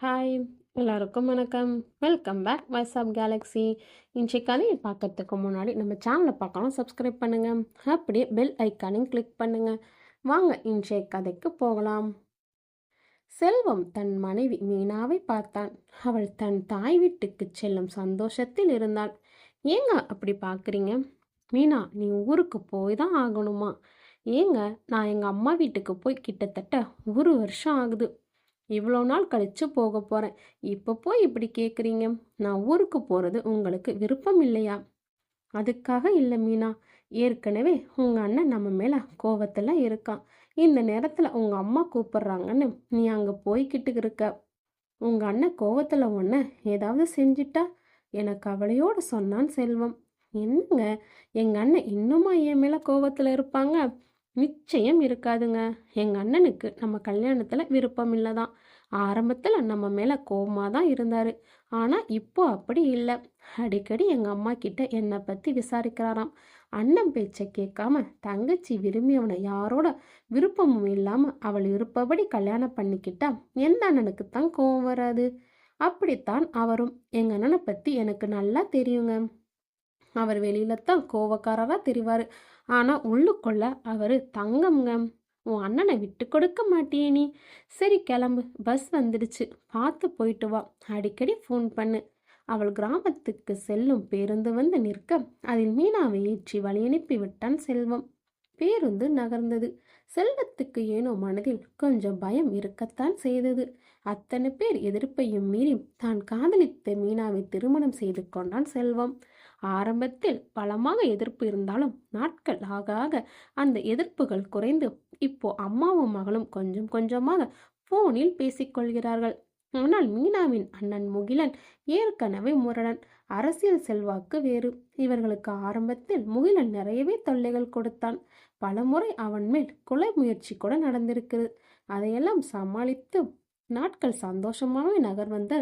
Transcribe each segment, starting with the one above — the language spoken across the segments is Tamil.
ஹாய், எல்லாருக்கும் வணக்கம். Welcome back WhatsApp Galaxy. இன்றைய கதையை பார்க்கறதுக்கு முன்னாடி நம்ம சேனலை பார்க்கலாம், சப்ஸ்கிரைப் பண்ணுங்க. அப்படியே பெல் ஐக்கானையும் கிளிக் பண்ணுங்க. வாங்க இன்றைய கதைக்கு போகலாம். செல்வம் தன் மனைவி மீனாவை பார்த்தான். அவள் தன் தாய் வீட்டுக்கு செல்லும் சந்தோஷத்தில் இருந்தாள். ஏங்க அப்படி பார்க்குறீங்க? மீனா, நீ ஊருக்கு போய் தான் ஆகணுமா? ஏங்க, நான் எங்கள் அம்மா வீட்டுக்கு போய் கிட்டத்தட்ட 1 வருஷம் ஆகுது. இவ்வளோ நாள் கழிச்சு போக போகிறேன். இப்போ போய் இப்படி கேட்குறீங்க? நான் ஊருக்கு போகிறது உங்களுக்கு விருப்பம் இல்லையா? அதுக்காக இல்லை மீனா. ஏற்கனவே உங்கள் அண்ணன் நம்ம மேலே கோவத்தில் இருக்கான். இந்த நேரத்தில் உங்கள் அம்மா கூப்பிட்றாங்கன்னு நீ அங்கே போய்கிட்டு இருக்க. உங்கள் அண்ணன் கோவத்தில் ஒன்று ஏதாவது செஞ்சிட்டா? என கவலையோடு சொன்னான் செல்வம். என்னங்க, எங்கள் அண்ணன் இன்னுமா என் மேலே கோவத்தில் இருப்பாங்க? நிச்சயம் இருக்காதுங்க. எங்கள் அண்ணனுக்கு நம்ம கல்யாணத்தில் விருப்பம் இல்லை தான். ஆரம்பத்தில் நம்ம மேலே கோவமாக தான் இருந்தார். ஆனால் இப்போ அப்படி இல்லை. அடிக்கடி எங்கள் அம்மா கிட்ட என்னை பற்றி விசாரிக்கிறாராம். அண்ணன் பேச்சை கேட்காம தங்கச்சி விரும்பியவனை யாரோட விருப்பமும் இல்லாமல் அவள் இருப்பபடி கல்யாணம் பண்ணிக்கிட்டா எந்த அண்ணனுக்கு தான் கோவம் வராது? அப்படித்தான் அவரும். எங்கள் அண்ணனை பற்றி எனக்கு நல்லா தெரியுங்க. அவர் வெளியில தான் கோவக்காரராக தெரிவார். ஆனால் உள்ளுக்குள்ள அவர் தங்கம்ங்க. உன் அண்ணனை விட்டு கொடுக்க மாட்டியே நீ. சரி கிளம்பு, பஸ் வந்துடுச்சு, பார்த்து போயிட்டு வா. அடிக்கடி ஃபோன் பண்ணு. அவள் கிராமத்துக்கு செல்லும் பேருந்து வந்து நிற்க அதில் மீனாவை ஏற்றி வழி அனுப்பி விட்டான் செல்வம். பேருந்து நகர்ந்தது. செல்வத்துக்கு ஏனோ மனதில் கொஞ்சம் பயம் இருக்கத்தான் செய்தது. அத்தனை பேர் எதிர்ப்பையும் மீறி தான் காதலித்த மீனாவை திருமணம் செய்து கொண்டான் செல்வம். ஆரம்பத்தில் பலமாக எதிர்ப்பு இருந்தாலும் நாட்கள் ஆக ஆக அந்த எதிர்ப்புகள் குறைந்து இப்போ அம்மாவும் மகளும் கொஞ்சம் கொஞ்சமாக போனில் பேசிக்கொள்கிறார்கள். ஆனால் மீனாவின் அண்ணன் முகிலன் ஏற்கனவே முரடன். அரசியல் செல்வாக்கு வேறு. இவர்களுக்கு ஆரம்பத்தில் முகிலன் நிறையவே தொல்லைகள் கொடுத்தான். பலமுறை அவன் மேல் கொலை முயற்சி கூட நடந்திருக்கிறது. அதையெல்லாம் சமாளித்து நாட்கள் சந்தோஷமாகவே நகர்வந்த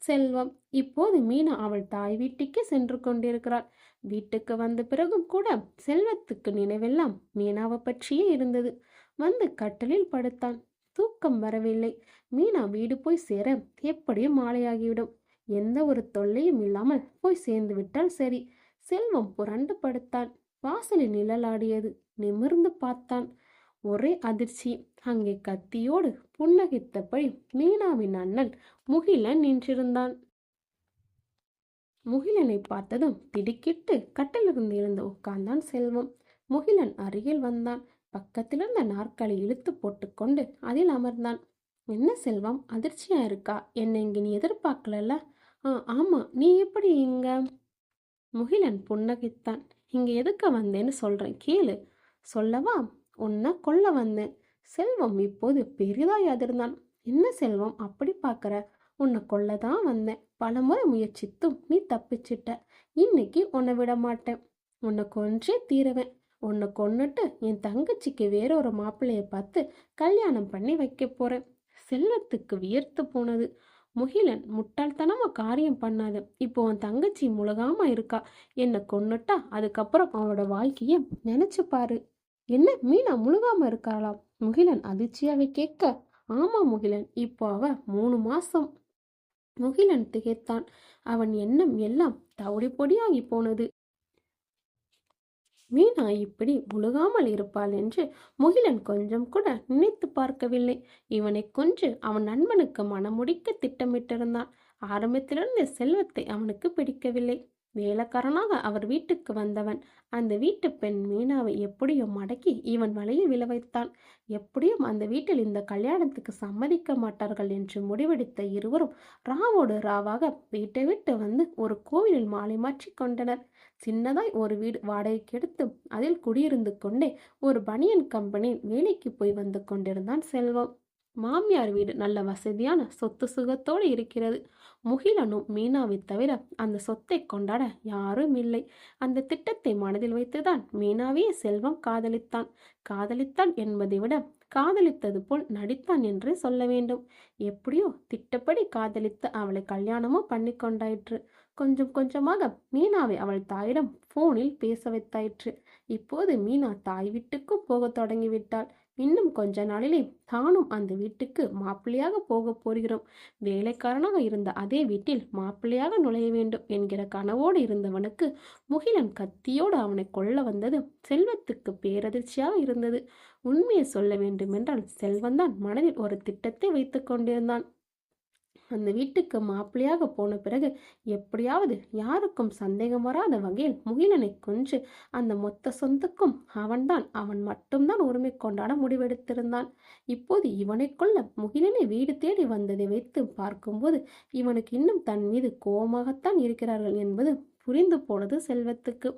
செல்வம். இப்போது மீனா அவள் தாய் வீட்டுக்கே சென்று கொண்டிருக்கிறாள். வீட்டுக்கு வந்த பிறகும் கூட செல்வத்துக்கு நினைவெல்லாம் மீனாவை பற்றியே இருந்தது. வந்து கட்டலில் படுத்தான். தூக்கம் வரவில்லை. மீனா வீடு போய் சேர எப்படியும் மாலையாகிவிடும். எந்த ஒரு தொல்லையும் இல்லாமல் போய் சேர்ந்து விட்டால் சரி. செல்வம் புரண்டு படுத்தான். வாசலில் நிழலாடியது. நிமிர்ந்து பார்த்தான். ஒரே அதிர்ச்சி. அங்கே கத்தியோடு புன்னகைத்தபடி மீனாவின் அண்ணன் முகிலன் நின்றிருந்தான். முகிலனை பார்த்ததும் திடுக்கிட்டு கட்டிலிருந்து எழுந்து உட்கார்ந்தான் செல்வம். முகிலன் அருகில் வந்தான். பக்கத்திலிருந்த நாற்காலி இழுத்து போட்டுக்கொண்டு அதில் அமர்ந்தான். என்ன செல்வம், அதிர்ச்சியா இருக்கா? என்னை இங்க நீ எதிர்பார்க்கல? ஆமா, நீ எப்படி இங்க? முகிலன் புன்னகைத்தான். இங்க எதுக்க வந்தேன்னு சொல்றேன் கேளு. சொல்லவா? உன்னை கொல்ல வந்தேன். செல்வம் இப்போது பெரிதாய் அதிர்ந்தான். என்ன செல்வம் அப்படி பார்க்கற? உன்னை கொல்லதான் வந்தேன். பலமுறை முயற்சித்தும் நீ தப்பிச்சிட்ட. இன்னைக்கு உன்னை விட மாட்டேன். உன்னை கொன்றே தீருவேன். உன்னை கொன்னுட்டு என் தங்கச்சிக்கு வேறொரு மாப்பிள்ளைய பார்த்து கல்யாணம் பண்ணி வைக்க போறேன். செல்வத்துக்கு வியர்த்து போனது. முகிலன், முட்டாள்தனமா காரியம் பண்ணாத. இப்போ உன் தங்கச்சி முழுகாம இருக்கா. என்னை கொன்னுட்டா அதுக்கப்புறம் அவளோட வாழ்க்கைய நினைச்சு பாரு. என்ன, மீனா முழுகாம இருக்காளாம்? முகிலன் அதிர்ச்சியாவை கேட்க, ஆமா முகிலன், இப்போ அவ 3 மாசம். முகிலன் திகைத்தான். அவன் எண்ணம் எல்லாம் தவிடி பொடியாகி போனது. மீனா இப்படி முழுகாமல் இருப்பாள் என்று முகிலன் கொஞ்சம் கூட நினைத்து பார்க்கவில்லை. இவனை கொன்று அவன் நண்பனுக்கு மனமுடிக்க திட்டமிட்டிருந்தான். ஆரம்பத்திலிருந்து செல்வத்தை அவனுக்கு பிடிக்கவில்லை. வேலைக்காரனாக அவர் வீட்டுக்கு வந்தவன் அந்த வீட்டு பெண் மீனாவை எப்படியோ மடக்கி இவன் வலையில் விழ வைத்தான். எப்படியும் அந்த வீட்டில் இந்த கல்யாணத்துக்கு சம்மதிக்க மாட்டார்கள் என்று முடிவெடுத்த இருவரும் ராவோடு ராவாக வீட்டை விட்டு வந்து ஒரு கோவிலில் மாலை மாற்றி கொண்டனர். சின்னதாய் ஒரு வீடு வாடகைக்கு எடுத்து அதில் குடியிருந்து கொண்டே ஒரு பனியன் கம்பெனியில் வேலைக்கு போய் வந்து கொண்டிருந்தான் செல்வம். மாமியார் வீடு நல்ல வசதியான சொத்து சுகத்தோடு இருக்கிறது. முகிலனும் மீனாவை தவிர அந்த சொத்தை கொண்டாட யாரும் இல்லை. அந்த திட்டத்தை மனதில் வைத்துதான் மீனாவையே செல்வம் காதலித்தான். காதலித்தான் என்பதை விட காதலித்தது போல் நடித்தான் என்று சொல்ல வேண்டும். எப்படியோ திட்டப்படி காதலித்து அவளை கல்யாணமும் பண்ணி கொண்டாயிற்று. கொஞ்சம் கொஞ்சமாக மீனாவை அவள் தாயிடம் போனில் பேச வைத்தாயிற்று. இப்போது மீனா தாய் வீட்டுக்கும் போக தொடங்கிவிட்டாள். இன்னும் கொஞ்ச நாளிலே தானும் அந்த வீட்டுக்கு மாப்பிள்ளையாக போகப் போகிறோம். வேலைக்காரனாக இருந்த அதே வீட்டில் மாப்பிள்ளையாக நுழைய வேண்டும் என்கிற கனவோடு இருந்தவனுக்கு முகிலன் கத்தியோடு அவனை கொல்ல வந்தது செல்வத்துக்கு பேரதிர்ச்சியாக இருந்தது. உண்மையை சொல்ல வேண்டுமென்றால் செல்வந்தான் மனதில் ஒரு திட்டத்தை வைத்து கொண்டிருந்தான். அந்த வீட்டுக்கு மாப்பிள்ளையாக போன பிறகு எப்படியாவது யாருக்கும் சந்தேகம் வராத வகையில் முகிலனை கொஞ்சு அந்த மொத்த சொத்துக்கும் அவன் மட்டும்தான் உரிமை கொண்டாட முடிவெடுத்திருந்தான். இப்போது இவனை கொள்ள முகிலனை வீடு தேடி வந்ததை வைத்து பார்க்கும்போது இவனுக்கு இன்னும் தன் மீது கோபமாகத்தான் இருக்கிறார்கள் என்பது புரிந்து போனது செல்வத்துக்கு.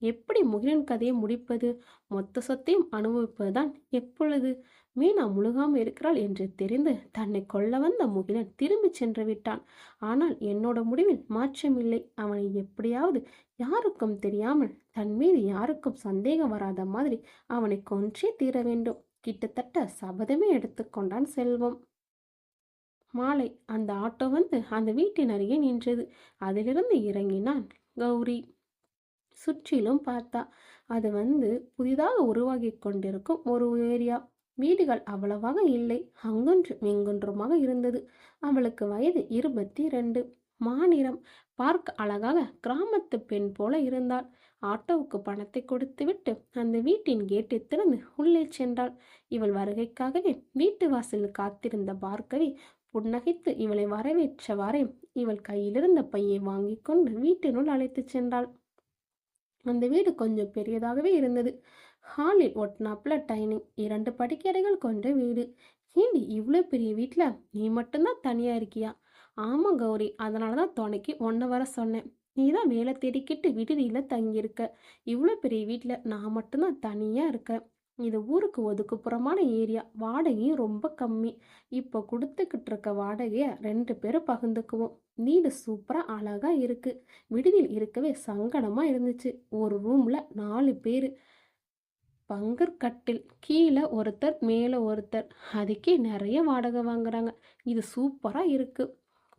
எப்படி முகிலன் கதையை முடிப்பது? மொத்த சொத்தையும் அனுபவிப்பதுதான் எப்பொழுது? மீனா முழுகாமல் இருக்கிறாள் என்று தெரிந்து தன்னை கொல்ல வந்த முகிலன் திரும்பி சென்று விட்டான். ஆனால் என்னோட முடிவில் மாற்றமில்லை. அவனை எப்படியாவது யாருக்கும் தெரியாமல் தன் மீது யாருக்கும் சந்தேகம் வராத மாதிரி அவனை கொன்றே தீர வேண்டும். கிட்டத்தட்ட சபதமே எடுத்துக்கொண்டான் செல்வம். மாலை அந்த ஆட்டோ வந்து அந்த வீட்டின் அருகே நின்றது. அதிலிருந்து இறங்கினான் கௌரி. சுற்றிலும் பார்த்தா அது புதிதாக உருவாகி கொண்டிருக்கும் ஒரு ஏரியா. வீடுகள் அவ்வளவாக இல்லை, அங்கொன்றும் இங்கொன்றுமாக இருந்தது. அவளுக்கு வயது 22. மாநிறம், பார்க்க அழகாக கிராமத்து பெண் போல இருந்தாள். ஆட்டோவுக்கு பணத்தை கொடுத்துவிட்டு அந்த வீட்டின் கேட்டை திறந்து உள்ளே சென்றாள். இவள் வருகைக்காகவே வீட்டு வாசலில் காத்திருந்த பார்கவி புன்னகைத்து இவளை வரவேற்றவாறே இவள் கையிலிருந்த பையை வாங்கி கொண்டு வீட்டினுள் அழைத்து சென்றாள். அந்த வீடு கொஞ்சம் பெரியதாகவே இருந்தது. ஹாலில் ஒட்டினாப்புல டைனிங், 2 படிக்கறைகள் கொண்ட வீடு. ஏண்டி இவ்வளோ பெரிய வீட்டில் நீ மட்டும்தான் தனியாக இருக்கியா? ஆமாம் கௌரி, அதனால தான் துணைக்கு ஒன்றை வர சொன்னேன். நீ தான் வேலை தேடிக்கிட்டு விடுதியில் தங்கியிருக்க. இவ்வளோ பெரிய வீட்டில் நான் மட்டும்தான் தனியாக இருக்கேன். இது ஊருக்கு ஒதுக்குப்புறமான ஏரியா, வாடகையும் ரொம்ப கம்மி. இப்போ கொடுத்துக்கிட்டு இருக்க வாடகையை 2 பேரும் பகிர்ந்துக்குவோம். வீடு சூப்பராக அழகாக இருக்குது. விடுதியில் இருக்கவே சங்கடமாக இருந்துச்சு. ஒரு ரூமில் 4 பேர், பங்கர் கட்டில், கீழே ஒருத்தர் மேலே ஒருத்தர். அதுக்கே நிறைய வாடகை வாங்குறாங்க. இது சூப்பராக இருக்குது.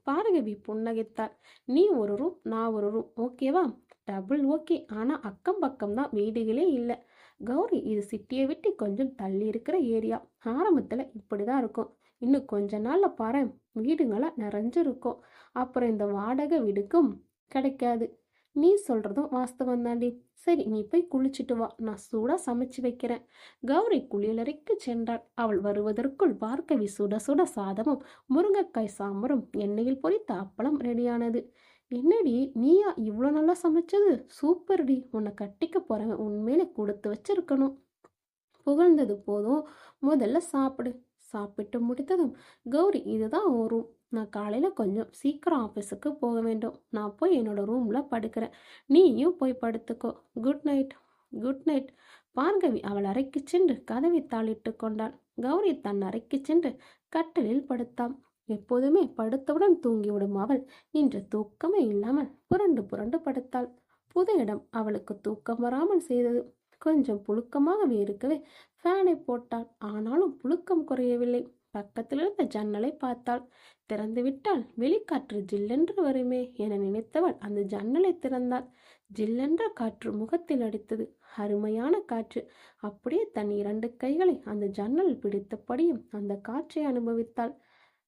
பார்கவி புன்னகைத்தார். நீ ஒரு ரூம், நான் ஒரு ரூம், ஓகேவா? Double okay. ஆனால் அக்கம் பக்கம் தான் வீடுகளே இல்லை. கௌரி, இது சிட்டியை விட்டு கொஞ்சம் தள்ளி இருக்கிற ஏரியா. ஆரம்பத்தில் இப்படி தான் இருக்கும். இன்னும் கொஞ்ச நாளில் பாரு, வீடுங்களாம் நிறைஞ்சிருக்கும். அப்புறம் இந்த வாடகை வீடுக்கும் கிடைக்காது. நீ சொல்கிறதும் வாஸ்தவம் தாண்டி. சரி, நீ போய் குளிச்சுட்டு வா, நான் சூடாக சமைச்சு வைக்கிறேன். கௌரி குளியலறைக்கு சென்றாள். அவள் வருவதற்குள் பார்கவி சுட சுட சாதமும் முருங்கைக்காய் சாம்பரும் எண்ணெயில் பொரித்த அப்பளம் ரெடியானது. என்னடி, நீயா இவ்வளோ நல்லா சமைச்சது? சூப்பர்டி, உன்னை கட்டிக்க போகிறவன் உண்மையிலே கொடுத்து வச்சிருக்கணும். புகழ்ந்தது போதும், முதல்ல சாப்பிடு. சாப்பிட்டு முடித்ததும், கௌரி, இதுதான் ஒரு ரூம். நான் காலையில் கொஞ்சம் சீக்கிரம் ஆஃபீஸுக்கு போக வேண்டும். நான் போய் என்னோட ரூமில் படுக்கிறேன். நீயும் போய் படுத்துக்கோ. Good night. Good night. Bhargavi அவள் அறைக்கு சென்று கதவை தாளிட்டு கொண்டாள். கௌரி தன் அறைக்கு சென்று கட்டிலில் படுத்தாள். எப்போதுமே படுத்தவுடன் தூங்கிவிடும் அவள் இன்று தூக்கமே இல்லாமல் புரண்டு புரண்டு படுத்தாள். புது இடம் அவளுக்கு தூக்கம் வராமல் செய்தது. கொஞ்சம் புழுக்கமாகவே இருக்கவே ஃபேனை போட்டாள். ஆனாலும் புழுக்கம் குறையவில்லை. பக்கத்திலிருந்த ஜன்னலை பார்த்தாள். திறந்துவிட்டால் வெளிக்காற்று ஜில்லென்று வருமே என நினைத்தவள் அந்த ஜன்னலை திறந்தாள். ஜில்லென்ற காற்று முகத்தில் அடித்தது. அருமையான காற்று. அப்படியே தன் 2 கைகளை அந்த ஜன்னல் பிடித்தபடியும் அந்த காற்றை அனுபவித்தாள்.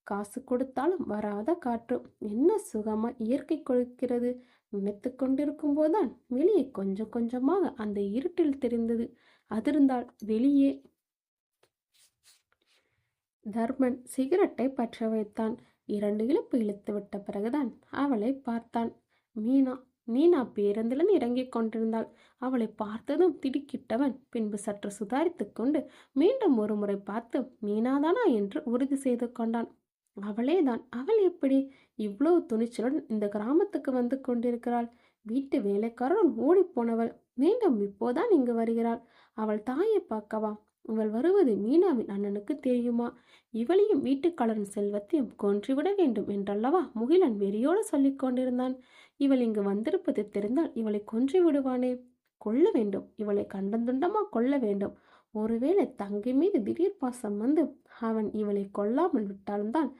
காசு கொடுத்தாலும் வராத காற்று. என்ன சுகமா இயற்கை கொடுக்கிறது. நினைத்து கொண்டிருக்கும் போதுதான் வெளியே கொஞ்சம் கொஞ்சமாக அந்த இருட்டில் தெரிந்தது. அதிர்ந்தாள். வெளியே தர்மன் சிகரெட்டை பற்ற வைத்தான். 2 இழுப்பு இழுத்து விட்ட பிறகுதான் அவளை பார்த்தான். மீனா. மீனா பேருந்திலிருந்து இறங்கிக் கொண்டிருந்தாள். அவளை பார்த்ததும் திடுக்கிட்டவன் பின்பு சற்று சுதாரித்து கொண்டு மீண்டும் ஒரு முறை பார்த்து மீனாதானா என்று உறுதி செய்து கொண்டான். அவளேதான். அவள் எப்படி இவ்வளவு துணிச்சலுடன் இந்த கிராமத்துக்கு வந்து கொண்டிருக்கிறாள்? வீட்டு வேலைக்காரன் ஓடிப்போனவள் மீண்டும் இப்போதான் இங்கு வருகிறாள். அவள் தாயை பார்க்கவா? இவள் வருவது மீனாவின் அண்ணனுக்கு தெரியுமா? இவளையும் வீட்டுக்காரன் செல்வத்தையும் கொன்றுவிட வேண்டும் என்றல்லவா முகிலன் வெறியோடு சொல்லிக் கொண்டிருந்தான். இவள் இங்கு வந்திருப்பது தெரிந்தால் இவளை கொன்று விடுவானே. கொல்ல வேண்டும். இவளை கண்டந்துண்டமா கொல்ல வேண்டும். ஒருவேளை தங்கை மீது திடீர் பாசம் அவன் இவளை கொல்லாமல் விட்டால்தான்.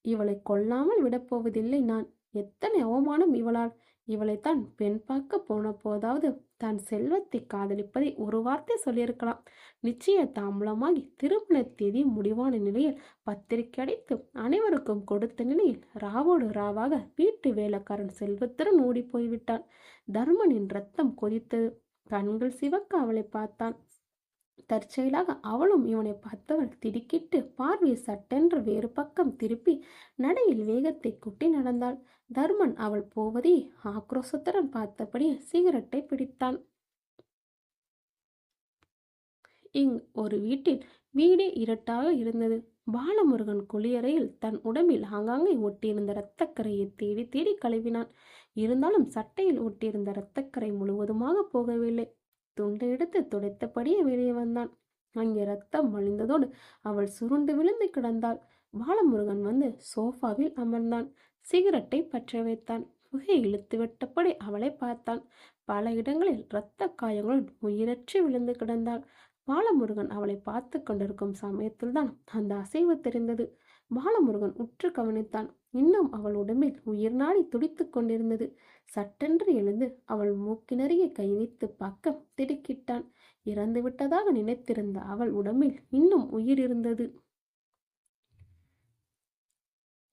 இவளை கொல்லாமல் விடப்போவதில்லை நான். எத்தனை அவமானம் இவளால்! இவளைத்தான் பெண் பார்க்க போன போதாவது தான் செல்வத்தை காதலிப்பதை ஒரு வார்த்தை சொல்லியிருக்கலாம். நிச்சய தாம்பூலமாகி திருமண தேதி முடிவான நிலையில் பத்திரிகை அடித்து அனைவருக்கும் கொடுத்த நிலையில் ராவோடு ராவாக வீட்டு வேலைக்காரன் செல்வத்துடன் ஓடி போய்விட்டான். தர்மனின் ரத்தம் கொதித்தது. கண்கள் சிவக்க அவளை பார்த்தான். தற்செயலாக அவளும் இவனை பார்த்தவள் திடுக்கிட்டு பார்வையை சட்டென்று வேறு பக்கம் திருப்பி நடையில் வேகத்தை கூட்டி நடந்தாள். தர்மன் அவள் போவதை ஆக்ரோசத்துடன் பார்த்தபடி சிகரெட்டை பிடித்தான். ஒரு வீட்டில் வீடே இருட்டாக இருந்தது. பாலமுருகன் குளியறையில் தன் உடம்பில் ஆங்காங்கே ஒட்டியிருந்த இரத்தக்கரையை தேடி தேடி கழுவினான். இருந்தாலும் சட்டையில் ஒட்டியிருந்த இரத்தக்கரை முழுவதுமாக போகவில்லை. துண்டை எடுத்து துடைத்தபடியே வெளியே வந்தான். அங்கே ரத்தம் வழிந்ததோடு அவள் சுருண்டு விழுந்து கிடந்தாள். பாலமுருகன் வந்து சோஃபாவில் அமர்ந்தான். சிகரெட்டை பற்ற வைத்தான். புகை இழுத்து விட்டபடி அவளை பார்த்தான். பல இடங்களில் இரத்த காயங்களுடன் உயிரற்றி விழுந்து கிடந்தாள். பாலமுருகன் அவளை பார்த்து கொண்டிருக்கும் சமயத்தில்தான் அந்த அசைவு தெரிந்தது. பாலமுருகன் உற்று கவனித்தான். இன்னும் அவள் உடம்பில் உயிர் நாடி துடித்துக் கொண்டிருந்தது. சட்டென்று எழுந்து அவள் மூக்கினருகே கை வைத்து பார்க்க திடுக்கிட்டான். இறந்து விட்டதாக நினைத்திருந்த அவள் உடம்பில் இன்னும் உயிர் இருந்தது.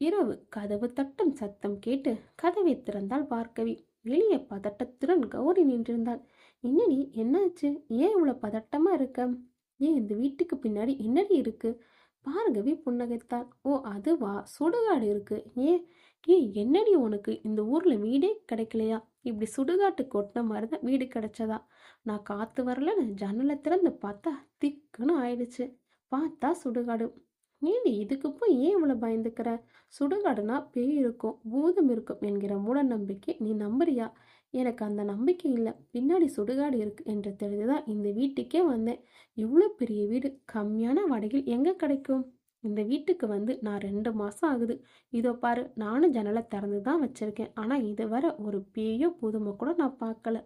இரவு கதவு தட்டும் சத்தம் கேட்டு கதவை திறந்தாள் பார்கவி. வெளியே பதட்டத்துடன் கௌரி நின்றிருந்தாள். என்னடி, என்னாச்சு? ஏன் இவ்வளவு பதட்டமா இருக்க? ஏன் இந்த வீட்டுக்கு பின்னாடி என்னடி இருக்கு? பார்கவி புன்னகைத்தாள். ஓ அதுவா, சுடுகாடு இருக்கு. ஏன் என்னடி உனக்கு இந்த ஊர்ல வீடே கிடைக்கலையா? இப்படி சுடுகாட்டு கொட்டின மாதிரிதான் வீடு கிடைச்சதா? நான் காத்து வரலன்னு ஜன்னலை திறந்து பார்த்தா திக்குன்னு ஆயிடுச்சு. பார்த்தா சுடுகாடு. நீ இதுக்கு போய் ஏன் இவ்வளவு பயந்துக்கிற? சுடுகாடுனா பேய் இருக்கும், பூதம் இருக்கும் என்கிற மூட நம்பிக்கை நீ நம்புறியா? எனக்கு அந்த நம்பிக்கை இல்லை. பின்னாடி சுடுகாடு இருக்கு என்று தெரிஞ்சுதான் இந்த வீட்டுக்கே வந்தேன். இவ்வளோ பெரிய வீடு கம்மியான வாடகையில் எங்கே கிடைக்கும்? இந்த வீட்டுக்கு வந்து நான் 2 மாதம் ஆகுது. இதோ பாரு, நானும் ஜன்னலை திறந்து தான் வச்சிருக்கேன். ஆனால் இதுவரை ஒரு பேயோ பூதமோ கூட நான் பார்க்கல.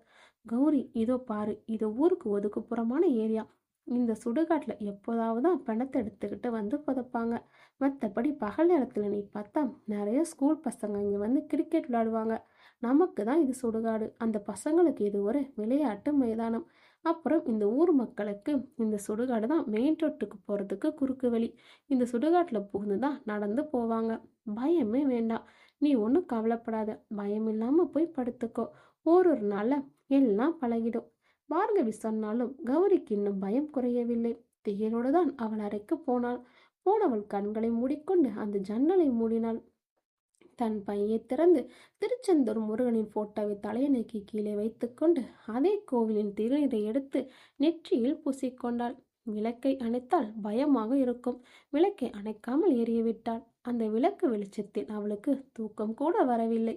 கௌரி, இதோ பாரு, இது ஊருக்கு ஒதுக்குப்புறமான ஏரியா. இந்த சுடுகாட்டில் எப்போதாவது தான் பணத்தை எடுத்துக்கிட்டு வந்து புதைப்பாங்க. மற்றபடி பகல் நேரத்தில் நீ பார்த்தா நிறைய ஸ்கூல் பசங்க இங்கே வந்து கிரிக்கெட் விளையாடுவாங்க. நமக்கு தான் இது சுடுகாடு. அந்த பசங்களுக்கு இது ஒரு விளையாட்டு மைதானம். அப்புறம் இந்த ஊர் மக்களுக்கு இந்த சுடுகாடு தான் மெயின் ரோட்டுக்கு போகிறதுக்கு குறுக்கு வழி. இந்த சுடுகாட்டில் புகுந்து தான் நடந்து போவாங்க. பயமே வேண்டாம். நீ ஒன்றும் கவலைப்படாத. பயம் இல்லாமல் போய் படுத்துக்கோ. ஒரு நாளில் எல்லாம் பழகிடும். பார்கவி சொன்னாலும் கௌரிக்கு இன்னும் பயம் குறையவில்லை. திகிலோடு தான் அவள் அறைக்கு போனாள். போனவள் கண்களை மூடிக்கொண்டு அந்த ஜன்னலை மூடினாள். தன் பையை திறந்து திருச்செந்தூர் முருகனின் போட்டோவை தலையணைக்கு கீழே வைத்துக்கொண்டு அதே கோவிலின் திருநீரை எடுத்து நெற்றியில் பூசிக்கொண்டாள். விளக்கை அணைத்தால் பயமாக இருக்கும். விளக்கை அணைக்காமல் எரியவிட்டாள். அந்த விளக்கு வெளிச்சத்தில் அவளுக்கு தூக்கம் கூட வரவில்லை.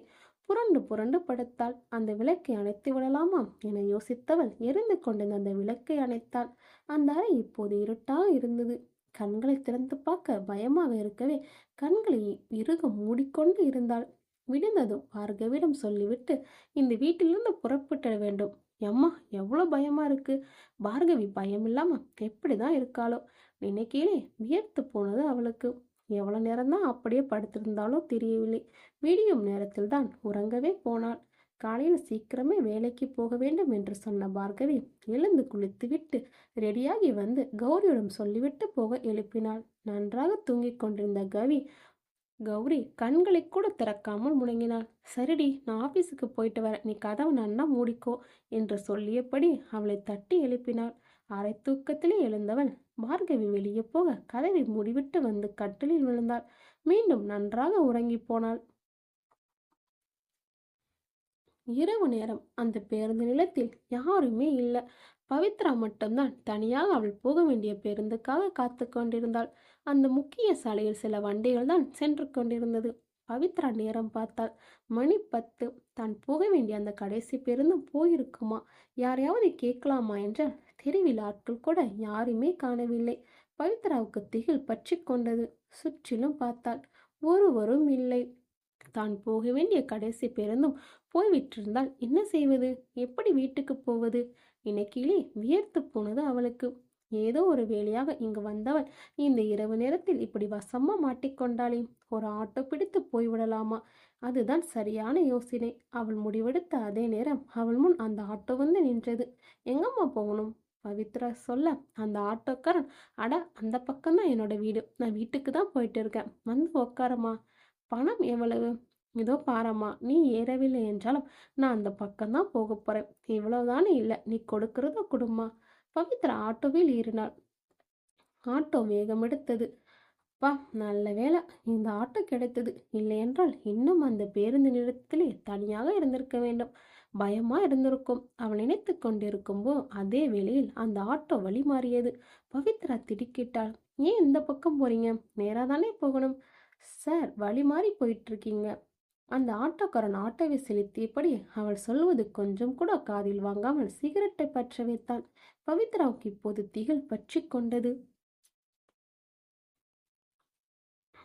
புரண்டு புரண்டு படுத்தாள். அந்த விளக்கை அணைத்து விடலாமா என யோசித்தவள் எரிந்து கொண்டிருந்த அந்த விளக்கை அணைத்தாள். அந்த அறை இப்போது இருட்டாக இருந்தது. கண்களை திறந்து பார்க்க பயமாக இருக்கவே கண்களை இறுக மூடிக்கொண்டு இருந்தாள். விடுந்ததும் பார்கவிடம் சொல்லிவிட்டு இந்த வீட்டிலிருந்து புறப்பட்டு வேண்டும். எம்மா, எவ்வளோ பயமா இருக்கு! பார்கவி பயமில்லாம எப்படிதான் இருக்காளோ நினைக்கையிலே வியர்த்து போனது அவளுக்கு. எவ்வளவு நேரம்தான் அப்படியே படுத்திருந்தாலோ தெரியவில்லை. விடியும் நேரத்தில் தான் உறங்கவே போனாள். காலையில் சீக்கிரமே வேலைக்கு போக வேண்டும் என்று சொன்ன பார்கவி எழுந்து குளித்துவிட்டு ரெடியாகி வந்து கௌரியிடம் சொல்லிவிட்டு போக எழுப்பினாள். நன்றாக தூங்கிக் கொண்டிருந்த கௌரி கண்களை கூட திறக்காமல் முடங்கினாள். சரிடி, நான் ஆபீஸுக்கு போயிட்டு வர, நீ கதவை நன்னா மூடிக்கோ என்று சொல்லியபடி அவளை தட்டி எழுப்பினாள். அரை தூக்கத்திலே எழுந்தவள் பார்கவி வெளியே போக கதவை மூடிவிட்டு வந்து கட்டிலில் விழுந்தாள். மீண்டும் நன்றாக உறங்கி போனாள். இரவு நேரம். அந்த பேருந்து நிலையத்தில் யாருமே இல்லை. பவித்ரா மட்டும்தான் தனியாக அவள் போக வேண்டிய பேருந்துக்காக காத்து கொண்டிருந்தாள். அந்த முக்கிய சாலையில் சில வண்டிகள் தான் சென்று கொண்டிருந்தது. பவித்ரா நேரம் பார்த்தாள். மணி 10. தான் போக வேண்டிய அந்த கடைசி பேருந்தும் போயிருக்குமா? யாரையாவது கேட்கலாமா என்றால் தெருவில் ஆட்கள் கூட யாருமே காணவில்லை. பவித்ராவுக்கு திகில் பற்றி கொண்டது. சுற்றிலும் பார்த்தாள். ஒருவரும் இல்லை. தான் போக வேண்டிய கடைசி பேருந்தும் போய்விட்டிருந்தால் என்ன செய்வது? எப்படி வீட்டுக்கு போவது? நினைக்கையிலே வியர்த்து போனது அவளுக்கு. ஏதோ ஒரு வேலையாக இங்கு வந்தவள் இந்த இரவு நேரத்தில் இப்படி வசமா மாட்டிக்கொண்டாளே. ஒரு ஆட்டோ பிடித்து போய்விடலாமா? அதுதான் சரியான யோசனை. அவள் முடிவெடுத்த அதே நேரம் அவள் முன் அந்த ஆட்டோ வந்து நின்றது. எங்கம்மா போகணும்? பவித்ரா சொல்ல, அந்த ஆட்டோக்காரன், அட அந்த பக்கம்தான் என்னோட வீடு. நான் வீட்டுக்கு தான் போயிட்டு இருக்கேன். வந்து உக்காரம்மா. பணம் எவ்வளவு? இதோ பாரம்மா. நீ ஏறவில்லை என்றாலும் நான் அந்த பக்கம்தான் போக போறேன். இவ்வளவுதானே இல்லை, நீ கொடுக்கறத கொடும்மா. பவித்ரா ஆட்டோவில் ஏறினாள். ஆட்டோ வேகமெடுத்தது. அப்பா, நல்ல வேளை இந்த ஆட்டோ கிடைத்தது. இல்லையென்றால் இன்னும் அந்த பேருந்து நிலையத்திலே தனியாக இருந்திருக்க வேண்டும். பயமா இருந்திருக்கும். அவள் நினைத்து கொண்டிருக்கும்போ அதே வேளையில் அந்த ஆட்டோ வழி மாறியது. பவித்ரா திடுக்கிட்டாள். ஏன் இந்த பக்கம் போறீங்க? நேரா தானே போகணும். சார், வழி மாறி போயிட்டு இருக்கீங்க. அந்த ஆட்டோக்காரன் ஆட்டோவை செலுத்தியபடி அவள் சொல்வது கொஞ்சம் கூட காதில் வாங்காமல் சிகரெட்டை பற்ற வைத்தான். பவித்ராவுக்கு இப்போது திகில் பற்றி கொண்டது.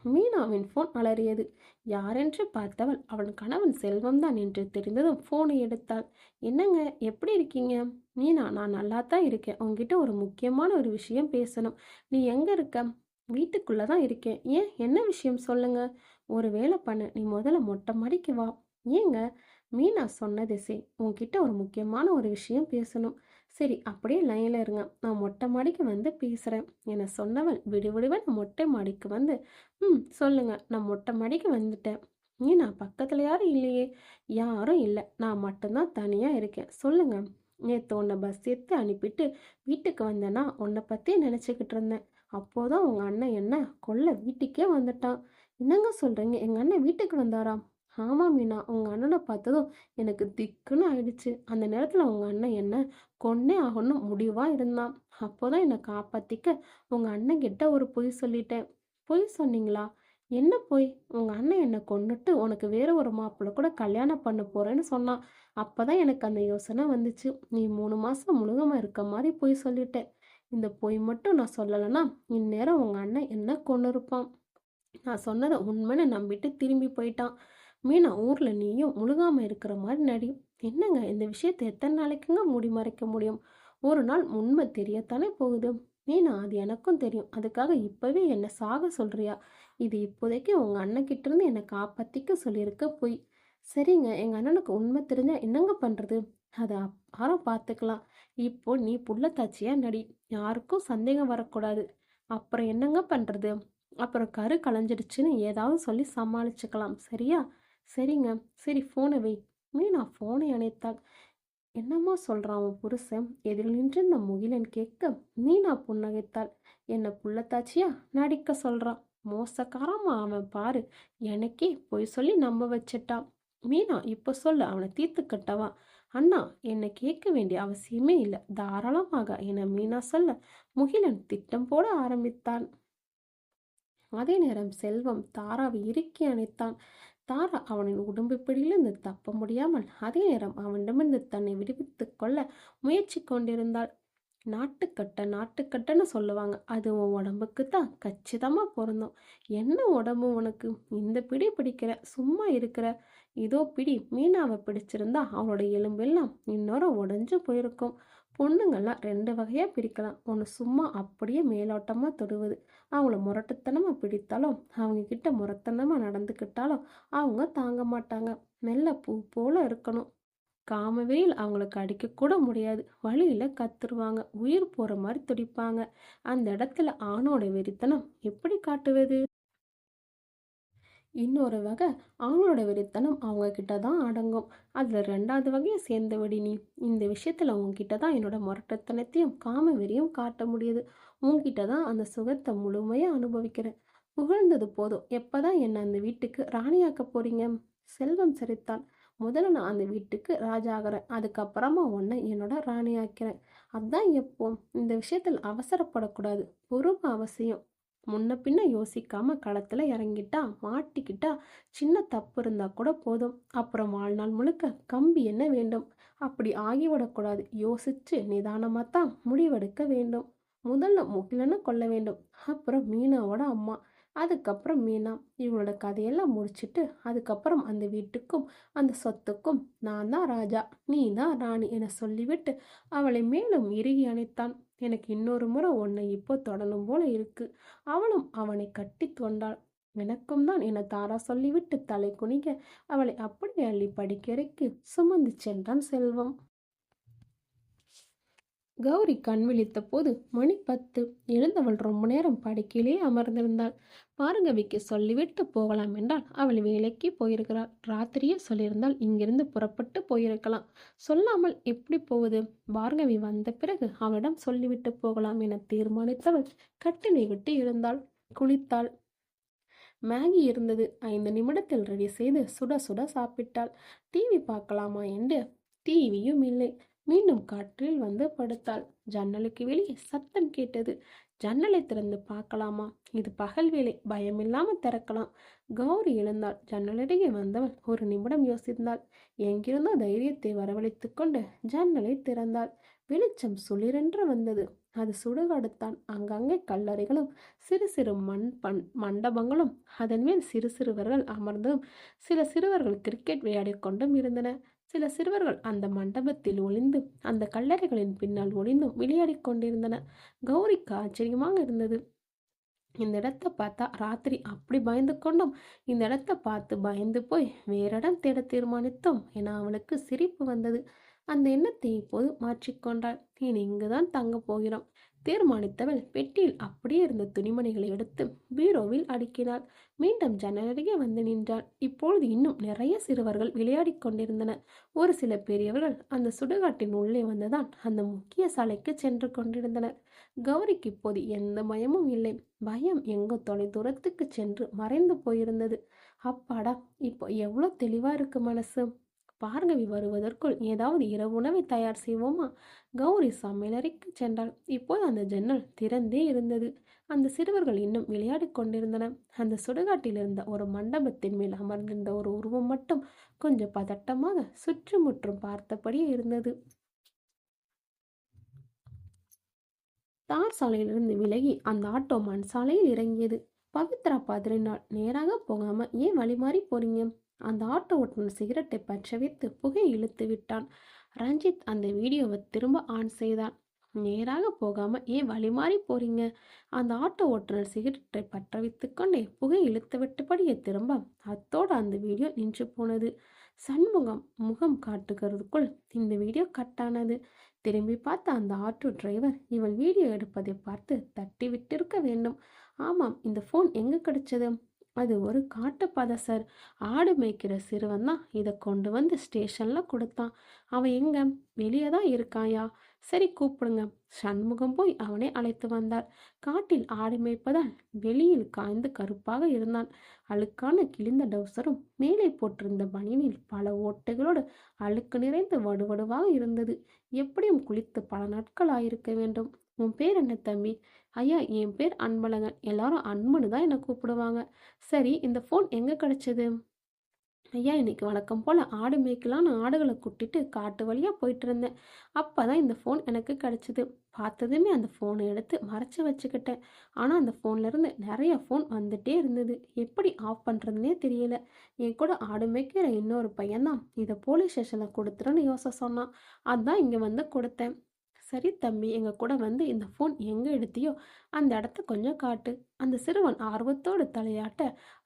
மீனாவின் போன் அலறியது. யாரென்று பார்த்தவள் அவன் கணவன் செல்வம்தான் என்று தெரிந்ததும் போனை எடுத்தாள். என்னங்க, எப்படி இருக்கீங்க? மீனா, நான் நல்லா தான் இருக்கேன். உங்ககிட்ட ஒரு முக்கியமான ஒரு விஷயம் பேசணும். நீ எங்க இருக்க? வீட்டுக்குள்ளதான் இருக்கேன். ஏன், என்ன விஷயம் சொல்லுங்க. ஒரு வேலை பண்ணு, நீ முதல்ல மொட்டை மாடிக்கு வா. ஏங்க? மீனா சொன்னது செய். உன்கிட்ட ஒரு முக்கியமான ஒரு விஷயம் பேசணும். சரி, அப்படியே லைன்ல இருங்க, நான் மொட்டை மாடிக்கு வந்து பேசுறேன் என சொன்னவள் விடுவிடுவன் மொட்டை மாடிக்கு வந்து, சொல்லுங்க, நான் மொட்டை மாடிக்கு வந்துட்டேன். மீனா, பக்கத்துல யாரும் இல்லையே. யாரும் இல்லை, நான் மட்டும்தான் தனியா இருக்கேன். சொல்லுங்க. நேற்று உன்னை பஸ் ஏற்றி அனுப்பிட்டு வீட்டுக்கு வந்தேன்னா உன்னை பற்றியே நினச்சிக்கிட்டு இருந்தேன். அப்போதான் உங்கள் அண்ணன் என்ன கொல்ல வீட்டுக்கே வந்துட்டான். என்னங்க சொல்கிறீங்க? எங்கள் அண்ணன் வீட்டுக்கு வந்தாரா? ஆமாம் மீனா, உங்கள் அண்ணனை பார்த்ததும் எனக்கு திக்குன்னு ஆயிடுச்சு. அந்த நேரத்தில் உங்கள் அண்ணன் என்ன கொன்னே ஆகணும் முடிவாக இருந்தான். அப்போதான் என்னை காப்பாற்றிக்க உங்கள் அண்ணன் கிட்ட ஒரு பொய் சொல்லிட்டேன். பொய் சொன்னீங்களா? என்ன பொய்? உங்கள் அண்ணன் என்னை கொன்னுட்டு உனக்கு வேற ஒரு மாப்பிள்ளை கூட கல்யாணம் பண்ண போறேன்னு சொன்னான். அப்பதான் எனக்கு அந்த யோசனை வந்துச்சு. நீ 3 மாசம் முழுகாம இருக்க மாதிரி பொய் சொல்லிட்டேன். இந்த பொய் மட்டும் நான் சொல்லலைன்னா இந்நேரம் உங்க அண்ணன் என்ன கொண்டு இருப்பான். நான் சொன்னதை உண்மைன்னு நம்பிட்டு திரும்பி போயிட்டான். மீனா, ஊர்ல நீயும் முழுகாம இருக்கிற மாதிரி நடி. என்னங்க, இந்த விஷயத்தை எத்தனை நாளைக்குங்க மூடி மறைக்க முடியும்? ஒரு நாள் உண்மை தெரியத்தானே போகுது. மீனா, அது எனக்கும் தெரியும். அதுக்காக இப்பவே என்ன சாக சொல்றியா? இது இப்போதைக்கு உங்க அண்ணன் கிட்ட இருந்து என்னை காப்பாத்திக்க சொல்லியிருக்க பொய். சரிங்க, எங்க அண்ணனுக்கு உண்மை தெரிஞ்சா என்னங்க பண்றது? அதை அப்புறம் பார்த்துக்கலாம். இப்போ நீ புள்ளத்தாச்சியா நடி. யாருக்கும் சந்தேகம் வரக்கூடாது. அப்புறம் என்னங்க பண்றது? அப்புறம் கரு கலைஞ்சிடுச்சுன்னு ஏதாவது சொல்லி சமாளிச்சுக்கலாம். சரியா? சரிங்க. சரி, ஃபோனை வை. மீனா ஃபோனை அணைத்தாள். என்னம்மா சொல்றான் உன் புருஷன்? எதில் நின்றிருந்த முகிலன் கேட்க மீனா புன்னகைத்தாள். என்ன புள்ளத்தாச்சியா நடிக்க சொல்றான். மோசக்காரமா அவன் பாரு. எனக்கே பொய் சொல்லி நம்ப வச்சிட்டான். மீனா, இப்ப சொல்லு, அவனை தீர்த்து கட்டவா? அண்ணா, என்னை கேட்க வேண்டிய அவசியமே இல்லை, தாராளமாக என மீனா சொல்ல முகிலன் திட்டம் போட ஆரம்பித்தான். அதே நேரம் செல்வம் தாராவை இறுக்கி அணைத்தான். தாரா அவனின் உடம்பு பிடியிலிருந்து தப்ப முடியாமல் அதே நேரம் அவனிடமிருந்து தன்னை விடுவித்துக் கொள்ள முயற்சி கொண்டிருந்தாள். நாட்டுக்கட்டைன்னு சொல்லுவாங்க. அது உன் உடம்புக்கு தான் கச்சிதமாக பொருந்தும். என்ன உடம்பு உனக்கு? இந்த பிடி பிடிக்கிற, சும்மா இருக்கிற. இதோ பிடி. மீனாவை பிடிச்சிருந்தா அவளோட எலும்பெல்லாம் இன்னொரு உடஞ்சு போயிருக்கும். பொண்ணுங்கள்லாம் 2 வகையாக பிரிக்கலாம். ஒன்று சும்மா அப்படியே மேலோட்டமாக தொடுவது. அவங்கள முரட்டுத்தனமாக பிடித்தாலும் அவங்க கிட்ட முரத்தனமாக நடந்துக்கிட்டாலும் அவங்க தாங்க மாட்டாங்க. மெல்ல பூ போல இருக்கணும். காமவெறியில் அவங்களுக்கு அடிக்கக்கூட முடியாது. வழியில கத்துருவாங்க. உயிர் போற மாதிரி துடிப்பாங்க. அந்த இடத்துல ஆணோட வெறித்தனம் எப்படி காட்டுவது? இன்னொரு வகை ஆணோட வெறித்தனம் அவங்க கிட்ட தான் அடங்கும். அதுல 2வது வகையை சேர்ந்தபடி நீ. இந்த விஷயத்துல உன்கிட்ட தான் என்னோட முரட்டத்தனத்தையும் காம வெறியும் காட்ட முடியுது. உன்கிட்ட தான் அந்த சுகத்தை முழுமையா அனுபவிக்கிறேன். புகழ்ந்தது போதும். எப்பதான் என்ன அந்த வீட்டுக்கு ராணியாக்க போறீங்க? செல்வம் சிரித்தான். முதல்ல நான் அந்த வீட்டுக்கு ராஜா ஆகிறேன். அதுக்கப்புறமா உன்னை என்னோட ராணி ஆக்கிறேன். அதான் எப்போ. இந்த விஷயத்தில் அவசரப்படக்கூடாது. பொறுமை அவசியம். முன்ன பின்ன யோசிக்காம களத்துல இறங்கிட்டா மாட்டிக்கிட்டா சின்ன தப்பு இருந்தா கூட போதும். அப்புறம் வாழ்நாள் முழுக்க கம்பி என்ன வேண்டும். அப்படி ஆகிவிடக்கூடாது. யோசிச்சு நிதானமாத்தான் முடிவெடுக்க வேண்டும். முதல்ல முகிலனை கொல்ல வேண்டும். அப்புறம் மீனாவோட அம்மா. அதுக்கப்புறம் மீனா. இவங்களோட கதையெல்லாம் முடிச்சிட்டு அதுக்கப்புறம் அந்த வீட்டுக்கும் அந்த சொத்துக்கும் நான் தான் ராஜா, நீ தான் ராணி என சொல்லிவிட்டு அவளை மேலும் இறுகி அணைத்தான். எனக்கு இன்னொரு முறை உன்னை இப்போ தொடணும் போல இருக்கு. அவளும் அவனை கட்டி கொண்டாள். எனக்கும் தான் என தாரா சொல்லிவிட்டு தலை குனிக அவளை அப்படியே அள்ளி படிக்கறைக்கு சுமந்து சென்றான் செல்வம். கௌரி கண் விழித்த போது மணி 10. எழுந்தவள் ரொம்ப நேரம் படுக்கையிலே அமர்ந்திருந்தாள். பார்கவிக்கு சொல்லிவிட்டு போகலாம் என்றால் அவள் வேலைக்கு போயிருக்கிறாள். ராத்திரியே சொல்லியிருந்தால் இங்கிருந்து புறப்பட்டு போயிருக்கலாம். சொல்லாமல் எப்படி போவது? பார்கவி வந்த பிறகு அவளிடம் சொல்லிவிட்டு போகலாம் என தீர்மானித்தவள் கட்டிலை விட்டு எழுந்தாள். குளித்தாள். மேகி இருந்தது. 5 நிமிடத்தில் ரெடி செய்து சுட சுட சாப்பிட்டாள். டிவி பார்க்கலாமா என்று டிவியும் இல்லை. மீண்டும் காற்றில் வந்து படுத்தாள். ஜன்னலுக்கு வெளியே சத்தம் கேட்டது. ஜன்னலை திறந்து பார்க்கலாமா? இது பகல் வேலை, பயமில்லாமல் திறக்கலாம். கௌரி எழுந்தாள். ஜன்னலருகே வந்தவள் ஒரு நிமிடம் யோசித்தாள். எங்கிருந்தோ தைரியத்தை வரவழைத்து கொண்டு ஜன்னலை திறந்தாள். வெளிச்சம் சுளிரென்று வந்தது. அது சுடுகாடுத்தான். அங்கங்கே கல்லறைகளும் சிறு சிறு மண்டபங்களும் அதன் மேல் சிறு சிறுவர்கள் அமர்ந்தும் சில சிறுவர்கள் கிரிக்கெட் விளையாடி கொண்டும் இருந்தன. சில சிறுவர்கள் அந்த மண்டபத்தில் ஒளிந்து அந்த கல்லறைகளின் பின்னால் ஒளிந்தும் விளையாடி கொண்டிருந்தன. கௌரிக்கு ஆச்சரியமாக இருந்தது. இந்த இடத்த பார்த்தா ராத்திரி அப்படி பயந்து கொண்டோம், இந்த இடத்த பார்த்து பயந்து போய் வேற இடம் தேட தீர்மானித்தோம் என அவளுக்கு சிரிப்பு வந்தது. அந்த எண்ணத்தை இப்போது மாற்றிக்கொண்டாள். இனி இங்குதான் தங்க போகிறோம் தீர்மானித்தவள் பெட்டியில் அப்படியே இருந்த துணிமணிகளை எடுத்து பீரோவில் அடுக்கினாள். மீண்டும் ஜன்னலருகே வந்து நின்றாள். இப்பொழுது இன்னும் நிறைய சிறுவர்கள் விளையாடி கொண்டிருந்தனர். ஒரு சில பெரியவர்கள் அந்த சுடுகாட்டின் உள்ளே வந்துதான் அந்த முக்கிய சாலைக்கு சென்று கொண்டிருந்தனர். கௌரிக்கு இப்போது எந்த பயமும் இல்லை. பயம் எங்கோ தொலை தூரத்துக்கு சென்று மறைந்து போயிருந்தது. அப்பாடா, இப்போ எவ்வளோ தெளிவா இருக்கு மனசு. பார்கவி வருவதற்குள் ஏதாவது இரவு உணவை தயார் செய்வோமா? கௌரி சமையலறைக்கு சென்றாள். இப்போது அந்த ஜன்னல் திறந்தே இருந்தது. அந்த சிறுவர்கள் இன்னும் விளையாடி கொண்டிருந்தனர். அந்த சுடுகாட்டில் இருந்த ஒரு மண்டபத்தின் மேல் அமர்ந்திருந்த ஒரு உருவம் மட்டும் கொஞ்சம் பதட்டமாக சுற்றுமுற்றும் பார்த்தபடியே இருந்தது. தார் சாலையிலிருந்து விலகி அந்த ஆட்டோ மண் சாலையில் இறங்கியது. பவித்ரா பதறினாள். நேராக போகாம ஏன் வழி மாறி போறீங்க? அந்த ஆட்டோ ஓட்டுநர் சிகரெட்டை பற்ற வைத்து புகை இழுத்து விட்டான். ரஞ்சித் அந்த வீடியோவை திரும்ப ஆன் செய்தான். நேராக போகாம ஏன் வழி மாறி போறீங்க? அந்த ஆட்டோ ஓட்டுநர் சிகரெட்டை பற்ற வைத்து கொண்டே புகை இழுத்து விட்டபடியே திரும்ப அத்தோடு அந்த வீடியோ நின்று போனது. சண்முகம் முகம் காட்டுகிறதுக்குள் இந்த வீடியோ கட்டானது. திரும்பி பார்த்த அந்த ஆட்டோ டிரைவர் இவள் வீடியோ எடுப்பதை பார்த்து தட்டி விட்டிருக்க வேண்டும். ஆமாம், இந்த ஃபோன் எங்கே கிடைச்சது? அது ஒரு காட்டுப்பாதை சார். ஆடு மேய்க்கிற சிறுவன் தான் இதை கொண்டு வந்து ஸ்டேஷனில் கொடுத்தான். அவன் எங்க? வெளியே தான் இருக்காயா? சரி, கூப்பிடுங்க. சண்முகம் போய் அவனை அழைத்து வந்தார். காட்டில் ஆடு மேய்ப்பதால் வெளியில் காய்ந்து கருப்பாக இருந்தான். அழுக்கான கிழிந்த டவுசரும் மேலே போட்டிருந்த பனியனில் பல ஓட்டைகளோடு அழுக்கு நிறைந்து வடுவடுவாக இருந்தது. எப்படியும் குளித்து பல நாட்கள் ஆயிருக்க வேண்டும். உன் பேர் என்ன தம்பி? ஐயா, என் பேர் அன்பழகன். எல்லாரும் அன்புன்னு தான் என்னை கூப்பிடுவாங்க. சரி, இந்த ஃபோன் எங்கே கிடைச்சது? ஐயா, இன்னைக்கு வழக்கம் போல் ஆடு மேய்க்கலான்னு ஆடுகளை கூட்டிட்டு காட்டு வழியாக போயிட்டு இருந்தேன். அப்போ தான் இந்த ஃபோன் எனக்கு கிடச்சிது. பார்த்ததுமே அந்த ஃபோனை எடுத்து மறைச்சி வச்சுக்கிட்டேன். ஆனால் அந்த ஃபோன்லேருந்து நிறைய ஃபோன் வந்துட்டே இருந்தது. எப்படி ஆஃப் பண்ணுறதுனே தெரியல. என் கூட ஆடு மேய்க்கிற இன்னொரு பையன்தான் இதை போலீஸ் ஸ்டேஷனில் கொடுத்துருன்னு யோசனை சொன்னான். அதுதான் இங்கே வந்து கொடுத்தேன். சரி தம்பி, எங்கள் கூட வந்து இந்த ஃபோன் எங்கே எடுத்தியோ அந்த இடத்த கொஞ்சம் காட்டு. அந்த சிறுவன் ஆர்வத்தோடு தலையாட்ட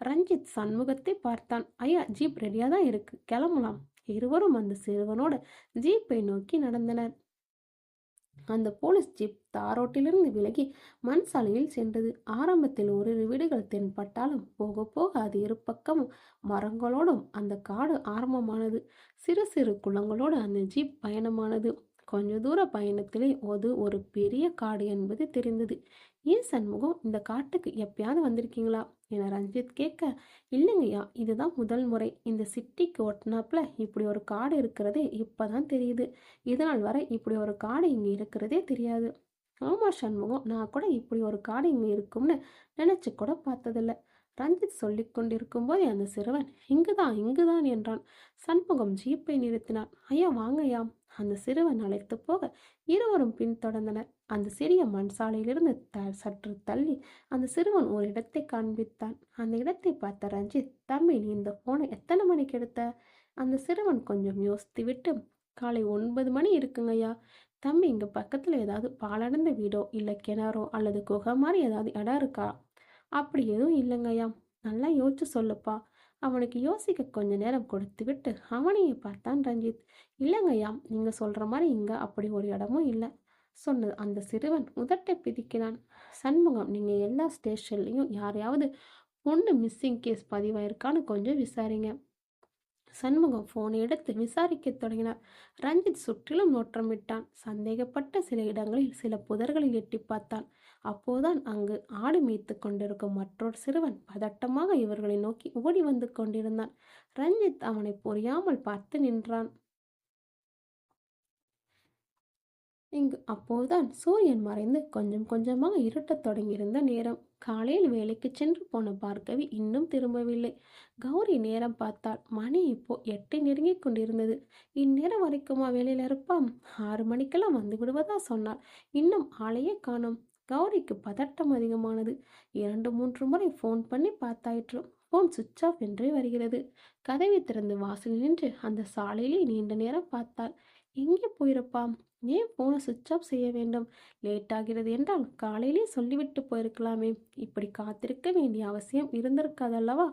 ரஞ்சித் சண்முகத்தை பார்த்தான். ஐயா, ஜீப் ரெடியாக தான் இருக்கு, கிளம்பலாம். இருவரும் அந்த சிறுவனோட ஜீப்பை நோக்கி நடந்தனர். அந்த போலீஸ் ஜீப் தாரோட்டிலிருந்து விலகி மண் சாலையில் சென்றது. ஆரம்பத்தில் ஓரிரு வீடுகள் தென்பட்டாலும் போக போக அது இரு பக்கமும் மரங்களோடும் அந்த காடு ஆரம்பமானது. சிறு சிறு குளங்களோடு அந்த ஜீப் பயணமானது. கொஞ்ச தூர பயணத்திலே ஒரு பெரிய காடு என்பது தெரிந்தது. ஏன் சண்முகம், இந்த காட்டுக்கு எப்பயாவது வந்திருக்கீங்களா என ரஞ்சித் கேட்க, இல்லைங்கய்யா, இதுதான் முதல் முறை. இந்த சிட்டிக்கு ஒட்டினாப்புல இப்படி ஒரு காடு இருக்கிறதே இப்பதான் தெரியுது. இதனால் வரை இப்படி ஒரு காடு இங்கே இருக்கிறதே தெரியாது. ஆமா சண்முகம், நான் கூட இப்படி ஒரு காடு இங்கே இருக்கும்னு நினைச்சு கூட பார்த்ததில்ல. ரஞ்சித் சொல்லி கொண்டிருக்கும் போதே அந்த சிறுவன் இங்குதான் இங்குதான் என்றான். சண்முகம் ஜீப்பை நிறுத்தினார். ஐயா, வாங்கய்யா. அந்த சிறுவன் அழைத்து போக இருவரும் பின்தொடர்ந்தனர். அந்த சிறிய மண் சாலையிலிருந்து சற்று தள்ளி அந்த சிறுவன் ஒரு இடத்தை காண்பித்தான். அந்த இடத்தை பார்த்த ரஞ்சித், தம்பி, நீ இந்த போனை எத்தனை மணிக்கு எடுத்த? அந்த சிறுவன் கொஞ்சம் யோசித்து விட்டு, காலை 9 மணி இருக்குங்கய்யா. தம்பி, இங்கே பக்கத்தில் ஏதாவது பாலடைந்த வீடோ இல்லை கிணறோ அல்லது குகை மாதிரி ஏதாவது இடம் இருக்கா? அப்படி எதுவும் இல்லைங்கய்யா. நல்லா யோசிச்சு சொல்லுப்பா. அவனுக்கு யோசிக்க கொஞ்ச நேரம் கொடுத்துவிட்டு அவனையே பார்த்தான் ரஞ்சித். இல்லைங்கய்யா, நீங்க சொல்ற மாதிரி இங்க அப்படி ஒரு இடமும் இல்லை சொன்னது அந்த சிறுவன் உதட்டை பிதிக்கினான். சண்முகம், நீங்க எல்லா ஸ்டேஷன்லையும் யாரையாவது பொண்ணு மிஸ்ஸிங் கேஸ் பதிவாயிருக்கான்னு கொஞ்சம் விசாரிங்க. சண்முகம் போனை எடுத்து விசாரிக்க தொடங்கினார். ரஞ்சித் சுற்றிலும் நோட்டமிட்டான். சந்தேகப்பட்ட சில இடங்களில் சில புதர்களில் எட்டி பார்த்தான். அப்போதான் அங்கு ஆடு மேய்த்து கொண்டிருக்கும் மற்றொரு சிறுவன் பதட்டமாக இவர்களை நோக்கி ஓடி வந்து கொண்டிருந்தான். ரஞ்சித் அவனை புரியாமல் பார்த்து நின்றான். இங்கு அப்போதுதான் சூரியன் மறைந்து கொஞ்சம் கொஞ்சமாக இருட்டத் தொடங்கியிருந்த நேரம். காலையில் வேலைக்கு சென்று போன பார்கவி இன்னும் திரும்பவில்லை. கௌரி நேரம் பார்த்தால் மணி இப்போ 8 நெருங்கி கொண்டிருந்தது. இந்நேரம் வரைக்குமா வேலையில் இருப்பான்? 6 மணிக்கெல்லாம் வந்து விடுவதா சொன்னாள். இன்னும் ஆளையே காணோம். கௌரிக்கு பதட்டம் அதிகமானது. 2-3 முறை ஃபோன் பண்ணி பார்த்தாயிற்று. ஃபோன் சுவிட்ச் ஆஃப் என்றே வருகிறது. கதவை திறந்து வாசலில் நின்று அந்த சாலையிலே நீண்ட நேரம் பார்த்தாள். எங்கே போயிருப்பான்? ஏன் போனை சுவிட்ச் ஆஃப் செய்ய வேண்டும்? லேட் ஆகிறது என்றால் காலையிலே சொல்லிவிட்டு போயிருக்கலாமே. இப்படி காத்திருக்க வேண்டிய அவசியம் இருந்திருக்காதல்லவா?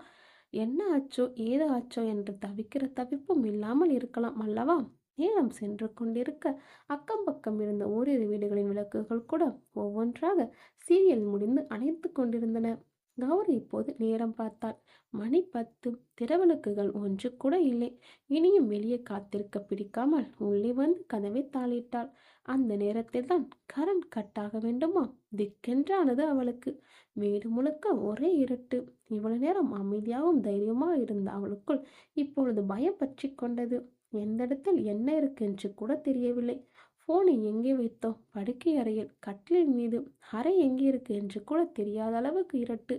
என்ன ஆச்சோ ஏதோ ஆச்சோ என்று தவிக்கிற தவிப்பும் இல்லாமல் இருக்கலாம் அல்லவா? நேரம் சென்று கொண்டிருக்க அக்கம் பக்கம் இருந்த ஓரிரு வீடுகளின் விளக்குகள் கூட ஒவ்வொன்றாக சீரியல் முடிந்து அணைத்து கொண்டிருந்தன. கௌரி இப்போது நேரம் பார்த்தாள். மணி 10. திரவிளக்குகள் ஒன்று கூட இல்லை. இனியும் வெளியே காத்திருக்க பிடிக்காமல் உள்ளே வந்து கதவை தாளிட்டாள். அந்த நேரத்தில் தான் கரண்ட் கட் ஆக வேண்டுமா? திக்கென்றானது அவளுக்கு. வீடு முழுக்க ஒரே இருட்டு. இவ்வளவு நேரம் அமைதியாகவும் தைரியமாக இருந்த அவளுக்குள் இப்பொழுது பயம் பற்றி கொண்டது. எந்த இடத்தில் என்ன இருக்கு என்று கூட தெரியவில்லை. போனை எங்கே வைத்தோம்? படுக்கை அறையில், கட்டிலின் மீது. அறை எங்கே இருக்கு என்று கூட தெரியாத அளவுக்கு இருட்டு.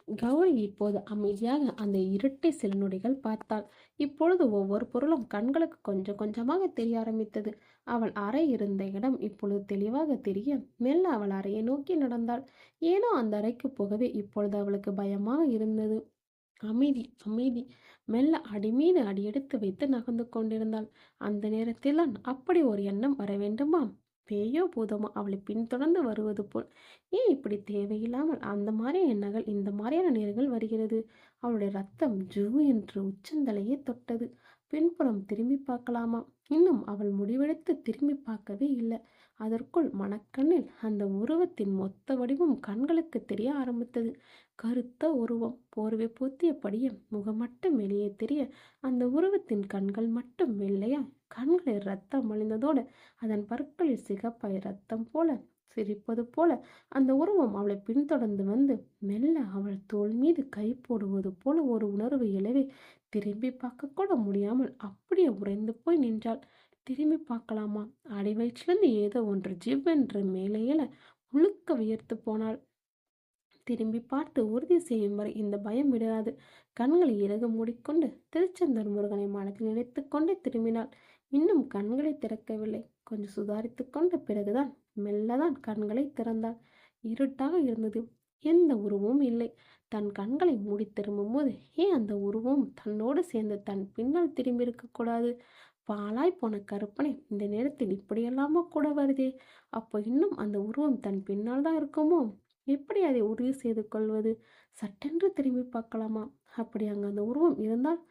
கௌரி இப்போது அமைதியாக அந்த இருட்டை சில நொடிகள் பார்த்தாள். இப்பொழுது ஒவ்வொரு பொருளும் கண்களுக்கு கொஞ்சம் கொஞ்சமாக தெரிய ஆரம்பித்தது. அவள் அறை இருந்த இடம் இப்பொழுது தெளிவாக தெரிய மெல்ல அவள் அறையை நோக்கி நடந்தாள். ஏனோ அந்த அறைக்கு போகவே இப்பொழுது அவளுக்கு பயமாக இருந்தது. அமைதி, அமைதி. மெல்ல அடி மீது அடியெடுத்து வைத்து நகர்ந்து கொண்டிருந்தாள். அந்த நேரத்தில் தான் அப்படி ஒரு எண்ணம் வர வேண்டுமா? பேயோ பூதமோ அவளை பின்தொடர்ந்து வருவது போல். ஏன் இப்படி தேவையில்லாமல் அந்த மாதிரியான எண்ணங்கள் இந்த மாதிரியான நேரங்கள் வருகிறது? அவளுடைய ரத்தம் ஜூ என்று உச்சந்தலையே தொட்டது. பின்புறம் திரும்பி பார்க்கலாமா? இன்னும் அவள் முடிவெடுத்து திரும்பி பார்க்கவே இல்லை. அதற்குள் மனக்கண்ணில் அந்த உருவத்தின் மொத்த வடிவம் கண்களுக்கு தெரிய ஆரம்பித்தது. கருத்த உருவம், போர்வை போத்தியபடியே முகம் மட்டும் வெளியே தெரிய, அந்த உருவத்தின் கண்கள் மட்டும் வெள்ளையா, கண்களில் ரத்தம் வழிந்ததோடு அதன் பற்களில் சிகப்பாய் ரத்தம் போல சிரிப்பது போல அந்த உருவம் அவளை பின்தொடர்ந்து வந்து மெல்ல அவள் தோள் மீது கை போடுவது போல ஒரு உணர்வு எழவே திரும்பி பார்க்க கூட முடியாமல் அப்படியே உறைந்து போய் நின்றாள். திரும்பி பார்க்கலாமா? அடிவயிற்றிலிருந்து ஏதோ ஒன்று ஜிவ்வென்று மேலே எழ முழுக்க வியர்த்து போனாள். திரும்பி பார்த்து உறுதி செய்யும் வரை இந்த பயம் விடாது. கண்களை இறகு மூடிக்கொண்டு திருச்செந்தூர் முருகனை மனதில் நினைத்து கொண்டே திரும்பினாள். இன்னும் கண்களை திறக்கவில்லை. கொஞ்சம் சுதாரித்து கொண்ட பிறகுதான் மெல்லதான் கண்களை திறந்தாள். இருட்டாக இருந்தது. எந்த உருவமும் இல்லை. தன் கண்களை மூடி திரும்பும் போது ஏன் அந்த உருவம் தன்னோடு சேர்ந்து தன் பின்னால் திரும்பி இருக்கக்கூடாது? பாலாய் போன கருப்பனை இந்த நேரத்தில் இப்படியெல்லாமோ கூட வருதே. அப்போ இன்னும் அந்த உருவம் தன் பின்னால் தான் இருக்குமோ? எப்படி அதை உறுதி செய்து கொள்வது? சட்டென்று திரும்பி பார்க்கலாமா? அப்படி அங்கு அந்த உருவம் இருந்தால்?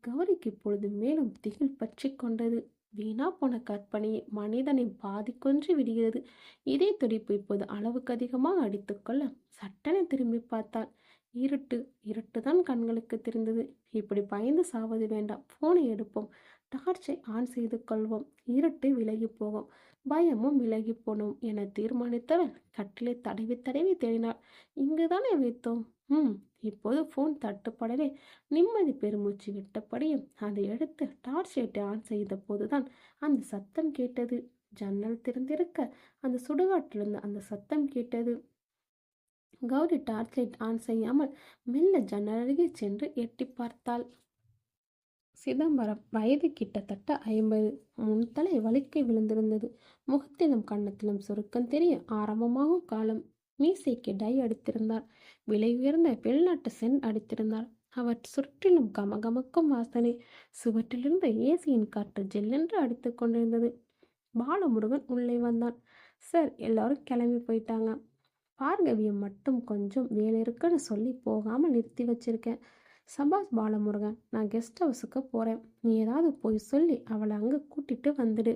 கௌரிக்கு இப்பொழுது மேலும் திகில் பற்றி கொண்டது. வீணா போன கற்பனையை மனிதனை பாதி கொன்று விடுகிறது. இதே துடிப்பு இப்போது அளவுக்கு அதிகமாக அடித்துக்கொள்ள சட்டென திரும்பி பார்த்தாள். இருட்டு, இருட்டுதான் கண்களுக்கு தெரிந்தது. இப்படி பயந்து சாவது வேண்டாம். போனை எடுப்போம். டார்ச்சை ஆன் செய்து கொள்வோம். இருட்டு விலகி போகும். பயமும் விலகி போனோம் என தீர்மானித்தவள் கட்டிலை தடவி தடவி தேடினாள். இங்குதானே வைத்தோம். இப்போது போன் தட்டுப்படவே நிம்மதி பெருமூச்சு விட்டபடியும் அதை எடுத்து டார்ச் லைட்டை ஆன் செய்த போதுதான் அந்த சத்தம் கேட்டது. ஜன்னல் திறந்திருக்க அந்த சுடுகாட்டிலிருந்து அந்த சத்தம் கேட்டது. கௌரி டார்ச் லைட் ஆன் செய்யாமல் மெல்ல ஜன்னல் அருகே சென்று எட்டி பார்த்தாள். சிதம்பரம் வயது கிட்டத்தட்ட 50. முன்தலை வலிக்கை விழுந்திருந்தது. முகத்திலும் கன்னத்திலும் சுருக்கம் தெரிய ஆரம்பமாகும் காலம். மீசைக்கு டை அடித்திருந்தார். விலை உயர்ந்த வெளிநாட்டு சென் அடித்திருந்தார். அவர் சுற்றிலும் கமகமக்கும் வாசனை. சுவற்றிலிருந்து ஏசியின் காற்று ஜெல்லென்று அடித்து கொண்டிருந்தது. பாலமுருகன் உள்ளே வந்தான். சார், எல்லாரும் கிளம்பி போயிட்டாங்க. பார்கவியை மட்டும் கொஞ்சம் வேலை இருக்குன்னு சொல்லி போகாமல் நிறுத்தி வச்சிருக்கேன். சபாஸ் பாலமுருகன், நான் கெஸ்ட் ஹவுஸுக்கு போகிறேன். நீ ஏதாவது போய் சொல்லி அவளை அங்கே கூட்டிட்டு வந்துடு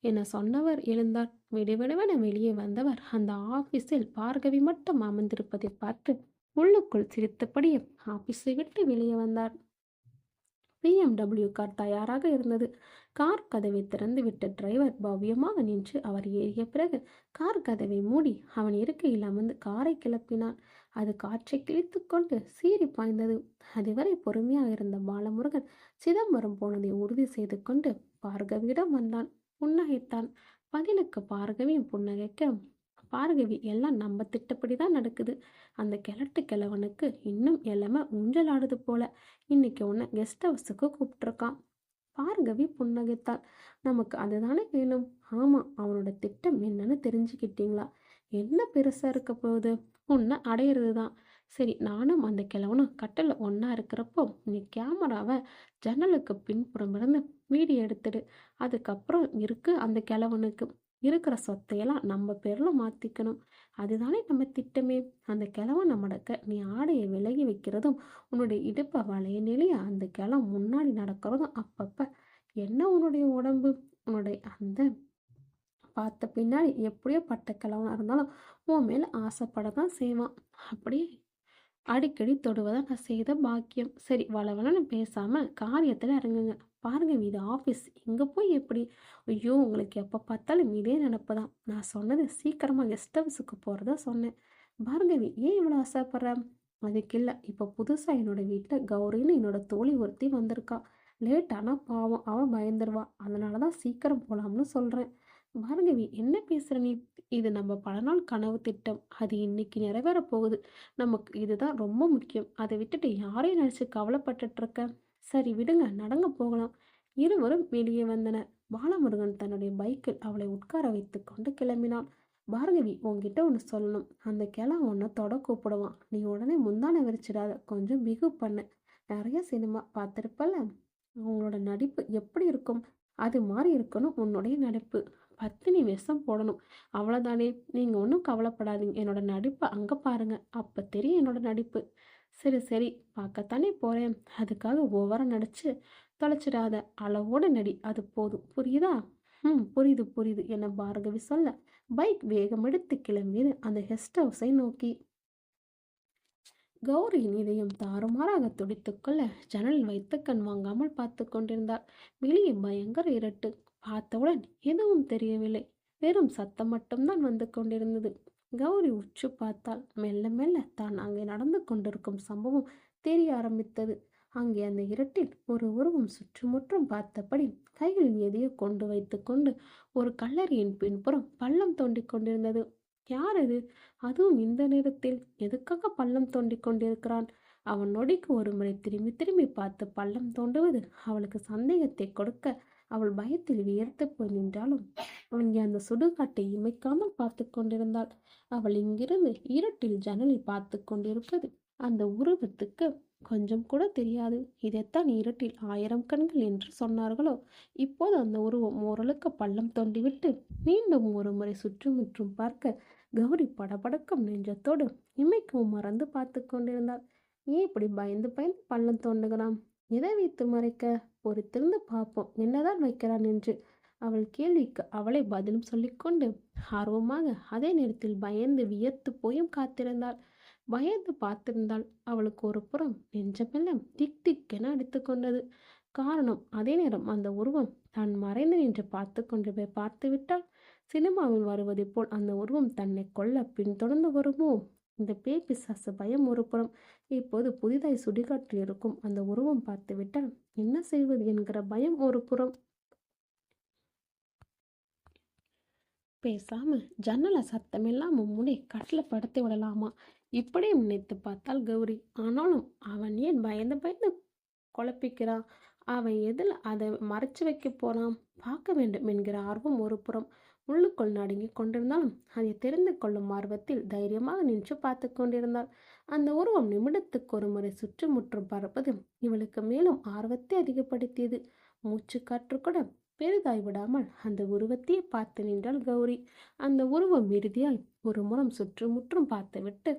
என சொன்னவர் எழுந்தார். விடுவிடுவென வெளியே வந்தவர் அந்த ஆஃபீஸில் பார்கவி மட்டும் அமர்ந்திருப்பதை பார்த்து உள்ளுக்குள் சிரித்தபடியே ஆஃபீஸை விட்டு வெளியே வந்தார். BMW கார் தயாராக இருந்தது. கார் கதவை திறந்துவிட்ட டிரைவர் பவ்யமாக நின்று அவர் ஏறிய பிறகு கார் கதவை மூடி அவன் இருக்கையில் அமர்ந்து காரை கிளப்பினான். அது காற்றை கிழித்து கொண்டு சீறி பாய்ந்தது. அதுவரை பொறுமையாக இருந்த பாலமுருகன் சிதம்பரம் போனதை உறுதி செய்து கொண்டு பார்கவியிடம் வந்தான். புன்னகைத்தான். பதிலுக்கு பார்கவியும் புன்னகைக்க, பார்கவி எல்லாம் நம்ம திட்டப்படி தான் நடக்குது. அந்த கிழட்டு கிழவனுக்கு இன்னும் எல்லாமே ஊஞ்சல் ஆடுது போல. இன்னைக்கு உன்னை கெஸ்ட் ஹவுஸுக்கு கூப்பிட்டுருக்கான். பார்கவி புன்னகைத்தாள். நமக்கு அதுதானே வேணும். ஆமாம், அவனோட திட்டம் என்னன்னு தெரிஞ்சுக்கிட்டீங்களா? என்ன பெருசாக இருக்க போகுது? உன்னை அடையிறது தான். சரி, நானும் அந்த கிழவனும் கட்டில் ஒன்றா இருக்கிறப்போ நீ கேமராவை ஜன்னலுக்கு பின்புறம் இருந்து வீடியோ எடுத்துடு. அதுக்கப்புறம் இருக்கு அந்த கிழவனுக்கு இருக்கிற சொத்தையெல்லாம் நம்ம பேரில் மாற்றிக்கணும். அதுதானே நம்ம திட்டமே. அந்த கிழவன் நம்மடக்க நீ ஆடையை விலகி வைக்கிறதும் உன்னுடைய இடுப்பை வளைய நிலைய அந்த கிழவன் முன்னாடி நடக்கிறதும் அப்பப்போ என்ன உன்னுடைய உடம்பு உன்னுடைய அந்த பார்த்த பின்னாடி எப்படியோ பட்ட கிழவனாக இருந்தாலும் உன் மேலே ஆசைப்பட தான் செய்வான். அப்படியே அடிக்கடி தொடுவதை நான் செய்த பாக்கியம். சரி, வளவலன்னு பேசாமல் காரியத்தில் இறங்குங்க. பாருங்க, இது ஆஃபீஸ், இங்கே போய் எப்படி? ஐயோ, உங்களுக்கு எப்போ பார்த்தாலும் இதே நினப்பு தான். நான் சொன்னது சீக்கிரமாக கெஸ்ட் ஹவுஸுக்கு போகிறதா சொன்னேன். பார்கவி, ஏன் இவ்வளோ ஆசைப்படுற? அதுக்கு இல்லை, இப்போ புதுசாக என்னோட வீட்டில் கௌரின்னு என்னோட தோழி ஒருத்தி வந்திருக்கா. லேட் ஆனால் பாவம் அவன் பயந்துருவா. அதனால தான் சீக்கிரம் போகலாம்னு சொல்கிறேன். பார்கவி, என்ன பேசுகிற நீ? இது நம்ம பல நாள் கனவு திட்டம். அது இன்னைக்கு நிறைவேற போகுது. நமக்கு இதுதான் ரொம்ப முக்கியம். அதை விட்டுட்டு யாரையும் நினச்சி கவலைப்பட்டுட்டு இருக்க? சரி விடுங்க, நடங்க போகலாம். இருவரும் வெளியே வந்தனர். பாலமுருகன் தன்னுடைய பைக்கில் அவளை உட்கார வைத்து கொண்டு கிளம்பினான். பார்கவி, உன்கிட்ட ஒன்று சொல்லணும். அந்த கிழவன் ஒன்று தொட கூப்பிடுவான். நீ உடனே முந்தான விரிச்சிடாத, கொஞ்சம் பிகு பண்ணு. நிறைய சினிமா பார்த்துருப்பல, அவங்களோட நடிப்பு எப்படி இருக்கும்? அது மாதிரி இருக்கணும் உன்னுடைய நடிப்பு. பத்தினி விஷம் போடணும், அவ்வளோதானே. நீங்கள் ஒன்றும் கவலைப்படாதீங்க. என்னோட நடிப்பை அங்கே பாருங்க, அப்போ தெரியும் என்னோட நடிப்பு. சரி சரி, பார்க்கத்தானே போகிறேன். அதுக்காக ஓவராக நடிச்சு தொலைச்சிடாத. அளவோடு நடி, அது போதும். புரியுதா? புரியுது புரியுது என பார்கவி சொல்ல பைக் வேகமெடுத்து கிளம்பியது அந்த கெஸ்ட் ஹவுஸை நோக்கி. கௌரியின் இதயம் தாறுமாறாக துடித்துக்கொள்ள ஜன்னலில் வைத்த கண் வாங்காமல் பார்த்து கொண்டிருந்தார். வெளியே பயங்கர இருட்டு. பார்த்தவுடன் எதுவும் தெரியவில்லை. வெறும் சத்தம் மட்டும்தான் வந்து கொண்டிருந்தது. கௌரி உற்று பார்த்தால் மெல்ல மெல்ல தான் அங்கே நடந்து கொண்டிருக்கும் சம்பவம் தெரிய ஆரம்பித்தது. அங்கே அந்த இருட்டில் ஒரு உருவம் சுற்றுமுற்றும் பார்த்தபடி கைகளில் எதையோ கொண்டு வைத்து கொண்டு ஒரு கல்லறையின் பின்புறம் பள்ளம் தோண்டிக் கொண்டிருந்தது. யார் அது? அதுவும் இந்த நேரத்தில் எதுக்காக பள்ளம் தோண்டி கொண்டிருக்கிறான்? அவன் நொடிக்கு ஒரு முறை திரும்பி திரும்பி பார்த்து பள்ளம் தோண்டுவது அவளுக்கு சந்தேகத்தை கொடுக்க அவள் பயத்தில் வியர்த்து போய் நின்றாலும் அங்கே அந்த சுடுகாட்டை இமைக்காமல் பார்த்து கொண்டிருந்தாள். அவள் இங்கிருந்து இருட்டில் ஜன்னலில் பார்த்து கொண்டிருப்பது அந்த உருவத்துக்கு கொஞ்சம் கூட தெரியாது. இதைத்தான் இருட்டில் 1000 கண்கள் என்று சொன்னார்களோ. இப்போது அந்த உருவம் ஓரளவுக்கு பள்ளம் தோண்டிவிட்டு மீண்டும் ஒரு முறை சுற்றுமுற்றும் பார்க்க கௌரி படபடக்கும் நெஞ்சத்தோடு இமைக்கவும் மறந்து பார்த்து கொண்டிருந்தாள். ஏன் இப்படி பயந்து பயந்து பள்ளம் தோண்டுகிறான்? எதை வைத்து மறைக்க? பொறுத்திருந்து பார்ப்போம் என்னதான் வைக்கிறான் என்று. அவள் கேள்விக்கு அவளை பதிலும் சொல்லிக்கொண்டு ஆர்வமாக அதே நேரத்தில் பயந்து வியர்த்து போயும் காத்திருந்தாள். பயந்து பார்த்திருந்தாள். அவளுக்கு ஒரு புறம் நெஞ்சமெல்லாம் திக் திக்கென அடித்து கொண்டது. காரணம், அதே நேரம் அந்த உருவம் தான் மறைந்து நின்று பார்த்து கொண்டு போய் பார்த்து விட்டால் சினிமாவில் வருவதை போல் அந்த உருவம் தன்னை கொல்ல பின்தொடர்ந்து வருமோ? இந்த பேய் பிசாசு பயம் ஒரு புறம். இப்போது புதிதாய் சுடுகாட்டில் இருக்கும் அந்த உருவம் பார்த்து விட்டால் என்ன செய்வது என்கிற பயம் ஒரு புறம். பேசாம ஜன்னலை சத்தமில்லாம மூடி கட்டில் படுத்து விடலாமா? இப்படியும் நினைத்து பார்த்தால் கௌரி. ஆனாலும் அவன் ஏன் பயந்து பயந்து குழப்பிக்கிறான்? அவன் எதில் அதை மறைச்சு வைக்க போறான்? பார்க்க வேண்டும் என்கிற ஆர்வம் ஒரு புறம். உள்ளுக்குள் நடுங்கி கொண்டிருந்தாலும் அதை தெரிந்து கொள்ளும் ஆர்வத்தில் தைரியமாக நின்று பார்த்து கொண்டிருந்தாள். அந்த உருவம் நிமிடத்துக்கு ஒரு முறை சுற்றுமுற்றும் பறப்பது இவளுக்கு மேலும் ஆர்வத்தை அதிகப்படுத்தியது. மூச்சு காற்று கூட பெரிதாய் விடாமல் அந்த உருவத்தையே பார்த்து நின்றாள் கௌரி. அந்த உருவம் இறுதியாய் ஒரு முறம் சுற்றுமுற்றும் பார்த்துவிட்டு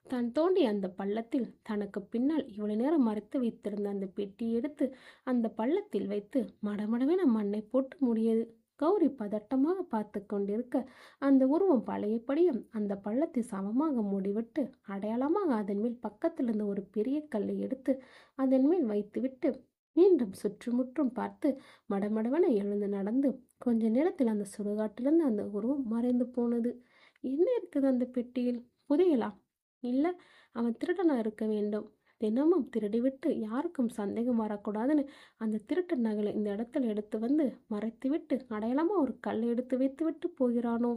தான் தோண்டிய அந்த பள்ளத்தில் தனக்கு பின்னால் இவ்வளவு நேரம் மறைத்து வைத்திருந்த அந்த பெட்டி எடுத்து அந்த பள்ளத்தில் வைத்து மடமடவென மண்ணை போட்டு மூடியது. கௌரி பதட்டமாக பார்த்து கொண்டிருக்க அந்த உருவம் பழையபடியும் அந்த பள்ளத்தை சமமாக மூடிவிட்டு அடையாளமாக அதன் மேல் பக்கத்தில் இருந்த ஒரு பெரிய கல்லை எடுத்து அதன் மேல் வைத்துவிட்டு மீண்டும் சுற்றுமுற்றும் பார்த்து மடமடவென எழுந்து நடந்து கொஞ்ச நேரத்தில் அந்த சுடுகாட்டிலிருந்து அந்த உருவம் மறைந்து போனது. என்ன இருக்குது அந்த பெட்டியில்? புதையலா? இல்லை, அவன் திருடனா இருக்க வேண்டும். தினமும் திருடிவிட்டு யாருக்கும் சந்தேகம் வரக்கூடாதுன்னு அந்த திருட்டு நகலை இந்த இடத்துல எடுத்து வந்து மறைத்துவிட்டு அடையாளமா ஒரு கல்லை எடுத்து வைத்து விட்டு போகிறானோ?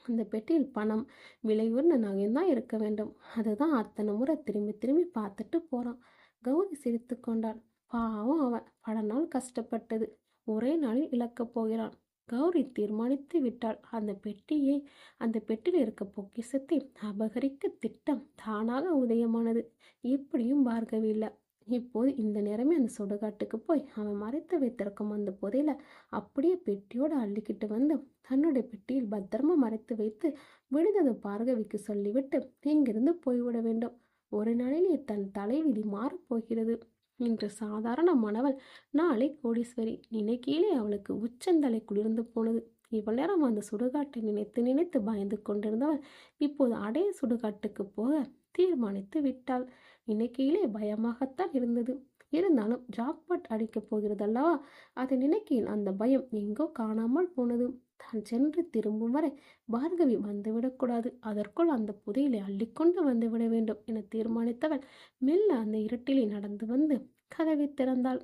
அந்த பெட்டியில் பணம், விலை உயர்ந்த நகையும் தான் இருக்க வேண்டும். அதுதான் அத்தனை முறை திரும்பி திரும்பி பார்த்துட்டு போறான். கௌரி சிரித்து கொண்டாள். பாவம், அவன் பல நாள் கஷ்டப்பட்டது ஒரே நாளில் இழக்கப் போகிறான். கௌரி தீர்மானித்து விட்டாள். அந்த பெட்டியில் இருக்க பொக்கிஷத்தை அபகரிக்க திட்டம் தானாக உதயமானது. எப்படியும் பார்கவி இல்லை. இப்போது இந்த நேரமே அந்த சுடுகாட்டுக்கு போய் அவன் மறைத்து வைத்திருக்கும் அந்த புதையில அப்படியே பெட்டியோடு அள்ளிக்கிட்டு வந்து தன்னுடைய பெட்டியில் பத்திரமா மறைத்து வைத்து விழுந்தது பார்கவிக்கு சொல்லிவிட்டு இங்கிருந்து போய்விட வேண்டும். ஒரு நாளிலே தன் தலைவிதி மாறப்போகிறது. இன்று சாதாரண மணவள், நாளை கோடீஸ்வரி. நினைக்கையிலே அவளுக்கு உச்சந்தலை குளிர்ந்து போனது. இவ்வளவு நேரம் அந்த சுடுகாட்டை நினைத்து நினைத்து பயந்து கொண்டிருந்தவள் இப்போது அடைய சுடுகாட்டுக்கு போக தீர்மானித்து விட்டாள். நினைக்கையிலே பயமாகத்தான் இருந்தது. இருந்தாலும் ஜாக்பாட் அடிக்கப் போகிறதல்லவா, அதை நினைக்கையில் அந்த பயம் எங்கோ காணாமல் போனது. தான் சென்று திரும்பும் வரை பார்கவி வந்துவிடக்கூடாது. அதற்குள் அந்த புதையலை அள்ளிக்கொண்டு வந்துவிட வேண்டும் என தீர்மானித்தவள் மெல்ல அந்த இருட்டிலே நடந்து வந்து கதவை திறந்தாள்.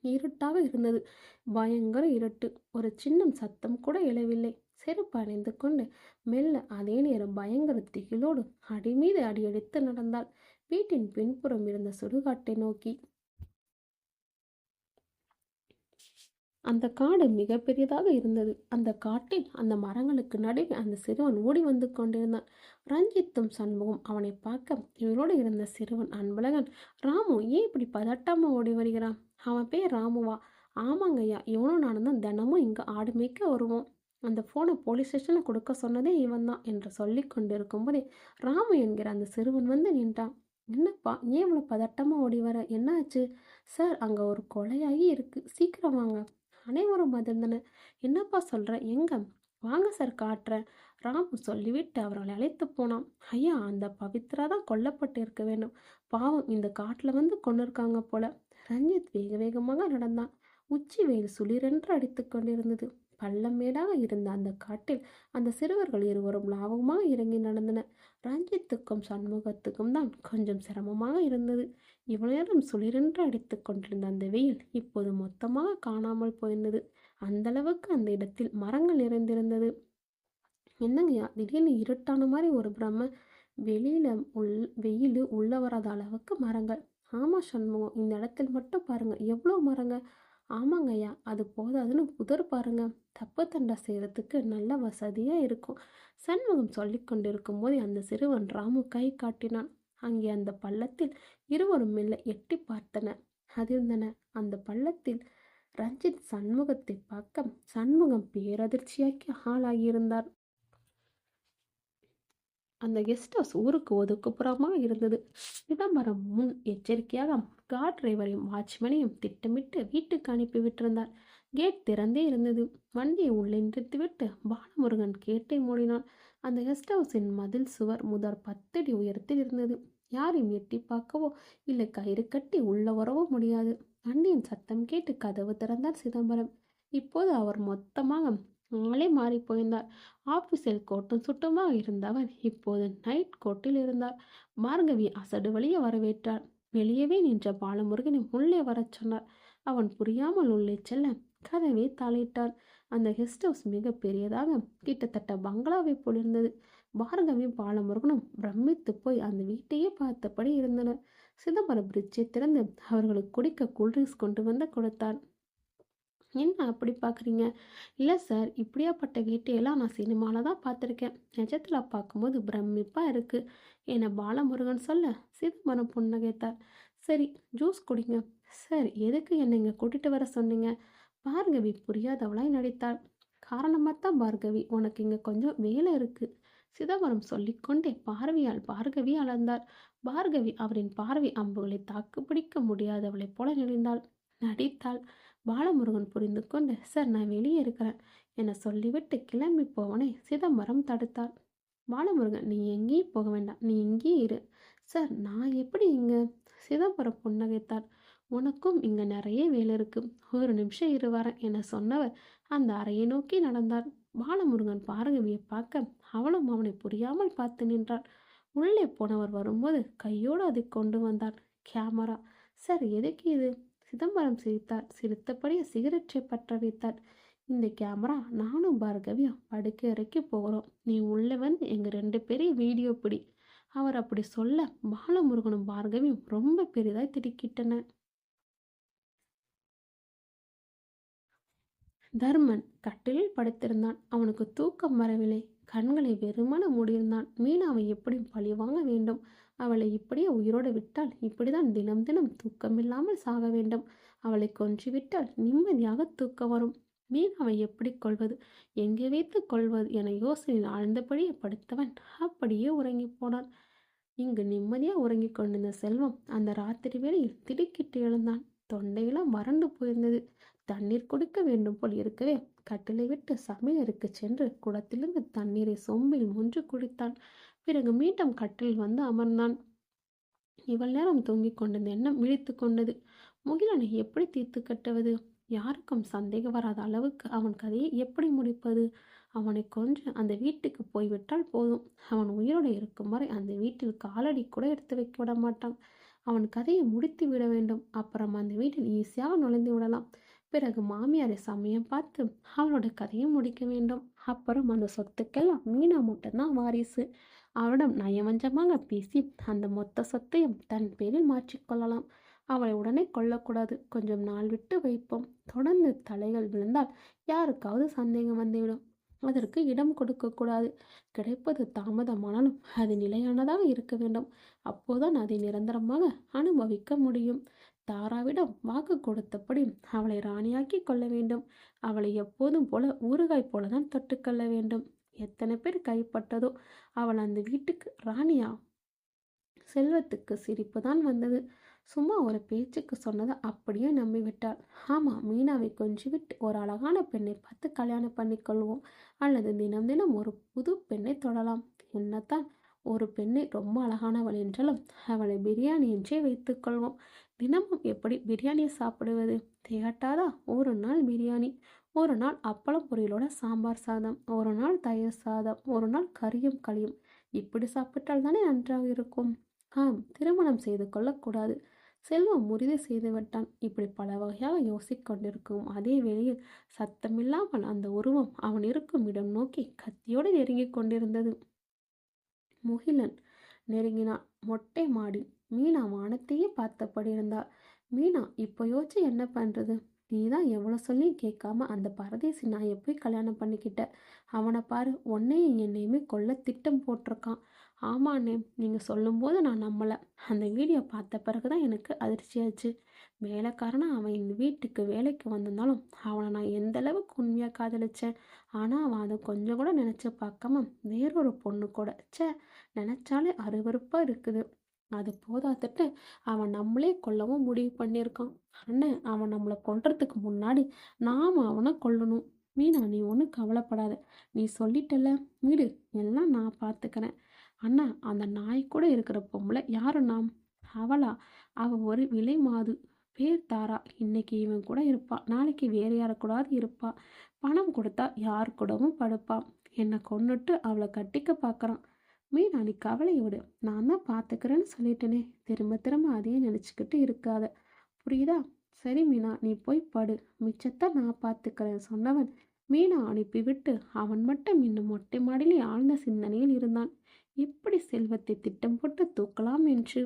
இருட்டாக இருந்தது. பயங்கர இருட்டு. ஒரு சின்ன சத்தம் கூட எழவில்லை. செருப்பு அணிந்து கொண்டு மெல்ல அதே நேரம் பயங்கர திகிலோடு அடி மீது அடியடித்து நடந்தாள் வீட்டின் பின்புறம் இருந்த சுடுகாட்டை நோக்கி. அந்த காடு மிக பெரியதாக இருந்தது. அந்த காட்டில் அந்த மரங்களுக்கு நடுவே அந்த சிறுவன் ஓடி வந்து கொண்டிருந்தான். ரஞ்சித்தும் சண்முகம் அவனை பார்க்க இவனோடு இருந்த சிறுவன் அன்பழகன், ராமு ஏன் இப்படி பதட்டாம ஓடி வருகிறான்? அவன் பேர் ராமுவா? ஆமாங்கய்யா, இவனும் நானும் தான் தினமும் இங்கே ஆடு மேய்க்க வருவோம். அந்த ஃபோனை போலீஸ் ஸ்டேஷனில் கொடுக்க சொன்னதே இவன் தான் என்று சொல்லி கொண்டிருக்கும் போதே ராமு என்கிற அந்த சிறுவன் வந்து நின்றான். என்னப்பா, ஏன் இவ்வளோ பதட்டமாக ஓடி வர? என்ன ஆச்சு? சார், அங்கே ஒரு கொலையாகி இருக்கு, சீக்கிரம் வாங்க. அனைவரும் அதிர்ந்தனர். என்னப்பா சொல்கிற? எங்க? வாங்க சார், காட்டுறேன். ராமு சொல்லிவிட்டு அவர்களை அழைத்து போனான். ஐயா, அந்த பவித்ரா தான் கொல்லப்பட்டு இருக்க வேண்டும். பாவம், இந்த காட்டில் வந்து கொண்டு இருக்காங்க போல. ரஞ்சித் வேக வேகமாக நடந்தான். உச்சி வெயில் சுளிரென்று அடித்து கொண்டிருந்தது. பள்ளம் மேடாக இருந்த அந்த காட்டில் அந்த சிறுவர்கள் இருவரும் லாபமாக இறங்கி நடந்தனர். ரஞ்சித்துக்கும் சண்முகத்துக்கும் தான் கொஞ்சம் சிரமமாக இருந்தது. இவ்வளவு நேரம் சுளிரென்று அடித்து கொண்டிருந்த அந்த வெயில் இப்போது மொத்தமாக காணாமல் போயிருந்தது. அந்த அளவுக்கு அந்த இடத்தில் மரங்கள் நிறைந்திருந்தது. என்னங்கய்யா, திடீர்னு இருட்டான மாதிரி ஒரு பிரம்ம, வெளியில வெயில் உள்ள வராத அளவுக்கு மரங்கள். ஆமா சண்முகம், இந்த இடத்தில் மட்டும் பாருங்க எவ்வளோ மரங்க. ஆமாங்கய்யா, அது போதாதுன்னு புதர் பாருங்க. தப்பு தண்டா செய்யறதுக்கு நல்ல வசதியா இருக்கும். சண்முகம் சொல்லி கொண்டிருக்கும் போதே அந்த சிறுவன் ராமு கை காட்டினான். அங்கே அந்த பள்ளத்தில் இருவரும் மெல்ல எட்டி பார்த்தனர். அதிர்ந்தன. அந்த பள்ளத்தில் ரஞ்சித் சண்முகத்தை பார்க்க சண்முகம் பேரதிர்ச்சியாக்கி ஆளாகியிருந்தார். அந்த கெஸ்ட் ஹவுஸ் ஊருக்கு ஒதுக்குப்புறமாக இருந்தது. சிதம்பரம் முன் எச்சரிக்கையாக கார் டிரைவரையும் வாட்ச்மேனையும் திட்டமிட்டு வீட்டுக்கு அனுப்பி விட்டிருந்தார். கேட் திறந்தே இருந்தது. வண்டியை உள்ளே நிறுத்திவிட்டு பாலமுருகன் கேட்டை மூடினான். அந்த கெஸ்ட் ஹவுஸின் மதில் சுவர் முதல் 10 அடி உயரத்தில் இருந்தது. யாரையும் எட்டி பார்க்கவோ இல்லை கயிறு கட்டி உள்ள வரவோ முடியாது. வண்டியின் சத்தம் கேட்டு கதவு திறந்தார் சிதம்பரம். இப்போது அவர் மொத்தமாக ஆளே மாறி போயிருந்தார். ஆபீஸில் கோட்டும் சுட்டுமாக இருந்தவர் இப்போது நைட் கோட்டில் இருந்தார். பார்கவி அசடு வழிய வரவேற்றார். வெளியவே நின்ற பாலமுருகனை உள்ளே வரச் சொன்னார். அவன் புரியாமல் உள்ளே செல்ல கதவை தாளிட்டார். அந்த கெஸ்ட் ஹவுஸ் மிக பெரியதாக கிட்டத்தட்ட பங்களாவை போலிருந்தது. பார்கவி பாலமுருகனும் பிரமித்து போய் அந்த வீட்டையே பார்த்தபடி இருந்தனர். சிதம்பரம் பிரிட்ஜை திறந்து அவர்களுக்கு குடிக்க கூல்ட்ரிங்க்ஸ் கொண்டு வந்து கொடுத்தார். என்ன அப்படி பார்க்குறீங்க? இல்லை சார், இப்படியாப்பட்ட வீட்டையெல்லாம் நான் சினிமாவில் தான் பார்த்துருக்கேன். நிஜத்தில் பார்க்கும்போது பிரமிப்பாக இருக்குது என பாலமுருகன் சொல்ல சிதம்பரம் புன்னகைத்தார். சரி, ஜூஸ் குடிங்க. சார், எதுக்கு என்னை இங்கே கூட்டிகிட்டு வர சொன்னீங்க? பார்கவி புரியாதவளாய் நடித்தாள். காரணமாக தான் பார்கவி, உனக்கு இங்கே கொஞ்சம் வேலை இருக்குது. சிதம்பரம் சொல்லிக்கொண்டே பார்வையால் பார்கவி அளந்தார். பார்கவி அவரின் பார்வை அம்புகளை தாக்குப்பிடிக்க முடியாதவளைப் போல நடித்தாள். பாலமுருகன் புரிந்து கொண்டு, சார் நான் வெளியே இருக்கிறேன் என சொல்லிவிட்டு கிளம்பி போவனை சிதம்பரம் தடுத்தார். பாலமுருகன், நீ எங்கேயும் போக வேண்டாம், நீ இங்கேயே இரு. சார் நான் எப்படி இங்க? சிதம்பரம் புன்னகைத்தார். உனக்கும் இங்க நிறைய வேலை இருக்கு, ஒரு நிமிஷம் இரு வரேன் என சொன்னவர் அந்த அறையை நோக்கி நடந்தார். பாலமுருகன் பார்கவியை பார்க்க அவளும் அவனை புரியாமல் பார்த்து நின்றாள். உள்ளே போனவர் வரும்போது கையோடு அதை கொண்டு வந்தார். கேமரா. சார் எதுக்கு இது? சிதம்பரம் சிரித்தார். சிரித்தபடியே சிகரெட்டை பற்ற வைத்தார். இந்த கேமரா நானும் பார்கவியும் படுக்கை அறைக்கு போகிறோம், நீ உள்ளே வந்து எங்கள் 2 பேரையும் வீடியோ பிடி. அவர் அப்படி சொல்ல பாலமுருகனும் பார்கவியும் ரொம்ப பெரிதாய் திடுக்கிட்டன. தர்மன் கட்டிலில் படுத்திருந்தான். அவனுக்கு தூக்கம் வரவில்லை. கண்களை வெறுமன மூடியிருந்தான். மீனாவை எப்படியும் பழிவாங்க வேண்டும். அவளை இப்படியே உயிரோடு விட்டால் இப்படிதான் தினம் தினம் தூக்கமில்லாமல் சாக வேண்டும். அவளை கொன்றுவிட்டால் நிம்மதியாக தூக்கம் வரும். மீனாவை எப்படி கொள்வது, எங்கே வைத்து கொள்வது என யோசனையில் ஆழ்ந்தபடியே படுத்தவன் அப்படியே உறங்கி போனான். இங்கு நிம்மதியாக உறங்கி கொண்டிருந்த செல்வம் அந்த ராத்திரி வேளையில் திடுக்கிட்டு எழுந்தான். தொண்டையெல்லாம் வறண்டு போயிருந்தது. தண்ணீர் குடிக்க வேண்டும் போல் இருக்கவே கட்டிலை விட்டு சமையலுக்கு சென்று குடத்திலிருந்து தண்ணீரை சொம்பில் முன்று குடித்தான். பிறகு மீண்டும் கட்டில் வந்து அமர்ந்தான். இவள் நேரம் தூங்கிக் கொண்டிருந்த எண்ணம் விழித்து கொண்டது. முகிலனை எப்படி தீர்த்து கட்டுவது? யாருக்கும் சந்தேகம் வராத அளவுக்கு அவன் கதையை எப்படி முடிப்பது? அவனை கொன்று அந்த வீட்டுக்கு போய்விட்டால் போதும். அவன் உயிரோடு இருக்கும் வரை அந்த வீட்டில் காலடி கூட எடுத்து வைக்க விட மாட்டான். அவன் கதையை முடித்து விட வேண்டும். அப்புறம் அந்த வீட்டில் ஈஸியாக நுழைந்து விடலாம். பிறகு மாமியாரை சமயம் பார்த்து அவளோட கதையை முடிக்க வேண்டும். அப்புறம் அந்த சொத்துக்கெல்லாம் மீனா மட்டும்தான் வாரிசு. அவளிடம் நயவஞ்சமாக பேசி அந்த மொத்த சொத்தையும் தன் பேரில் மாற்றிக்கொள்ளலாம். அவளை உடனே கொல்லக்கூடாது, கொஞ்சம் நாள் விட்டு வைப்போம். தொடர்ந்து தலைகள் விழுந்தால் யாருக்காவது சந்தேகம் வந்துவிடும். அதற்கு இடம் கொடுக்கக்கூடாது. கிடைப்பது தாமதமானாலும் அது நிலையானதாக இருக்க வேண்டும். அப்போதான் அதை நிரந்தரமாக அனுபவிக்க முடியும். தாராவிடம் வாக்கு கொடுத்தபடி அவளை ராணியாக்கி கொள்ள வேண்டும். அவளை எப்போதும் போல ஊறுகாய் போலதான் தொட்டுக்கொள்ள வேண்டும். எத்தனை பேர் கைப்பட்டதோ அவள் அந்த வீட்டுக்கு ராணியா? செல்வத்துக்கு சிரிப்பு தான் வந்தது. சும்மா ஒரு பேச்சுக்கு சொன்னதை அப்படியே நம்பிவிட்டாள். ஆமா, மீனாவை கொஞ்சிவிட்டு ஒரு அழகான பெண்ணை பார்த்து கல்யாணம் பண்ணிக்கொள்வோம். அல்லது தினம் தினம் ஒரு புது பெண்ணை தொடலாம். என்னத்தான் ஒரு பெண்ணை ரொம்ப அழகானவள் என்றாலும் அவளை பிரியாணி என்றே வைத்துக்கொள்வோம். தினமும் எப்படி பிரியாணியை சாப்பிடுவது? திகட்டாதா? ஒரு நாள் பிரியாணி, ஒரு நாள் அப்பளம் பொரியலோட சாம்பார் சாதம், ஒரு நாள் தயிர் சாதம், ஒரு நாள் கறியும் களியும். இப்படி சாப்பிட்டால் தானே நன்றாக இருக்கும். ஆம், திருமணம் செய்து கொள்ளக்கூடாது. செல்வம் உறுதி செய்து விட்டான். இப்படி பல வகையாக யோசிக்கொண்டிருக்கும் அதே வேளையில் சத்தமில்லாமல் அந்த உருவம் அவன் இருக்கும் இடம் நோக்கி கத்தியோடு நெருங்கிக் கொண்டிருந்தது. முகிலன் நெருங்கினான். மொட்டை மாடி. மீனா வானத்தையே பார்த்தபடி இருந்தாள். மீனா, இப்போ யோசிச்சு என்ன பண்றது? நீ தான் எவ்வளோ சொல்லி கேட்காம அந்த பரதேசி நாயை போய் கல்யாணம் பண்ணிக்கிட்ட. அவனை பாரு, உன்னையும் என்னையுமே கொல்ல திட்டம் போட்டிருக்கான். ஆமாண்ணே, நீங்கள் சொல்லும்போது நான் நம்பலை. அந்த வீடியோ பார்த்த பிறகு தான் எனக்கு அதிர்ச்சியாச்சு. வேலைக்காரனா அவன் இந்த வீட்டுக்கு வேலைக்கு வந்திருந்தாலும் அவனை நான் எந்த அளவுக்கு உண்மையாக காதலிச்சேன். ஆனால் அவன் அதை கொஞ்சம் கூட நினச்சி பார்க்காம வேறொரு பொண்ணு கூட. நினச்சாலே அருவருப்பாக இருக்குது. அது போதாதுட்டு அவன் நம்மளே கொல்லவும் முடிவு பண்ணியிருக்கான். அண்ணன், அவன் நம்மளை கொல்றதுக்கு முன்னாடி நாம் அவனை கொல்லணும். மீனா, நீ ஒன்றும் கவலைப்படாத. நீ சொல்லிட்டல, வீடு எல்லாம் நான் பார்த்துக்கிறேன். அண்ணா, அந்த நாய் கூட இருக்கிற பொம்பளை யாரு? நாம் அவளா? அவள் ஒரு விலை மாது, பேர் தாரா. இன்னைக்கு இவன் கூட இருப்பா, நாளைக்கு வேறு யார கூடாது இருப்பா. பணம் கொடுத்தா யார் கூடவும் படுப்பான். என்னை கொன்னுட்டு அவளை கட்டிக்க பார்க்குறான். மீனா, நீ கவலை விடு, நான் தான் பார்த்துக்கிறேன்னு சொல்லிட்டேனே. திரும்ப திரும்ப அதையே நினச்சிக்கிட்டு இருக்காத, புரியுதா? சரி மீனா, நீ போய் படு, மிச்சத்தை நான் பார்த்துக்கிறேன் சொன்னவன் மீனா அனுப்பிவிட்டு அவன் மட்டும் இன்னும் மொட்டை மாடிலே ஆழ்ந்த சிந்தனையில் இருந்தான். எப்படி செல்வத்தை திட்டம் போட்டு தூக்கலாம் என்று.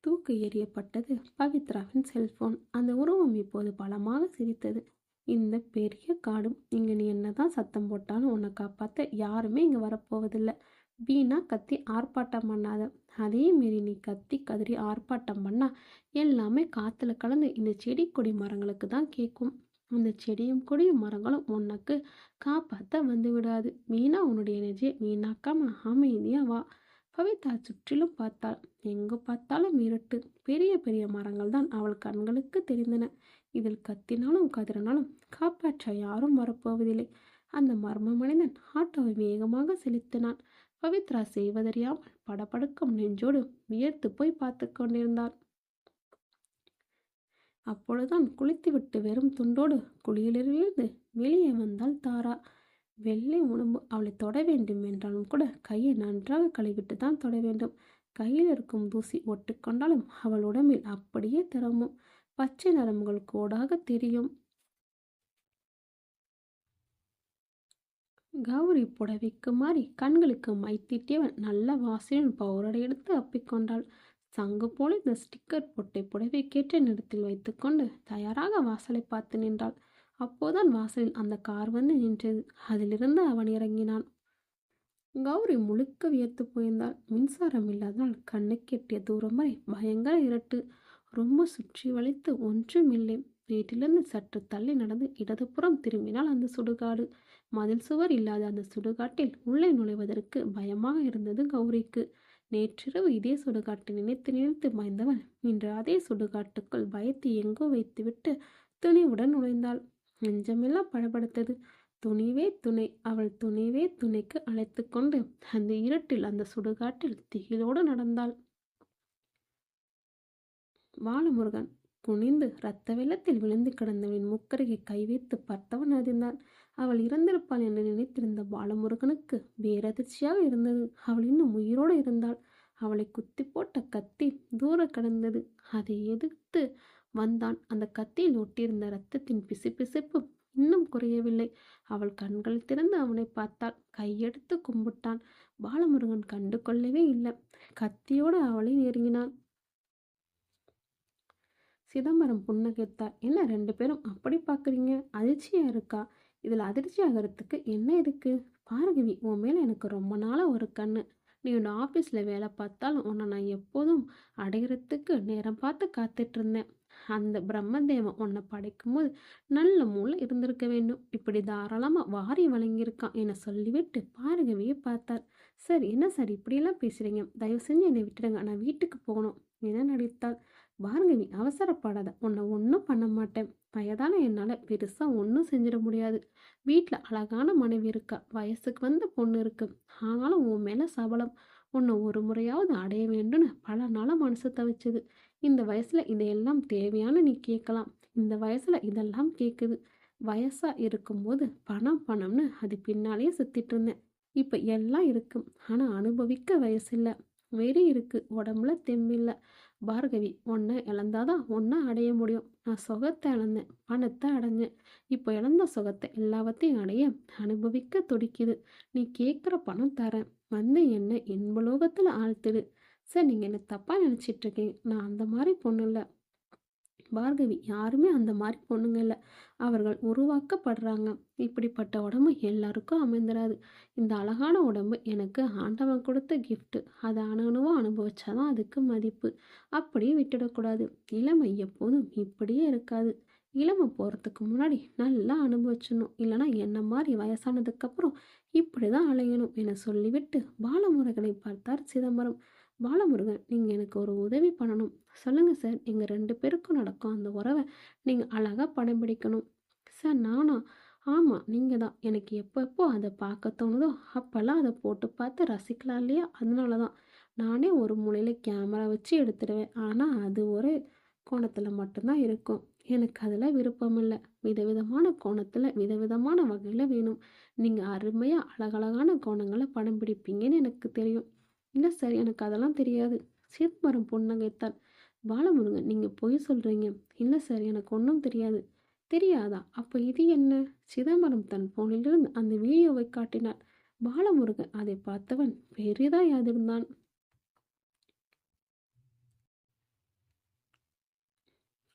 தூக்கு எறியப்பட்டது பவித்ராவின் செல்போன். அந்த உருவம் இப்போது பலமாக சிரித்தது. இந்த பெரிய காடும், இங்கே நீ என்னதான் சத்தம் போட்டாலும் உன்னை காப்பாற்ற யாருமே இங்கே வரப்போவதில்லை. வீணா கத்தி ஆர்ப்பாட்டம் பண்ணாத. அதே மாரி நீ கத்தி கதறி ஆர்ப்பாட்டம் பண்ணா எல்லாமே காற்றுல கலந்து இந்த செடி கொடி மரங்களுக்கு தான் கேட்கும். அந்த செடியும் கொடியும் மரங்களும் உனக்கு காப்பாற்ற வந்து விடாது. வீணா உன்னுடைய எனர்ஜியை வீணாக்காம அமைதியா வா. பவித்ரா சுற்றிலும் பார்த்தாள். எங்கு பார்த்தாலும் இருட்டு. பெரிய பெரிய மரங்கள் தான் அவள் கண்களுக்கு தெரிந்தன. இதில் கத்தினாலும் கதறினாலும் காப்பாற்ற யாரும் வரப்போவதில்லை. அந்த மர்ம மனிதன் ஆட்டோவை வேகமாக செலுத்தினான். பவித்ரா செய்வதறியாமல் படபடுக்கும் நெஞ்சோடு வியர்த்து போய் பார்த்து கொண்டிருந்தாள். அப்பொழுதுதான் குளித்துவிட்டு வெறும் துண்டோடு குளியலிலிருந்து வெளியே வந்தாள் தாரா. வெள்ளை உடம்பு. அவளை தொட வேண்டும் என்றாலும் கூட கையை நன்றாக கழுவிட்டு தான் தொட வேண்டும். கையில் இருக்கும் தூசி ஒட்டிக்கொண்டாலும் அவள் உடம்பில் அப்படியே திறமும். பச்சை நரம்புகள் கோடாக தெரியும். கௌரி புடவைக்கு மாறி கண்களுக்கு மை தீட்டியவன் நல்ல வாசலின் பவுடரை எடுத்து அப்பிக்கொண்டாள். சங்கு போல இந்த ஸ்டிக்கர் பொட்டை புடவை கேட்ட நிறத்தில் வைத்துக்கொண்டு தயாராக வாசலை பார்த்து நின்றாள். அப்போதான் வாசலில் அந்த கார் வந்து நின்றது. அதிலிருந்து அவன் இறங்கினான். கௌரி முழுக்க வியர்த்து போயிருந்தாள். மின்சாரம் இல்லாதனால் கண்ணுக்கெட்டிய தூரம் வரை பயங்கர இருட்டு. ரொம்ப சுற்றி வளைத்து ஒன்றுமில்லை. வீட்டிலிருந்து சற்று தள்ளி நடந்து இடதுபுறம் திரும்பினால் அந்த சுடுகாடு. மதில் சுவர் இல்லாத அந்த சுடுகாட்டில் உள்ளே நுழைவதற்கு பயமாக இருந்தது கௌரிக்கு. நேற்றிரவு இதே சுடுகாட்டை நினைத்து நினைத்து பயந்தவள் இன்று அதே சுடுகாட்டுக்குள் பயத்தை எங்கோ வைத்துவிட்டு துணிவுடன் நுழைந்தாள். நெஞ்சமெல்லாம் படபடுத்தது. துணிவே துணை. அவள் துணிவே துணைக்கு அழைத்து கொண்டு அந்த இருட்டில் அந்த சுடுகாட்டில் திகிலோடு நடந்தாள். பாலமுருகன் குனிந்து இரத்த வெள்ளத்தில் விழுந்து கிடந்தவனின் முக்கருகே கை வைத்து பார்த்தவன் அறிந்தான். அவள் இறந்திருப்பாள் என்று நினைத்திருந்த பாலமுருகனுக்கு பேரதிர்ச்சியாக இருந்தது. அவள் இன்னும் உயிரோடு இருந்தாள். அவளை குத்தி போட்ட கத்தி தூர கடந்தது. அதை எதிர்த்து வந்தான். அந்த கத்தியில் ஒட்டியிருந்த இரத்தத்தின் பிசுபிசுப்பு இன்னும் குறையவில்லை. அவள் கண்கள் திறந்து அவனை பார்த்தாள். கையெடுத்து கும்பிட்டான். பாலமுருகன் கண்டு கொள்ளவே இல்லை. கத்தியோடு அவளை நெருங்கினான். சிதம்பரம் புன்னகைத்தார். என்ன 2 பேரும் அப்படி பார்க்குறீங்க? அதிர்ச்சியா இருக்கா? இதில் அதிர்ச்சி ஆகிறதுக்கு என்ன இருக்கு? பார்கவி, உன் மேலே எனக்கு ரொம்ப நாளாக ஒரு கண்ணு. நீ உன் ஆஃபீஸில் வேலை பார்த்தாலும் உன்னை நான் எப்போதும் அடைகிறதுக்கு நேரம் பார்த்து காத்துட்டு இருந்தேன். அந்த பிரம்மதேவன் உன்னை படைக்கும்போது நல்ல மூளை இருந்திருக்க வேண்டும். இப்படி தாராளமாக வாரி வழங்கியிருக்கான் என சொல்லிவிட்டு பார்கவியை பார்த்தார். சார், என்ன சார் இப்படியெல்லாம் பேசுகிறீங்க? தயவு செஞ்சு என்னை விட்டுடுங்க, நான் வீட்டுக்கு போகணும் என நடித்தாள். பார்கவி, அவசரப்படாத. உன்னை ஒன்றும் பண்ண மாட்டேன். வயதான என்னால் பெருசாக ஒன்றும் செஞ்சிட முடியாது. வீட்டில் அழகான மனைவி இருக்கா, வயசுக்கு வந்த பொண்ணு இருக்கு. ஆனாலும் உன் மேலே சபலம். உன்னை ஒரு முறையாவது அடைய வேண்டும்னு பல நாளாக மனசு தவிச்சது. இந்த வயசில் இதையெல்லாம் தேவையான நீ கேட்கலாம். இந்த வயசில் இதெல்லாம் கேட்குது. வயசாக இருக்கும்போது பணம் பணம்னு அது பின்னாலேயே சுற்றிட்டு இருந்தேன். இப்போ எல்லாம் இருக்கும். ஆனால் அனுபவிக்க வயசில்லை. வெறி இருக்கு, உடம்புல தெம்பில்லை. பார்கவி, உன்னை இழந்தாதான் ஒன்றை அடைய முடியும். நான் சுகத்தை இழந்தேன், பணத்தை அடைஞ்சேன். இப்போ இழந்த சுகத்தை எல்லாவற்றையும் அடைய அனுபவிக்க துடிக்குது. நீ கேட்குற பணம் தரேன். வந்து என்னை இன்பலோகத்தில் ஆழ்த்திடு. சார், நீங்கள் என்ன தப்பாக நினச்சிட்ருக்கீங்க. நான் அந்த மாதிரி பொண்ணு இல்லை. பார்கவி, யாருமே அந்த மாதிரி பொண்ணுங்க இல்லை. அவர்கள் உருவாக்கப்படுறாங்க. இப்படிப்பட்ட உடம்பு எல்லாருக்கும் அமைந்துடாது. இந்த அழகான உடம்பு எனக்கு ஆண்டவன் கொடுத்த கிஃப்ட்டு. அதை அணுவா அனுபவிச்சாதான் அதுக்கு மதிப்பு. அப்படியே விட்டுடக்கூடாது. இளமை எப்போதும் இப்படியே இருக்காது. இளமை போகிறதுக்கு முன்னாடி நல்லா அனுபவிச்சிடணும். இல்லைனா என்ன மாதிரி வயசானதுக்கப்புறம் இப்படி தான் அலையணும் என சொல்லிவிட்டு பாலமுருகனை பார்த்தார் சிதம்பரம். பாலமுருகன், நீங்கள் எனக்கு ஒரு உதவி பண்ணணும். சொல்லுங்கள் சார். எங்கள் 2 பேருக்கும் நடக்கும் அந்த உறவை நீங்கள் அழகாக படம் பிடிக்கணும். சார், நானா? ஆமாம், நீங்கள் தான். எனக்கு எப்போ அதை பார்க்க தோணுதோ அப்போல்லாம் அதை போட்டு பார்த்து ரசிக்கலாம் இல்லையா? அதனால தான் நானே ஒரு மூலையில் கேமரா வச்சு எடுத்துடுவேன். ஆனால் அது ஒரு கோணத்தில் மட்டும்தான் இருக்கும். எனக்கு அதில் விருப்பம் இல்லை. விதவிதமான கோணத்தில் விதவிதமான வகையில் வேணும். நீங்கள் அருமையாக அழகழகான கோணங்களை படம் பிடிப்பீங்கன்னு எனக்கு தெரியும். இல்லை சார், எனக்கு அதெல்லாம் தெரியாது. சிதம்பரம் புன்னகைத்தான். பாலமுருகன், நீங்கள் பொய் சொல்கிறீங்க. இல்லை சார், எனக்கு ஒன்றும் தெரியாது. தெரியாதா? அப்போ இது என்ன? சிதம்பரம் தன் போனிலிருந்து அந்த வீடியோவை காட்டினார். பாலமுருகன் அதை பார்த்தவன் பெரிதாய் அதிர்ந்தான்.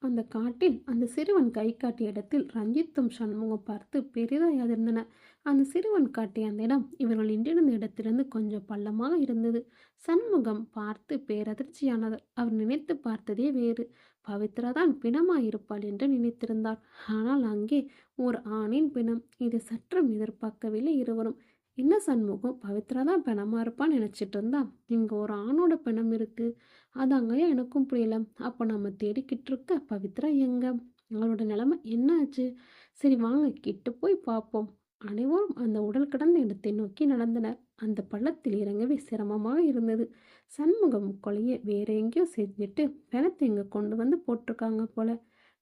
அந்த காட்டில் அந்த சிறுவன் கை காட்டிய இடத்தில் ரஞ்சித்தும் சண்முகம் பார்த்து பெரிதாய் அதிர்ந்தன. அந்த சிறுவன் காட்டிய அந்த இடம் இவர்கள் நின்றிருந்த இடத்திலிருந்து கொஞ்சம் பள்ளமாக இருந்தது. சண்முகம் பார்த்து பேரதிர்ச்சியானவர். அவர் நினைத்து பார்த்ததே வேறு. பவித்ராதான் பிணமாயிருப்பாள் என்று நினைத்திருந்தார். ஆனால் அங்கே ஓர் ஆணின் பிணம். இது சற்றும் எதிர்பார்க்கவில்லை இருவரும். என்ன சண்முகம், பவித்ரா தான் பிணமா இருப்பான்னு நினச்சிட்டு இருந்தா இங்கே ஒரு ஆணோட பிணம் இருக்கு. அதாங்கய்யா எனக்கும் புரியல. அப்போ நம்ம தேடிக்கிட்டு இருக்க பவித்ரா எங்க? அவளோட நிலைமை என்ன ஆச்சு? சரி வாங்க கிட்ட போய் பார்ப்போம். அனைவரும் அந்த உடல் கிடந்த இடத்தை நோக்கி நடந்தனர். அந்த பள்ளத்தில் இறங்கவே சிரமமாக இருந்தது. சண்முகம் கொலையை வேற எங்கேயோ செஞ்சுட்டு பிணத்தை இங்கே கொண்டு வந்து போட்டிருக்காங்க போல.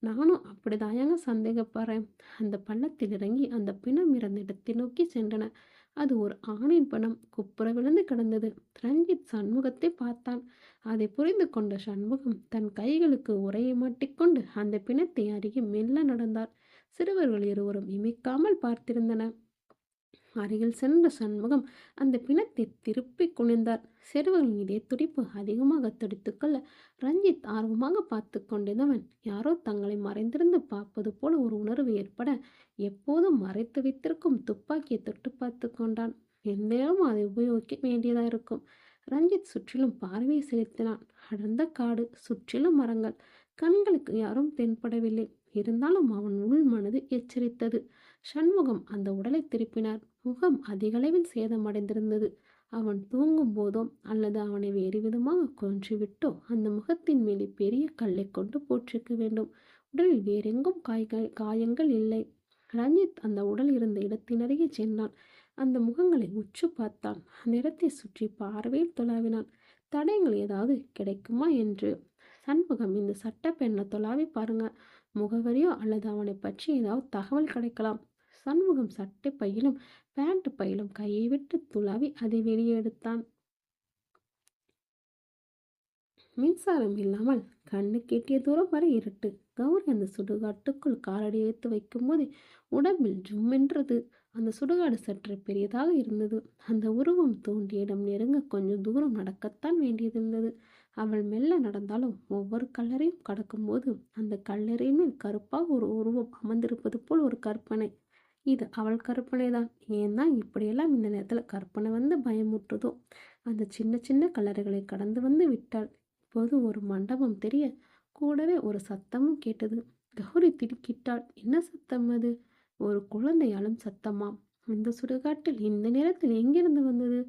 நானும் அப்படிதாயங்க சந்தேகப்படுறேன். அந்த பள்ளத்தில் இறங்கி அந்த பிணம் இறந்த இடத்தை நோக்கி சென்றன. அது ஒரு ஆணின் பிணம் குப்புற விழுந்து கிடந்தது. ரஞ்சித் சண்முகத்தை பார்த்தான். அதை புரிந்து கொண்ட சண்முகம் தன் கைகளுக்கு உரையை மாட்டிக்கொண்டு அந்த பிணத்தை அருகே மெல்ல நடந்தார். சிறுவர்கள் இருவரும் இமைக்காமல் பார்த்திருந்தனர். அருகில் சென்ற சண்முகம் அந்த பிணத்தை திருப்பி குனிந்தார். சிறுவர்களின் இதய துடிப்பு அதிகமாக துடித்துக்கொள்ள ரஞ்சித் ஆர்வமாக பார்த்து கொண்டிருந்தவன் யாரோ தங்களை மறைந்திருந்து பார்ப்பது போல ஒரு உணர்வு ஏற்பட எப்போதும் மறைத்து வைத்திருக்கும் துப்பாக்கியை தொட்டு பார்த்து கொண்டான். எந்நேரமும் அதை உபயோகிக்க வேண்டியதாக இருக்கும். ரஞ்சித் சுற்றிலும் பார்வையை செலுத்தினான். அடர்ந்த காடு, சுற்றிலும் மரங்கள். கண்களுக்கு யாரும் தென்படவில்லை. இருந்தாலும் அவன் உள் மனது எச்சரித்தது. சண்முகம் அந்த உடலை திருப்பினார். முகம் அதிகளவில் சேதமடைந்திருந்தது. அவன் தூங்கும் போதோ அல்லது அவனை வேறு விதமாக கொன்றுவிட்டோ அந்த முகத்தின் மேலே பெரிய கல்லை கொண்டு போற்றிருக்க வேண்டும். உடலில் வேறெங்கும் காயங்கள் இல்லை. ரஞ்சித் அந்த உடல் இருந்த இடத்தினருகே சென்றான். அந்த முகங்களை உற்று பார்த்தான். அந்த இடத்தை சுற்றி பார்வையில் தொலாவினான். தடயங்கள் ஏதாவது கிடைக்குமா என்று. சண்முகம், இந்த சட்ட பெண்ணை தொலாவி பாருங்க. முகவரியோ அல்லது அவனை பற்றி ஏதாவது தகவல் கிடைக்கலாம். சண்முகம் சட்டை பையிலும் பேண்ட் பையிலும் கையை விட்டு துளாவி அதை வெளியே எடுத்தான். மின்சாரம் இல்லாமல் கண்ணு கேட்டிய தூரம் வரை இருட்டு. கௌரி அந்த சுடுகாட்டுக்குள் காலடி வைத்து வைக்கும் போதே உடம்பில் ஜும்மென்றது. அந்த சுடுகாடு சற்று பெரியதாக இருந்தது. அந்த உருவம் தோண்டிய இடம் நெருங்க கொஞ்சம் தூரம் நடக்கத்தான் வேண்டியிருந்தது. அவள் மெல்ல நடந்தாலும் ஒவ்வொரு கல்லறையும் கடக்கும்போது அந்த கல்லறையின் மேல் கருப்பாக ஒரு உருவம் அமர்ந்திருப்பது போல் ஒரு கற்பனை. இது அவள் கற்பனை தான். ஏன் தான் இப்படியெல்லாம் இந்த நேரத்தில் கற்பனை வந்து பயமுற்றுதோ. அந்த சின்ன சின்ன கல்லறைகளை கடந்து வந்து விட்டாள். இப்போது ஒரு மண்டபம் தெரிய கூடவே ஒரு சத்தமும் கேட்டது. கௌரி திடுக்கிட்டாள். என்ன சத்தம் அது? ஒரு குழந்தை அழும் சத்தமாம். இந்த சுடுகாட்டில் இந்த நேரத்தில் எங்கிருந்து வந்தது?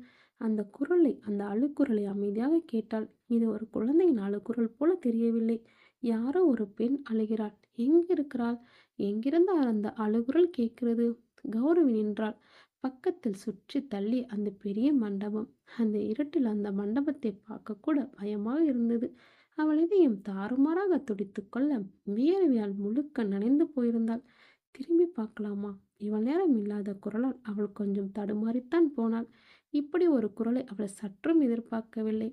அந்த அழுக்குரலை அமைதியாக கேட்டாள். இது ஒரு குழந்தையின் அழுக்குரல் போல தெரியவில்லை. யாரோ ஒரு பெண் அழுகிறாள். எங்கிருக்கிறாள்? எங்கிருந்து அந்த அழுகுரல் கேட்கிறது? கௌரவி நின்றாள். பக்கத்தில் சுற்றி தள்ளி அந்த பெரிய மண்டபம். அந்த இருட்டில் அந்த மண்டபத்தை பார்க்க கூட பயமாக இருந்தது. அவள் இதயம் தாறுமாறாக துடித்து கொள்ள வியர்வையால் முழுக்க நனைந்து போயிருந்தாள். திரும்பி பார்க்கலாமா? இவள் நேரம் இல்லாத குரலால் அவள் கொஞ்சம் தடுமாறித்தான் போனாள். இப்படி ஒரு குரலை அவள் சற்றும் எதிர்பார்க்கவில்லை.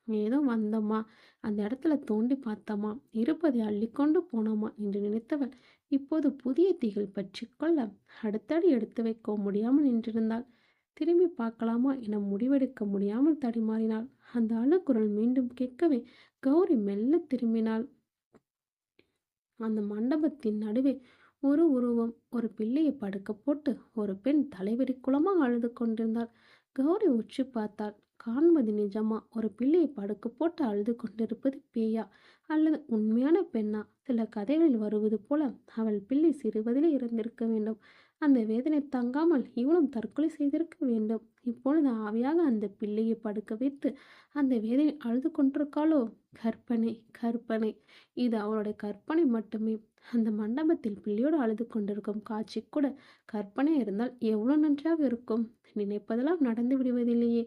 ஏதோ வந்தோமா, அந்த இடத்துல தோண்டி பார்த்தோமா, இருப்பதை அள்ளிக்கொண்டு போனோமா என்று நினைத்தவள் இப்போது புதிய தீகள் பற்றி கொள்ள அடுத்தடி எடுத்து வைக்க முடியாமல் நின்றிருந்தாள். திரும்பி பார்க்கலாமா என முடிவெடுக்க முடியாமல் தடிமாறினாள். அந்த அழுக்குரல் மீண்டும் கேட்கவே கௌரி மெல்ல திரும்பினாள். அந்த மண்டபத்தின் நடுவே ஒரு உருவம், ஒரு பிள்ளையை படுக்க போட்டு ஒரு பெண் தலைவெறிக்குளமாக அழுது கொண்டிருந்தாள். கௌரி உச்சி பார்த்தாள். காண்பது நிஜமா? ஒரு பிள்ளையை படுக்க போட்டு அழுது கொண்டிருப்பது பேயா அல்லது உண்மையான பெண்ணா? சில கதைகளில் வருவது போல அவள் பிள்ளை சிறுவதிலே இறந்திருக்க வேண்டும். அந்த வேதனை தாங்காமல் இவளும் தற்கொலை செய்திருக்க வேண்டும். இப்பொழுது ஆவியாக அந்த பிள்ளையை படுக்க வைத்து அந்த வேதனை அழுது கொண்டிருக்காளோ? கற்பனை, கற்பனை. இது அவளுடைய கற்பனை மட்டுமே. அந்த மண்டபத்தில் பிள்ளையோடு அழுது கொண்டிருக்கும் காட்சி கூட கற்பனை இருந்தால் எவ்வளோ நன்றாக இருக்கும். நினைப்பதெல்லாம் நடந்து விடுவதில்லையே.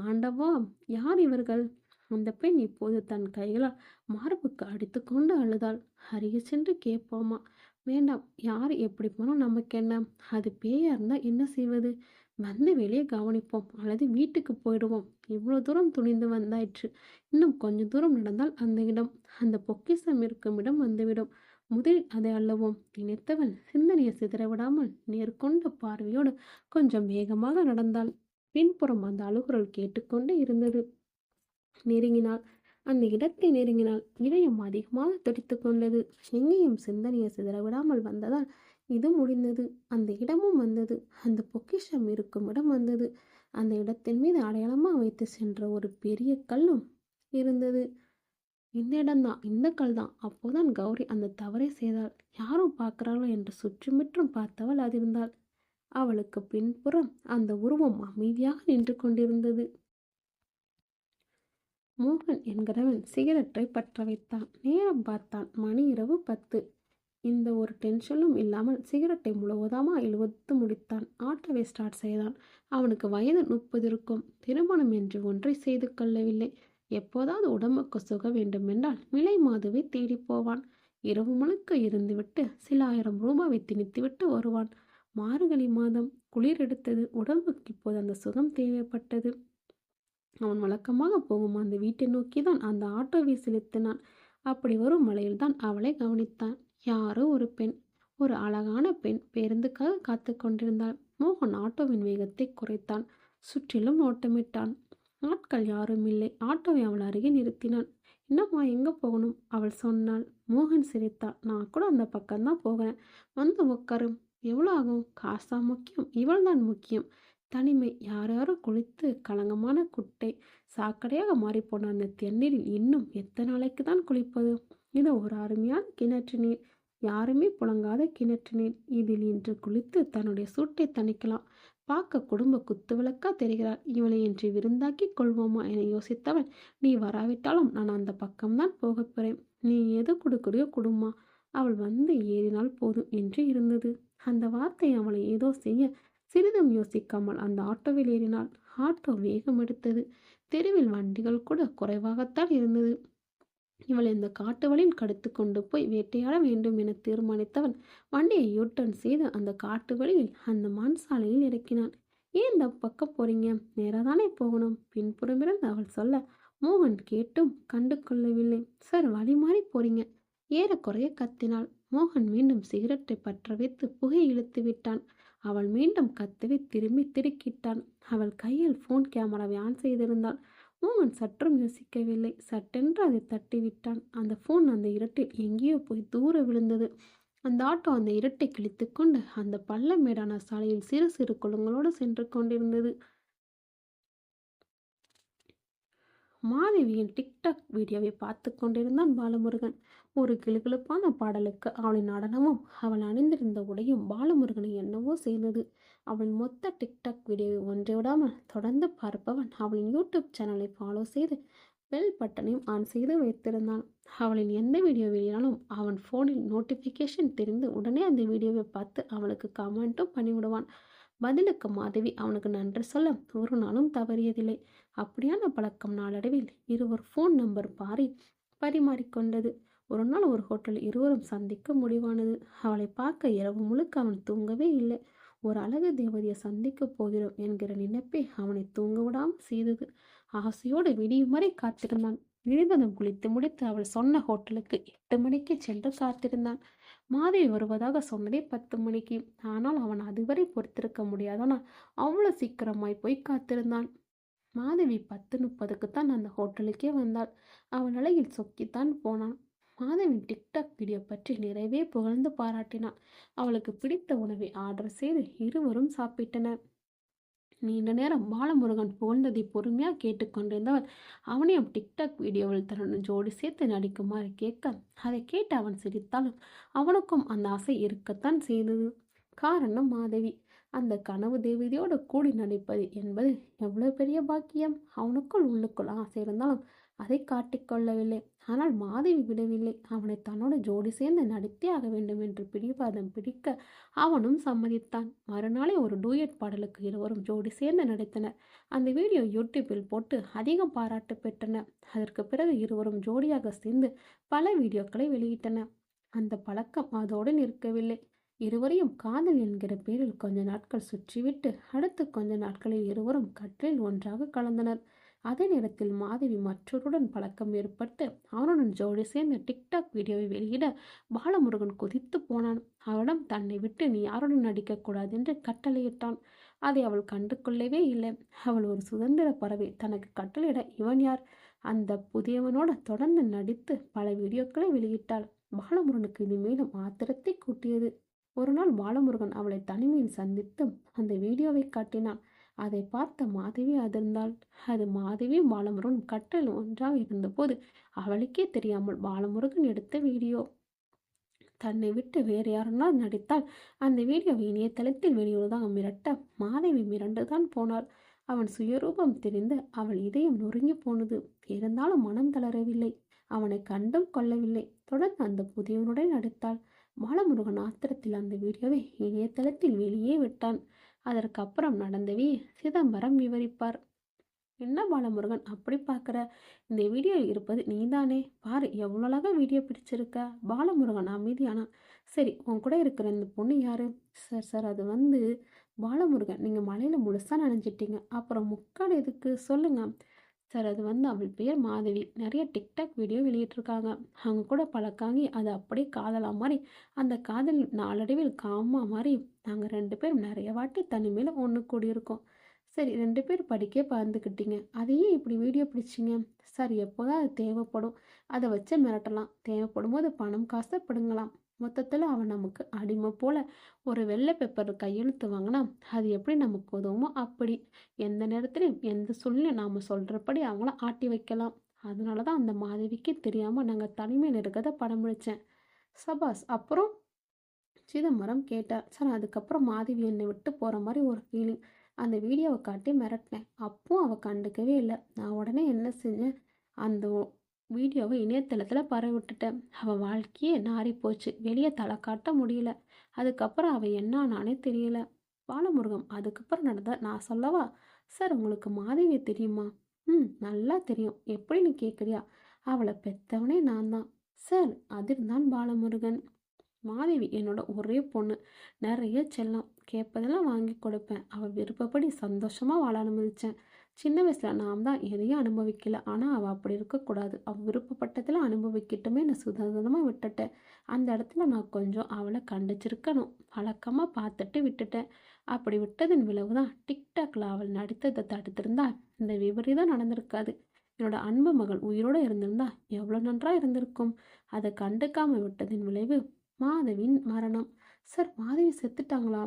ஆண்டவா, யார் இவர்கள்? அந்த பெண் இப்போது தன் கைகளால் மார்புக்கு அடித்து கொண்டு அழுதாள். அருகே சென்று கேட்போமா? வேண்டாம். யார் எப்படி போனோம் நமக்கு என்ன? அது பேயா இருந்தால் என்ன செய்வது? வந்து வெளியே கவனிப்போம் அல்லது வீட்டுக்கு போயிடுவோம். இவ்வளோ தூரம் துணிந்து வந்தாயிற்று. இன்னும் கொஞ்சம் தூரம் நடந்தால் அந்த இடம், அந்த பொக்கிஷம் இருக்கும் இடம் வந்துவிடும். முதலில் அதை அள்ளவோம் நினைத்தவள் சிந்தனையை சிதறவிடாமல் நேர்கொண்ட பார்வையோடு கொஞ்சம் வேகமாக நடந்தாள். பின்புறம் அந்த அழுகுரல் கேட்டுக்கொண்டே இருந்தது. நெருங்கினாள். அந்த இடத்தை நெருங்கினால் இதயம் அதிகமாக துடித்து கொண்டது. எங்கேயும் சிந்தனையை சிதறவிடாமல் வந்ததால் இது முடிந்தது. அந்த இடமும் வந்தது. அந்த பொக்கிஷம் இருக்கும் இடம் வந்தது. அந்த இடத்தின் மீது அடையாளமாக வைத்து சென்ற ஒரு பெரிய கல்லும் இருந்தது. இந்த இடம்தான், இந்த கல் தான். அப்போதான் கௌரி அந்த தவறை செய்தாள். யாரும் பார்க்கிறார்களோ என்று சுற்றுமுற்றும் பார்த்தவள் அதிர்ந்தாள். அவளுக்கு பின்புறம் அந்த உருவம் அமைதியாக நின்று கொண்டிருந்தது. மோகன் என்கிறவன் சிகரெட்டை பற்ற வைத்தான். நேரம் பார்த்தான். மணி இரவு 10. இந்த ஒரு டென்ஷனும் இல்லாமல் சிகரெட்டை முழுவதுமாக இழுத்து முடித்தான். ஆட்டோவை ஸ்டார்ட் செய்தான். அவனுக்கு வயது 30 இருக்கும். திருமணம் என்று ஒன்றை செய்து கொள்ளவில்லை. எப்போதாவது உடம்புக்கு சுக வேண்டுமென்றால் விலை மாதுவை தேடி போவான். இரவு முழுக்க இருந்துவிட்டு சில 1000 ரூபாவை திணித்துவிட்டு வருவான். மார்கழி மாதம், குளிர் எடுத்தது. உடம்புக்கு இப்போது அந்த சுகம் தேவைப்பட்டது. அவன் வழக்கமாக போகும் அந்த வீட்டை நோக்கிதான் அந்த ஆட்டோவை செலுத்தினான். அப்படி வரும் மலையில்தான் அவளை கவனித்தான். யாரோ ஒரு பெண், ஒரு அழகான பெண் பேருந்துக்காக காத்து கொண்டிருந்தாள். மோகன் ஆட்டோவின் வேகத்தை குறைத்தான். சுற்றிலும் நோட்டமிட்டான். ஆட்கள் யாரும் இல்லை. ஆட்டோவை அவள் அருகே நிறுத்தினான். என்னம்மா, எங்கே போகணும்? அவள் சொன்னாள். மோகன் சிரித்தான். நான் கூட அந்த பக்கம்தான் போகிறேன். வந்து உட்காரு. எவ்வளோ ஆகும்? காசா முக்கியம்? இவள் தான் முக்கியம். தனிமை. யாரோ குளித்து களங்கமான குட்டை சாக்கடையாக மாறிப்போன அந்த தண்ணீரில் இன்னும் எத்தனை நாளைக்கு தான் குளிப்பது? இது ஒரு அருமையான கிணற்று நீர். யாருமே புழங்காத கிணற்று நீர். இதில் இன்று குளித்து தன்னுடைய சூட்டை தணிக்கலாம். பார்க்க குடும்ப குத்துவிளக்கா தெரிகிறாள். இவளை இன்று விருந்தாக்கி கொள்வோமா என யோசித்தவன், நீ வராவிட்டாலும் நான் அந்த பக்கம்தான் போகப் போகிறேன். நீ எது கொடுக்குறியோ குடுமா. அவள் வந்து ஏறினால் போதும் என்று இருந்தது. அந்த வார்த்தை அவளை ஏதோ செய்ய சிறிதும் யோசிக்காமல் அந்த ஆட்டோவில் ஏறினாள். ஆட்டோ வேகம் எடுத்தது. தெருவில் வண்டிகள் கூட குறைவாகத்தான் இருந்தது. இவள் இந்த காட்டு வழியில் கடத்து கொண்டு போய் வேட்டையாட வேண்டும் என தீர்மானித்தவன் வண்டியை யூட்டன் செய்து அந்த காட்டு வழியில் அந்த மண் சாலையில் இறக்கினான். ஏன் இந்த பக்கம் போறீங்க? நேராதானே போகணும். பின்புறமிருந்து அவள் சொல்ல மோகன் கேட்டும் கண்டு கொள்ளவில்லை. சார், வழி மாறி போறீங்க. ஏறக்குறைய கத்தினாள். மோகன் மீண்டும் சிகரெட்டை பற்ற வைத்து புகை இழுத்து விட்டான். அவள் மீண்டும் கத்தவை திரும்பி திடுக்கிட்டான். அவள் கையில் போன் கேமராவை ஆன் செய்திருந்தாள். மோகன் சற்றும் யோசிக்கவில்லை. சட்டென்று அதை தட்டிவிட்டான். அந்த போன் அந்த இருட்டில் எங்கேயோ போய் தூர விழுந்தது. அந்த ஆட்டோ அந்த இருட்டை கிழித்து கொண்டு அந்த பள்ளமேடான சாலையில் சிறு சிறு குளங்களோடு சென்று கொண்டிருந்தது. மாதவியின் டிக்டாக் வீடியோவை பார்த்து கொண்டிருந்தான் பாலமுருகன். ஒரு கிளுகிளுப்பான பாடலுக்கு அவளின் நடனமும் அவள் அணிந்திருந்த உடையும் பாலமுருகனை என்னவோ செய்தது. அவளின் மொத்த டிக்டாக் வீடியோவை ஒன்றை விடாமல் தொடர்ந்து பார்ப்பவன் அவளின் யூடியூப் சேனலை ஃபாலோ செய்து பெல் பட்டனையும் ஆன் செய்து வைத்திருந்தான். அவளின் எந்த வீடியோ வெளியானாலும் அவன் ஃபோனில் நோட்டிஃபிகேஷன் தெரிந்து உடனே அந்த வீடியோவை பார்த்து அவளுக்கு கமெண்ட்டும் பண்ணிவிடுவான். பதிலுக்கு மாதவி அவனுக்கு நன்றி சொல்ல ஒரு நாளும் தவறியதில்லை. அப்படியான பழக்கம் நாளடைவில் இருவர் ஃபோன் நம்பர் பரிமாறிக்கொண்டது. ஒரு நாள் ஒரு ஹோட்டலில் இருவரும் சந்திக்க முடிவானது. அவளை பார்க்க இரவு முழுக்க அவன் தூங்கவே இல்லை. ஒரு அழகு தேவதையை சந்திக்க போகிறோம் என்கிற நினைப்பே அவனை தூங்க விடாமல் செய்தது. ஆசையோடு விடியும் வரை காத்திருந்தான். விழுந்ததும் குளித்து முடித்து அவள் சொன்ன ஹோட்டலுக்கு 8 மணிக்கு சென்று காத்திருந்தான். மாதவி வருவதாக சொன்னதே 10 மணிக்கு. ஆனால் அவன் அதுவரை பொறுத்திருக்க முடியாதனால் அவ்வளோ சீக்கிரமாய் போய் காத்திருந்தான். மாதவி 10:30க்குத்தான் அந்த ஹோட்டலுக்கே வந்தாள். அவன் அழகில் சொக்கித்தான் போனான். மாதவின் டிக்டாக் வீடியோ பற்றி நிறைவே புகழ்ந்து பாராட்டினான். அவளுக்கு பிடித்த உணவை ஆர்டர் செய்து இருவரும் சாப்பிட்டனர். நீண்ட நேரம் பாலமுருகன் புகழ்ந்ததை பொறுமையாக கேட்டுக்கொண்டிருந்தவன் அவனையும் டிக்டாக் வீடியோவில் தன்னுடன் ஜோடி சேர்த்து நடிக்குமாறு கேட்க அதை கேட்டு அவன் சிரித்தாலும் அவனுக்கும் அந்த ஆசை இருக்கத்தான் செய்தது. காரணம் மாதவி. அந்த கனவு தேவதையோடு கூடி நடிப்பது என்பது எவ்வளவு பெரிய பாக்கியம். அவனுக்குள் உள்ளுக்குள் ஆசை இருந்தாலும் அதை காட்டிக்கொள்ளவில்லை. ஆனால் மாதவி விடவில்லை. அவனை தன்னோடு ஜோடி சேர்ந்து நடித்தே ஆக வேண்டும் என்று பிடிவாதம் பிடிக்க அவனும் சம்மதித்தான். மறுநாளே ஒரு டூயட் பாடலுக்கு இருவரும் ஜோடி சேர்ந்து நடித்தனர். அந்த வீடியோ யூடியூப்பில் போட்டு அதிகம் பாராட்டு பெற்றனர். அதற்கு பிறகு இருவரும் ஜோடியாக சேர்ந்து பல வீடியோக்களை வெளியிட்டனர். அந்த பழக்கம் அதோடு நிற்கவில்லை. இருவரையும் காதல் என்கிற பேரில் கொஞ்ச நாட்கள் சுற்றிவிட்டு அடுத்த கொஞ்ச நாட்களில் இருவரும் கட்டிலில் ஒன்றாக கலந்தனர். அதே நேரத்தில் மாதவி மற்றொருடன் பழக்கம் ஏற்பட்டு அவனுடன் ஜோடி சேர்ந்து டிக்டாக் வீடியோவை வெளியிட பாலமுருகன் கொதித்து போனான். அவளிடம் தன்னை விட்டு நீ யாருடன் நடிக்கக்கூடாது என்று கட்டளையிட்டான். அதை அவள் கண்டு கொள்ளவே இல்லை. அவள் ஒரு சுதந்திர பறவை. தனக்கு கட்டளையிட இவன் யார்? அந்த புதியவனோட தொடர்ந்து நடித்து பல வீடியோக்களை வெளியிட்டாள். பாலமுருகனுக்கு இது மேலும் ஆத்திரத்தை கூட்டியது. ஒரு நாள் பாலமுருகன் அவளை தனிமையில் சந்தித்து அந்த வீடியோவை காட்டினான். அதை பார்த்த மாதவி அதிர்ந்தாள். அது மாதவியும் பாலமுருகன் கட்டில் ஒன்றாக இருந்தபோது அவளுக்கே தெரியாமல் பாலமுருகன் எடுத்த வீடியோ. தன்னை விட்டு வேறு யாரெல்லாம் நடித்தால் அந்த வீடியோவை இணையதளத்தில் வெளியிடுவதாக மிரட்ட மாதவி மிரண்டுதான் போனாள். அவன் சுயரூபம் தெரிந்து அவள் இதயம் நொறுங்கி போனது. இருந்தாலும் மனம் தளரவில்லை. அவனை கண்டும் கொள்ளவில்லை. தொடர்ந்து அந்த புதியவனுடன் நடித்தாள். பாலமுருகன் ஆத்திரத்தில் அந்த வீடியோவை இணையதளத்தில் வெளியே விட்டான். அதற்கு அப்புறம் நடந்தவே சிதம்பரம் விவரிப்பார். என்ன பாலமுருகன் அப்படி பார்க்குற? இந்த வீடியோவில் இருப்பது நீதானே? பாரு எவ்வளோ அழகாக வீடியோ பிடிச்சிருக்க. பாலமுருகன் அமைதியானா. சரி, உன் கூட இருக்கிற இந்த பொண்ணு யாரு? சார் சார் அது வந்து பாலமுருகன், நீங்கள் மலையில் முழுசாக நனைஞ்சிட்டீங்க, அப்புறம் முக்காடு எதுக்கு சொல்லுங்க. சார் அது வந்து அவள் பேர் மாதவி. நிறைய டிக்டாக் வீடியோ வெளியிட்டிருக்காங்க. அவங்க கூட பழக்காங்கி அது அப்படியே காதலா மாதிரி அந்த காதல் நாளடைவில் காமா மாதிரி நாங்கள் 2 பேரும் நிறைய வாட்டி தனிமையில் ஒன்று கூடியிருக்கோம். சரி, 2 பேர் படிக்க பகிர்ந்துக்கிட்டீங்க. அதையே இப்படி வீடியோ பிடிச்சிங்க. சார் எப்போதான் அது தேவைப்படும், அதை வச்சு மிரட்டலாம். தேவைப்படும் போது பணம் காசை பிடுங்கலாம். மொத்தத்தில் அவன் நமக்கு அடிமை போல. ஒரு வெள்ளை பேப்பர் கையெழுத்து வாங்கினா அது எப்படி நமக்கு உதவுமோ அப்படி. எந்த நேரத்துலையும் எந்த சூழ்நிலையும் நாம் சொல்கிறபடி அவங்கள ஆட்டி வைக்கலாம். அதனால தான் அந்த மாதவிக்கு தெரியாமல் நாங்கள் தனிமையில் இருக்கிறத படம் பிடிச்சேன். சபாஸ். அப்புறம் சிதம்பரம் கேட்டார். சார் அதுக்கப்புறம் மாதவி என்னை விட்டு போகிற மாதிரி ஒரு ஃபீலிங். அந்த வீடியோவை காட்டி மிரட்டினேன். அப்பவும் அவள் கண்டுக்கவே இல்லை. நான் உடனே என்ன செஞ்சேன், அந்த வீடியோவை இணையதளத்தில் பரவி விட்டுட்டேன். அவள் வாழ்க்கையே நாரி போச்சு. வெளியே தலை காட்ட முடியல. அதுக்கப்புறம் அவள் என்ன ஆனானே தெரியல. பாலமுருகன் அதுக்கப்புறம் நடந்த நான் சொல்லவா? சார் உங்களுக்கு மாதவியை தெரியுமா? நல்லா தெரியும். எப்படின்னு கேட்குறியா? அவளை பெத்தவனே நான் தான். சார் அதிர்ந்தான் பாலமுருகன். மாதவி என்னோட ஒரே பொண்ணு. நிறைய செல்லம். கேட்பதெல்லாம் வாங்கி கொடுப்பேன். அவள் விருப்பப்படி சந்தோஷமாக வாழ அனுமதிச்சேன். சின்ன வயசில் நாம் தான் எதையும் அனுபவிக்கல. ஆனால் அவள் அப்படி இருக்கக்கூடாது. அவள் விருப்பப்பட்டதில் அனுபவிக்கட்டுமே நான் சுதந்திரமாக விட்டுட்டேன். அந்த இடத்துல நான் கொஞ்சம் அவளை கண்டிச்சிருக்கணும். வழக்கமாக பார்த்துட்டு விட்டுட்டேன். அப்படி விட்டதின் விளைவு தான் டிக்டாக்ல அவள் நடித்ததை தடுத்திருந்தா இந்த விபரீதம் நடந்திருக்காது. என்னோட அன்பு மகள் உயிரோடு இருந்திருந்தா எவ்வளோ நன்றாக இருந்திருக்கும். அதை கண்டுக்காமல் விட்டதின் விளைவு மாதவின் மரணம். சார் மாதவி செத்துட்டாங்களா?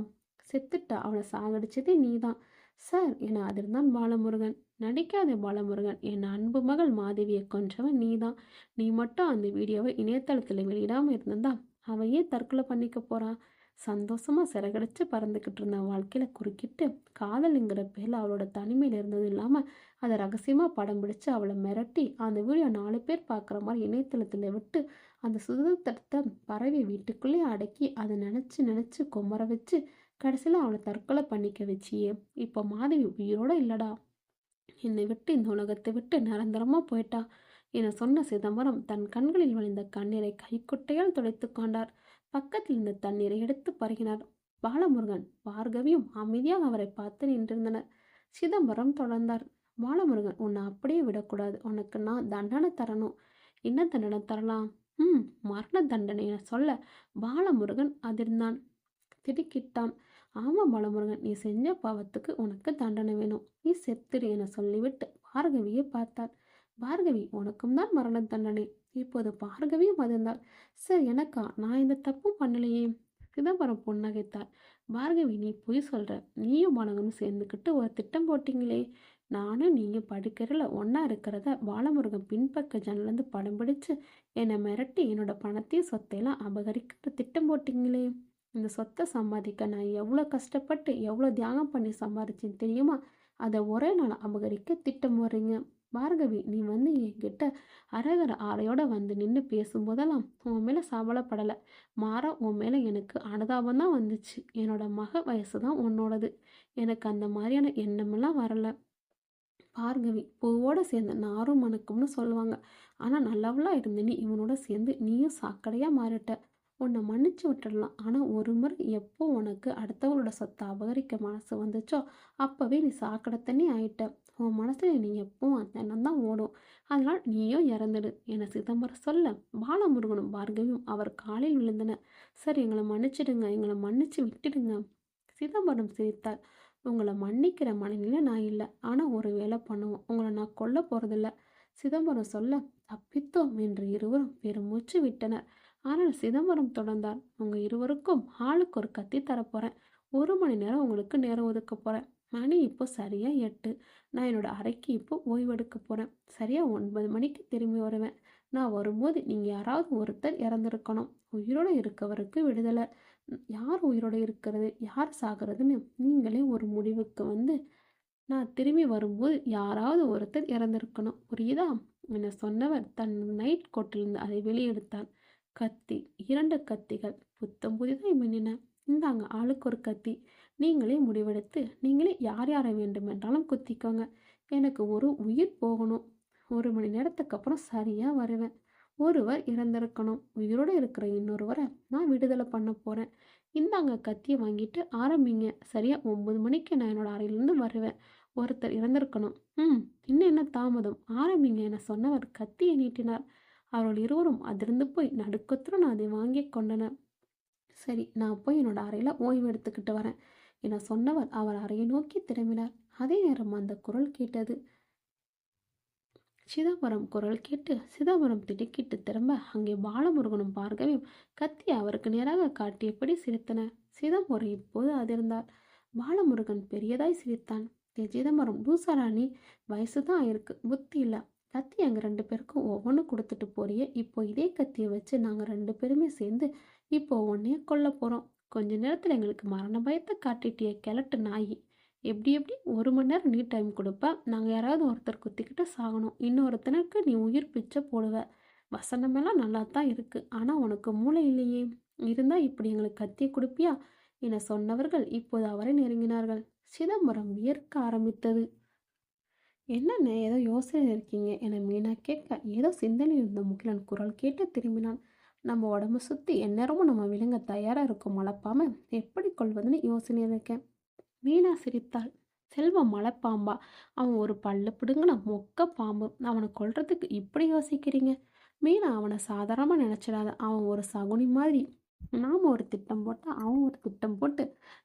செத்துட்டா. அவளை சாகடிச்சதே நீ தான். சார் என அதிர்ந்தான் பாலமுருகன். நடிக்காதே பாலமுருகன். என் அன்பு மகள் மாதவியை கொன்றவன் நீ தான். நீ மட்டும் அந்த வீடியோவை இணையதளத்தில் வெளியிடாமல் இருந்திருந்தா அவையே தற்கொலை பண்ணிக்க போகிறான். சந்தோஷமாக சிறகடிச்சு பறந்துக்கிட்டு இருந்த வாழ்க்கையில் குறுக்கிட்டு காதலுங்கிற பேரில் அவளோட தனிமையில் இருந்தது இல்லாமல் அதை ரகசியமாக படம் பிடிச்சு அவளை மிரட்டி அந்த வீடியோ 4 பேர் பார்க்குற மாதிரி இணையதளத்தில் விட்டு அந்த சுதந்திரத்தை பறவை வீட்டுக்குள்ளேயே அடக்கி அதை நினச்சி குமர வச்சு கடைசியில் அவளை தற்கொலை பண்ணிக்க வச்சியே. இப்போ மாதவி உயிரோட இல்லடா. என்னை விட்டு இந்த உலகத்தை விட்டு நிரந்தரமாக போயிட்டா என சொன்ன சிதம்பரம் தன் கண்களில் வழிந்த கண்ணீரை கைக்குட்டையால் துடைத்து கொண்டார். பக்கத்தில் இருந்த தண்ணீரை எடுத்து பருகினார். பாலமுருகன் பார்கவியும் அமைதியாக அவரை பார்த்து நின்றிருந்தனர். சிதம்பரம் தொடர்ந்தார். பாலமுருகன், உன்னை அப்படியே விடக்கூடாது. உனக்கு நான் தண்டனை தரணும். என்ன தண்டனை தரலாம்? மரண தண்டனை என சொல்ல பாலமுருகன் அதிர்ந்தான். திடுக்கிட்டான். ஆமாம் பாலமுருகன், நீ செஞ்ச பாவத்துக்கு உனக்கு தண்டனை வேணும். நீ செத்துரு என சொல்லிவிட்டு பார்கவியை பார்த்தார். பார்கவி, உனக்கும் தான் மரண தண்டனை. இப்போது பார்கவியும் அதிர்ந்தாள். சார் எனக்கா? நான் இந்த தப்பும் பண்ணலையே. சிதம்பரம் புன்னகைத்தார். பார்கவி, நீ பொய் சொல்ற. நீயும் மனகனும் சேர்ந்துக்கிட்டு ஒரு திட்டம் போட்டிங்களே. நானும் நீங்கள் படுக்கையில் ஒன்றா இருக்கிறத பாலமுருகன் பின்பக்க ஜன்னலேருந்து படம் பிடிச்சு என்னை மிரட்டி என்னோட பணத்தையும் சொத்தையெல்லாம் அபகரிக்கிற திட்டம் போட்டிங்களே. இந்த சொத்தை சம்பாதிக்க நான் எவ்வளோ கஷ்டப்பட்டு எவ்வளோ தியாகம் பண்ணி சம்பாதிச்சேன்னு தெரியுமா? அதை ஒரே நாள் அபகரிக்க திட்டம் வர்றீங்க. பார்கவி, நீ வந்து என்கிட்ட அரகர ஆலையோட வந்து நின்று பேசும்போதெல்லாம் உன் மேலே சபலப்படலை. மாற உன் மேலே எனக்கு அனுதாபம் தான் வந்துச்சு. என்னோட மக வயசு தான் உன்னோடது. எனக்கு அந்த மாதிரியான எண்ணமெல்லாம் வரலை. பார்கவி, பூவோடு சேர்ந்து நாரும் மணக்கும்னு சொல்லுவாங்க. ஆனால் நல்லவளா இருந்து நீ இவனோட சேர்ந்து நீயும் சாக்கடையாக மாறிட்ட. உன்னை மன்னிச்சு விட்டுடலாம். ஆனால் ஒரு முறை எப்போ உனக்கு அடுத்தவங்களோட சொத்தை அபகரிக்க மனசு வந்துச்சோ அப்போவே நீ சாக்கடை தண்ணி ஆயிட்ட. உன் மனசில் நீ எப்பவும் அந்த எண்ணம் தான் ஓடும். அதனால் நீயும் இறந்துடு என சிதம்பரம் சொல்ல பாலமுருகனும் பார்கவியும் அவர் காலில் விழுந்தன. சார் எங்களை மன்னிச்சிடுங்க, எங்களை மன்னிச்சு விட்டுடுங்க. சிதம்பரம் சிரித்தார். உங்களை மன்னிக்கிற மனநிலை நான் இல்லை. ஆனால் ஒரு வேலை பண்ணுவோம். உங்களை நான் கொல்ல போகிறதில்ல. சிதம்பரம் சொல்ல, தப்பித்தோம் என்று இருவரும் பெருமூச்சு விட்டனர். ஆனால் சிதம்பரம் தொடர்ந்தார். உங்க இருவருக்கும் ஆளுக்கு ஒரு கத்தி தரப்போறேன். 1 மணி நேரம் உங்களுக்கு நேரம் ஒதுக்க போறேன். மணி இப்போ சரியா 8. நான் என்னோட அறைக்கு இப்போ ஓய்வெடுக்க போறேன். சரியா 9 மணிக்கு திரும்பி வருவேன். நான் வரும்போது நீங்க யாராவது ஒருத்தர் இறந்திருக்கணும். உயிரோட இருக்கவருக்கு விடுதலை. யார் உயிரோட இருக்கிறது, யார் சாகிறதுன்னு நீங்களே ஒரு முடிவுக்கு வந்து நான் திரும்பி வரும்போது யாராவது ஒருத்தர் இறந்திருக்கணும். புரியுதா? என சொன்னவர் தன் நைட் கோட்டிலிருந்து அதை வெளியெடுத்தான். கத்தி, 2 கத்திகள் புத்தம் புதிதாய் மின்னின. இந்தாங்க ஆளுக்கு ஒரு கத்தி. நீங்களே முடிவெடுத்து நீங்களே யார் யாரை வேண்டுமென்றாலும் குத்திக்கோங்க. எனக்கு ஒரு உயிர் போகணும். 1 மணி நேரத்துக்கு அப்புறம் சரியா வருவேன். ஒருவர் இறந்திருக்கணும். உயிரோடு இருக்கிற இன்னொருவரை நான் விடுதலை பண்ண போறேன். இந்தாங்க கத்தியை வாங்கிட்டு ஆரம்பிங்க. சரியா 9 மணிக்கு நான் என்னோட அறையிலிருந்து வருவேன். ஒருத்தர் இறந்திருக்கணும். இன்னும் என்ன தாமதம், ஆரம்பிங்க என சொன்னவர் கத்தியை நீட்டினார். அவர்கள் இருவரும் அதிர்ந்து போய் நடுக்கத்துடன் அதை வாங்கி கொண்டனர். சரி, நான் போய் என்னோட அறையில் ஓய்வு எடுத்துக்கிட்டு வரேன் என சொன்னவர் அவர் அறையை நோக்கி திரும்பினார். அதே நேரம் அந்த குரல் கேட்டது. சிதம்பரம் குரல் கேட்டு சிதம்பரம் திடுக்கிட்டு திரும்ப அங்கே பாலமுருகனும் பார்கவியும் கத்தி அவருக்கு நேராக காட்டியபடி சிரித்தன. சிதம்பரம் இப்போது அதிர்ந்தார். பாலமுருகன் பெரியதாய் சிரித்தான். சிதம்பரம், லூசாராணி, வயசுதான் ஆயிருக்கு, புத்தி இல்லை. கத்தி எங்கள் 2 பேருக்கும் ஒவ்வொன்று கொடுத்துட்டு போறியே. இப்போ இதே கத்தியை வச்சு நாங்கள் 2 பேருமே சேர்ந்து இப்போ ஒன்றையே கொல்ல போகிறோம். கொஞ்ச நேரத்தில் எங்களுக்கு மரண பயத்தை காட்டிட்டிய கிழட்டு நாயி. எப்படி 1 மணி நேரம் நீ டைம் கொடுப்ப. நாங்கள் யாராவது ஒருத்தர் குத்திக்கிட்டு சாகணும். இன்னொருத்தனுக்கு நீ உயிர் பிச்சை போடுவ. வசனமெல்லாம் நல்லா தான் இருக்கு. ஆனால் உனக்கு மூளை இல்லையே. இருந்தால் இப்படி எங்களுக்கு கத்தியை கொடுப்பியா என சொன்னவர்கள் இப்போது அவரை நெருங்கினார்கள். சிதம்பரம் வியர்க்க ஆரம்பித்தது. என்னென்ன ஏதோ யோசனை இருக்கீங்க என மீனா கேட்க, ஏதோ சிந்தனையில் இருந்த முகிலன் குரல் கேட்டு திரும்பினான். நம்ம உடம்பு சுற்றி எந்நேரமும் நம்ம விலங்க தயாராக இருக்கும் மலைப்பாம எப்படி கொள்வதுன்னு யோசனை இருக்கேன். மீனா சிரித்தாள். செல்வம் மலைப்பாம்பா? அவன் ஒரு பல்லு பிடுங்கின மொக்க பாம்பு. அவனை கொல்றதுக்கு இப்படி யோசிக்கிறீங்க? மீனா, அவனை சாதாரணமாக நினச்சிடாத. அவன் ஒரு சகுனி மாதிரி. நாம் ஒரு திட்டம் போட்டால் அவன் ஒரு திட்டம் போட்டு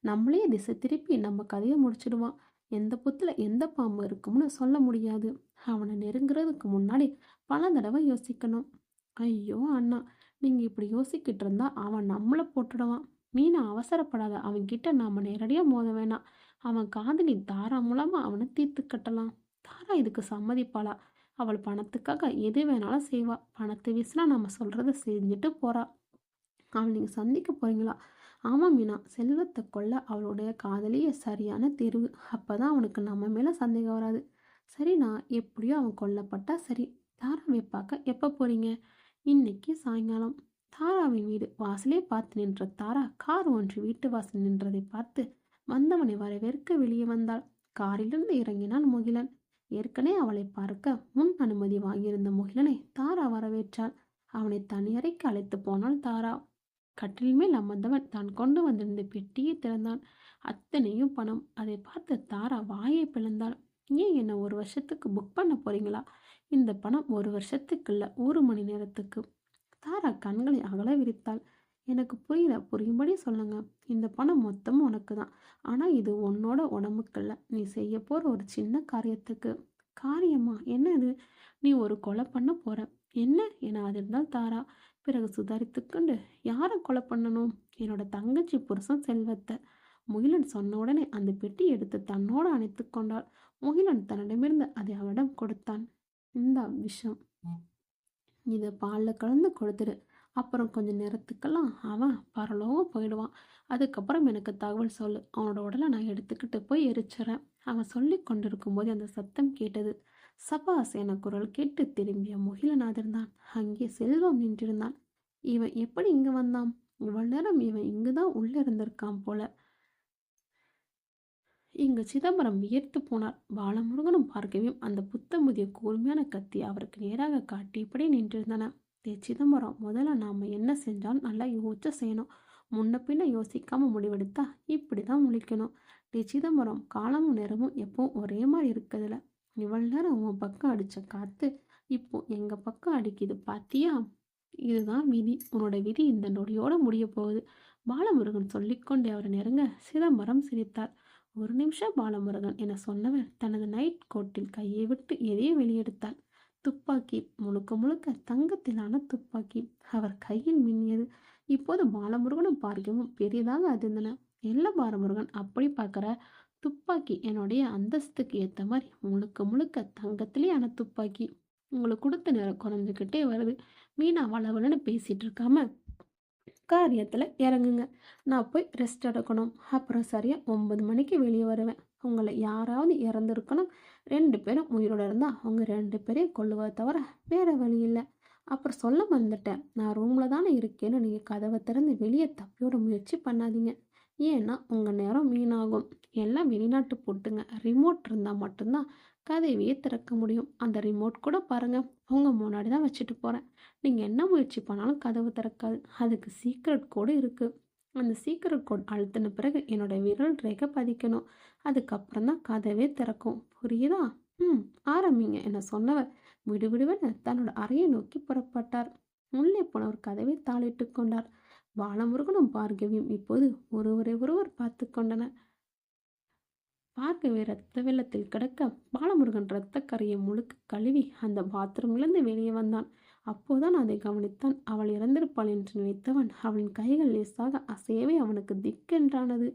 நம்மளே திசை திருப்பி நம்ம கதையை முடிச்சிடுவான். எந்த புத்தில் எந்த பாம்பு இருக்கும்னு சொல்ல முடியாது. அவனை நெருங்குறதுக்கு முன்னாடி பல தடவை யோசிக்கணும். ஐயோ அண்ணா, நீங்கள் இப்படி யோசிக்கிட்டு இருந்தா அவன் நம்மளை போட்டுடுவான். மீனா, அவசரப்படாத. அவன்கிட்ட நாம் நேரடியாக மோத வேணாம். அவன் காதலி தாரா மூலமாக அவனை தீர்த்து கட்டலாம். தாரா இதுக்கு சம்மதிப்பாளா? அவள் பணத்துக்காக எது வேணாலும் செய்வா. பணத்தை வீசினா நம்ம சொல்கிறத செஞ்சுட்டு போறா. அவள் நீங்கள் சந்திக்க போறீங்களா? ஆமாம் மீனா, செல்வத்தை கொல்ல அவளுடைய காதலியே சரியான தேர்வு. அப்போ தான் அவனுக்கு நம்ம மேலே சந்தேகம் வராது. சரி, நான் எப்படியோ அவன் கொல்லப்பட்டா சரி. தாராவை பார்க்க எப்போ போகிறீங்க? இன்னைக்கு சாயங்காலம். தாராவின் வீடு வாசலே பார்த்து நின்ற தாரா கார் ஒன்று வீட்டு வாசல் நின்றதை பார்த்து வந்தவனை வரவேற்க வெளியே வந்தாள். காரிலிருந்து இறங்கினான் முகிலன். ஏற்கனவே அவளை பார்க்க முன் அனுமதி வாங்கியிருந்த முகிலனை தாரா வரவேற்றாள். அவனை தனியறைக்கு அழைத்து போனாள் தாரா. கட்டில் மேல் அமர்ந்தவன் தான் கொண்டு வந்திருந்த பெட்டியை திறந்தான். அத்தனையும் பணம். அதை பார்த்து தாரா வாயை பிளந்தாள். ஏன் என்ன 1 வருஷத்துக்கு புக் பண்ண போறீங்களா? இந்த பணம் 1 வருஷத்துக்கு இல்லை, 1 மணி நேரத்துக்கு. தாரா கண்களை அகல விரித்தாள். எனக்கு புரியல, புரியும்படி சொல்லுங்க. இந்த பணம் மொத்தமும் உனக்கு தான். ஆனால் இது உன்னோட உடம்புக்கு இல்லை. நீ செய்ய போகிற ஒரு சின்ன காரியத்துக்கு. காரியமா? என்னது? நீ ஒரு கொலை பண்ண போற. என்ன என அதிர்ந்தால் தாரா. பிறகு சுதாரித்துக்கொண்டு, யாரை கொலை பண்ணணும்? என்னோட தங்கச்சி புருஷன் செல்வத்தை. முகிலன் சொன்ன உடனே அந்த பெட்டி எடுத்து தன்னோடு அணைத்து கொண்டாள். முகிலன் தன்னிடமிருந்து அதை அவளிடம் கொடுத்தான். இந்த விஷம், இதை பாலில் கலந்து கொடுத்துடு. அப்புறம் கொஞ்ச நேரத்துக்கெல்லாம் அவன் பரலோகம் போயிடுவான். அதுக்கப்புறம் எனக்கு தகவல் சொல்லு. அவனோட உடலை நான் எடுத்துக்கிட்டு போய் எரிச்சிடறேன். அவன் சொல்லி கொண்டிருக்கும் போது அந்த சத்தம் கேட்டது. சபாஸ் என குரல் கேட்டு திரும்பிய முகிலநாதன் தான். அங்கே செல்வம் நின்றிருந்தான். இவன் எப்படி இங்கே வந்தான்? இவ்வளவு நேரம் இவன் இங்குதான் உள்ள இருந்திருக்கான் போல. இங்கு சிதம்பரம் வியர்த்து போனார். பாலமுருகனும் பார்க்கவே அந்த புத்தமுதிய கூர்மையான கத்தி அவருக்கு நேராக காட்டியபடி நின்றிருந்தன. சிதம்பரம், முதல்ல நாம் என்ன செஞ்சாலும் நல்லா யோசிச்சு செய்யணும். முன்ன பின்ன யோசிக்காம முடிவெடுத்தா இப்படி தான் முழிக்கணும். சிதம்பரம், காலமும் நேரமும் எப்பவும் ஒரே மாதிரி இருக்குதுல்ல. இவ்வளவு நேரம் உன் பக்கம் அடித்த காற்று இப்போ எங்கள் பக்கம் அடிக்குது பாத்தியா? இதுதான் விதி. உன்னோட விதி இந்த நொடியோட முடிய போகுது. பாலமுருகன் சொல்லிக்கொண்டே அவரை நெருங்க சிதம்பரம் சிரித்தார். 1 நிமிஷம் பாலமுருகன் என சொன்னவர் தனது நைட் கோட்டில் கையை விட்டு எதையோ வெளியெடுத்தார். துப்பாக்கி முழுக்க முழுக்க தங்கத்திலான துப்பாக்கி அவர் கையில் மின்னியது. இப்போது பாலமுருகனும் பார்க்கவும் பெரிதாக அதிர்ந்தன. எல்லா பாலமுருகன் அப்படி பார்க்குற துப்பாக்கி என்னுடைய அந்தஸ்துக்கு ஏற்ற மாதிரி முழுக்க முழுக்க தங்கத்திலேயான துப்பாக்கி. உங்களுக்கு கொடுத்த நேரம் குறைஞ்சிக்கிட்டே வருது. மீனா வளவலன்னு பேசிட்டு இருக்காம காரியத்தில் இறங்குங்க. நான் போய் ரெஸ்ட் எடுக்கணும். அப்புறம் சரியாக 9 மணிக்கு வெளியே வருவேன். உங்களை யாராவது இறந்துருக்கணும். 2 பேரும் உயிரோடு இருந்தால் அவங்க 2 பேரையும் கொல்லுவதை தவிர வேறு வழி இல்லை. அப்புறம் சொல்ல மறந்துட்டேன், நான் ரூமில் தானே இருக்கேன்னு நீங்கள் கதவை திறந்து வெளியே தப்பியோட முயற்சி பண்ணாதீங்க. ஏன்னா உங்கள் நேரம் வீணாகும். எல்லாம் வெளிநாட்டு போட்டுங்க. ரிமோட் இருந்தால் மட்டும்தான் கதவையே திறக்க முடியும். அந்த ரிமோட் கூட பாருங்கள், உங்கள் முன்னாடி தான் வச்சுட்டு போகிறேன். நீங்கள் என்ன முயற்சி பண்ணாலும் கதவு திறக்காது. அதுக்கு சீக்ரெட் கோடு இருக்குது. அந்த சீக்ரெட் கோட் அழுத்தின பிறகு என்னோட விரல் ரேகை பதிக்கணும். அதுக்கப்புறம் தான் கதவே திறக்கும். புரியுதா? ஆரம்பிங்க என சொன்னவர் விடுவிடுவென தன்னோட அறையை நோக்கி புறப்பட்டார். உள்ளே போனவர் கதவை தாளிட்டு கொண்டார். பாலமுருகனும் பார்கவியும் இப்போது ஒருவரை ஒருவர் பார்த்து கொண்டனர். பார்க்கவே ரத்த வெள்ளத்தில் கிடக்க பாலமுருகன் இரத்த கரையை முழுக்க கழுவி அந்த பாத்ரூம்லேருந்து வெளியே வந்தான். அப்போதான் அதை கவனித்தான். அவள் இறந்திருப்பாள் என்று நினைத்தவன் அவளின் கைகள் லேசாக அசையவே அவனுக்கு திக்கென்றானது.